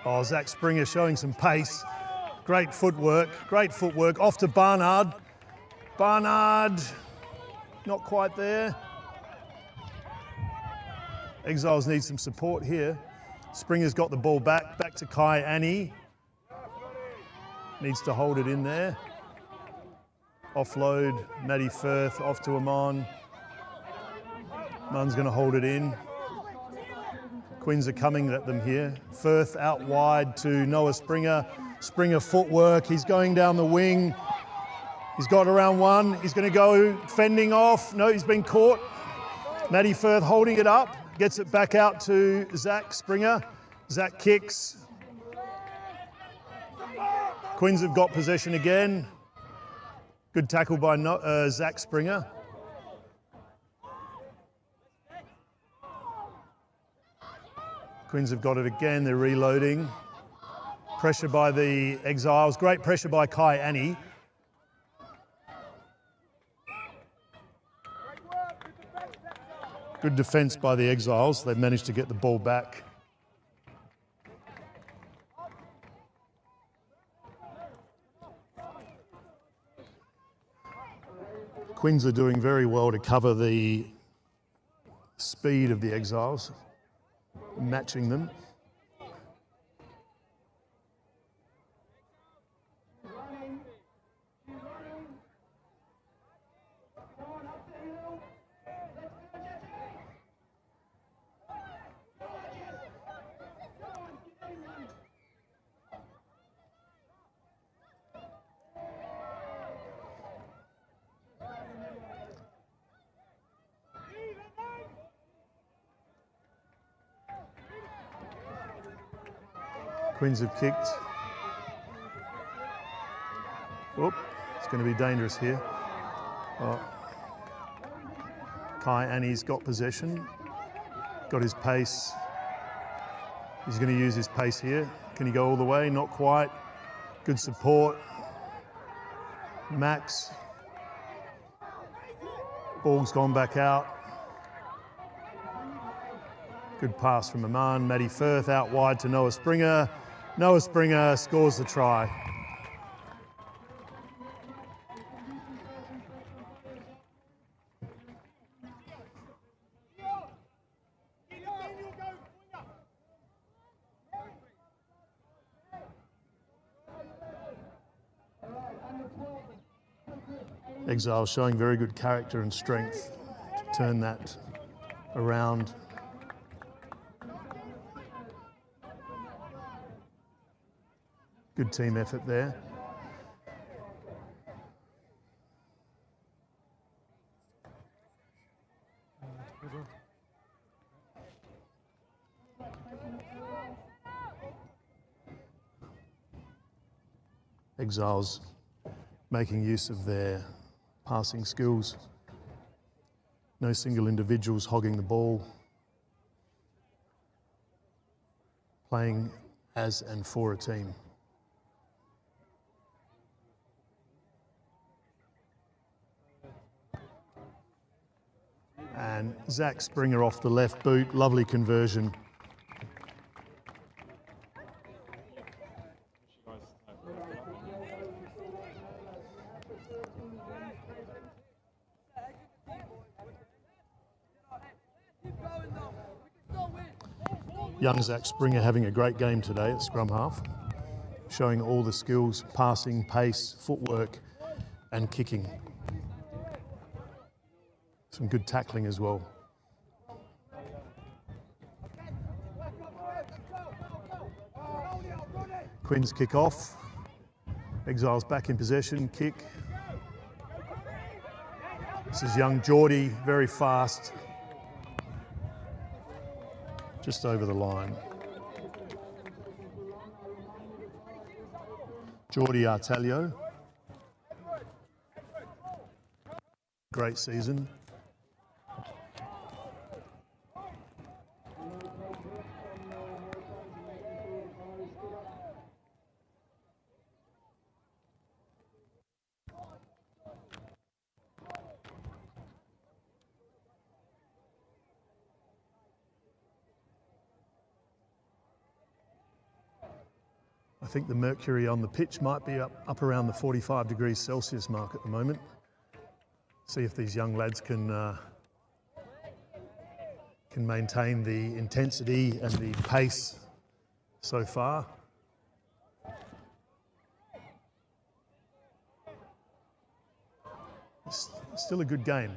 Oh, Zach Springer showing some pace. Great footwork, off to Barnard. Barnard, not quite there. Exiles need some support here. Springer's got the ball back to Kai Annie. Needs to hold it in there. Offload, Matty Firth off to Amon. Munn's gonna hold it in. Quins are coming at them here. Firth out wide to Noah Springer. Springer footwork, he's going down the wing. He's got around one, he's going to go fending off. No, he's been caught. Matty Firth holding it up, gets it back out to Zach Springer. Zach kicks. Quins have got possession again. Good tackle by Zach Springer. Quins have got it again, they're reloading. Pressure by the Exiles, great pressure by Kai Annie. Good defence by the Exiles, they've managed to get the ball back. Quins are doing very well to cover the speed of the Exiles, matching them. Quins have kicked. Oop, it's going to be dangerous here. Oh. Kai Annie's got possession, got his pace. He's going to use his pace here. Can he go all the way? Not quite. Good support. Max. Ball's gone back out. Good pass from Aman. Matty Firth out wide to Noah Springer. Noah Springer scores the try. Exiles showing very good character and strength to turn that around. Good team effort there. Exiles making use of their passing skills. No single individuals hogging the ball. Playing as and for a team. And Zach Springer off the left boot, lovely conversion. Young Zach Springer having a great game today at scrum half, showing all the skills, passing, pace, footwork and kicking. Some good tackling as well. Quins kick off. Exiles back in possession, kick. This is young Geordie, very fast. Just over the line. Geordie Artalio. Great season. I think the mercury on the pitch might be up around the 45 degrees Celsius mark at the moment. See if these young lads can maintain the intensity and the pace so far. It's still a good game,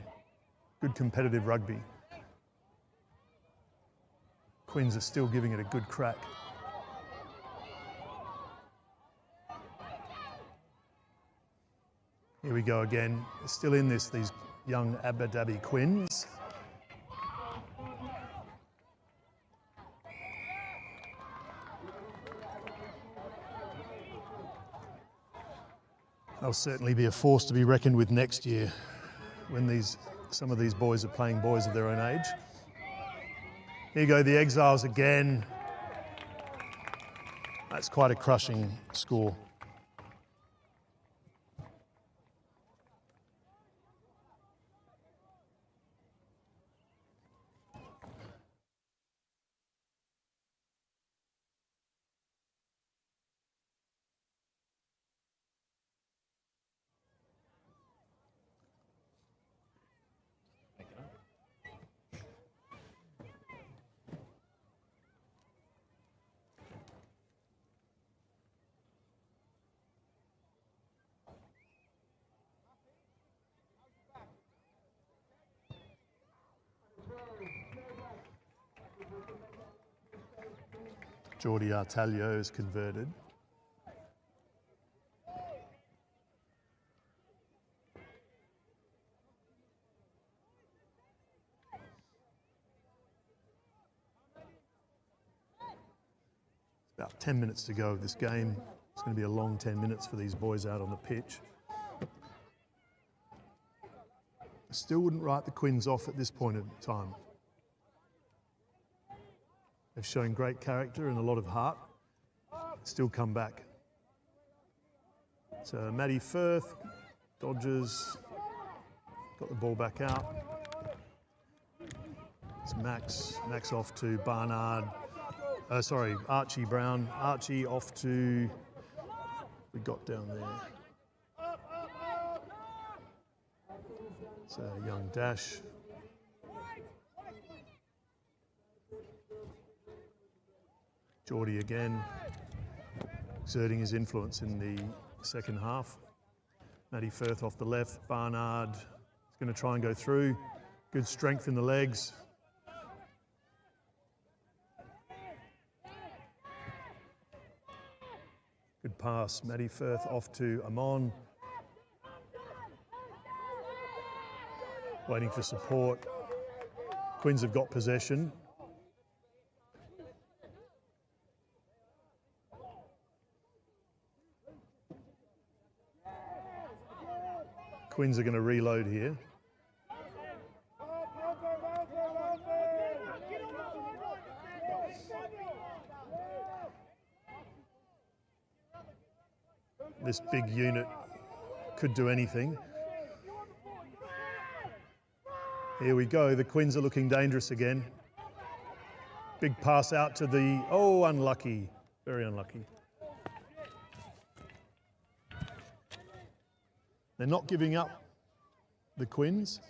good competitive rugby. Quins are still giving it a good crack. Here we go again, still in this, these young Abu Dhabi Quins. They'll certainly be a force to be reckoned with next year when some of these boys are playing boys of their own age. Here you go, the Exiles again. That's quite a crushing score. Geordie Artalio is converted. About 10 minutes to go of this game. It's going to be a long 10 minutes for these boys out on the pitch. I still wouldn't write the Quins off at this point in time. They've shown great character and a lot of heart. Still come back. So Matty Firth dodges, got the ball back out. It's Max off to Barnard. Archie Brown. Archie off to, we got down there. It's a young dash. Geordie again, exerting his influence in the second half. Matty Firth off the left, Barnard is going to try and go through. Good strength in the legs. Good pass, Matty Firth off to Amon. Waiting for support. Quins have got possession. Quins are going to reload here. This big unit could do anything. Here we go, the Quins are looking dangerous again. Big pass out to the, oh, unlucky, very unlucky. They're not giving up, the Quins.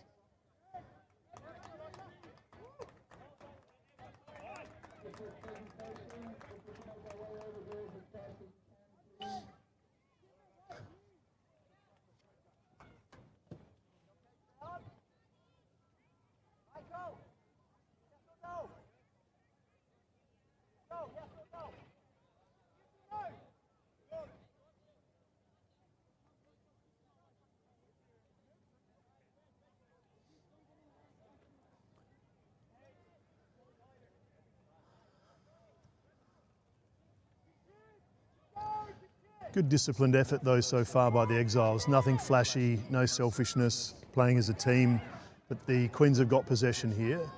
Good disciplined effort though so far by the Exiles. Nothing flashy, no selfishness, playing as a team. But the Quins have got possession here.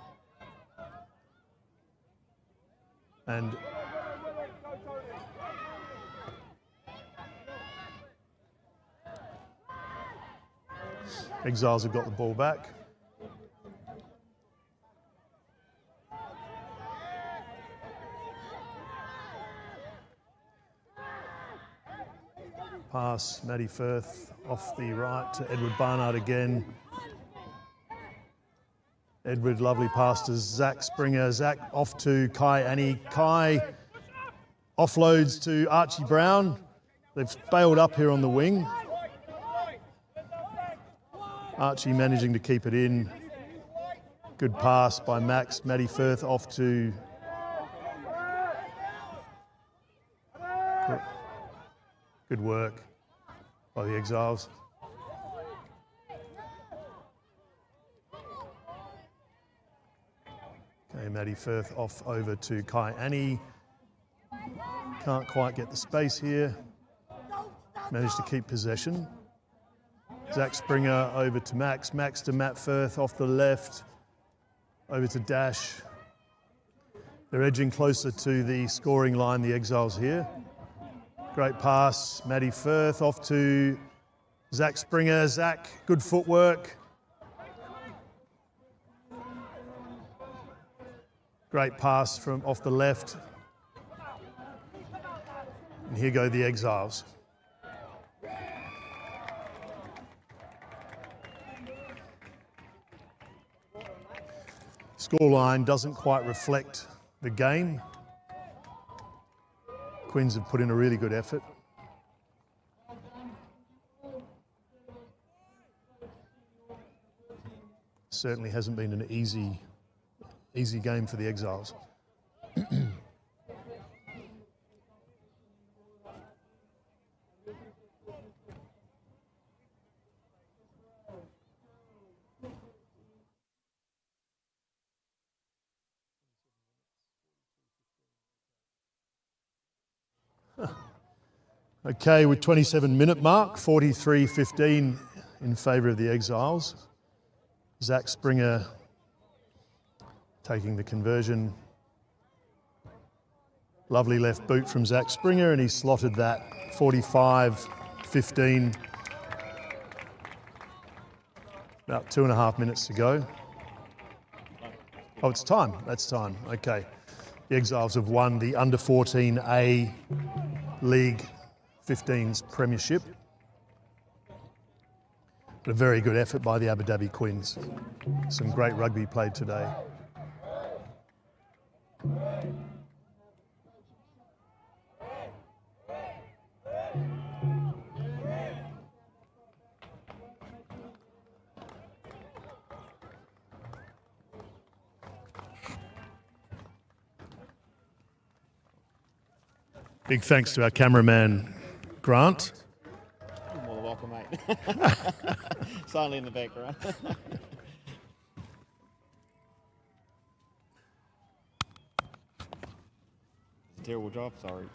And Exiles have got the ball back. Pass, Matty Firth off the right to Edward Barnard again. Edward, lovely pass to Zach Springer. Zach off to Kai Annie. Kai offloads to Archie Brown. They've bailed up here on the wing. Archie managing to keep it in. Good pass by Max. Matty Firth off to... Good work by the Exiles. Okay, Matty Firth off over to Kai Annie. Can't quite get the space here. Managed to keep possession. Zach Springer over to Max. Max to Matt Firth off the left. Over to Dash. They're edging closer to the scoring line, the Exiles here. Great pass, Matty Firth off to Zach Springer. Zach, good footwork. Great pass from off the left. And here go the Exiles. Scoreline doesn't quite reflect the game. Quins have put in a really good effort. Certainly hasn't been an easy game for the Exiles. Okay, with 27-minute mark, 43-15 in favour of the Exiles. Zach Springer taking the conversion. Lovely left boot from Zach Springer, and he slotted that 45-15. About 2.5 minutes to go. Oh, it's time. That's time. Okay. The Exiles have won the Under-14A League 15's Premiership. But a very good effort by the Abu Dhabi Quins. Some great rugby played today. Big thanks to our cameraman, Grant. You're more than welcome, mate. Silently in the background. Terrible job, sorry.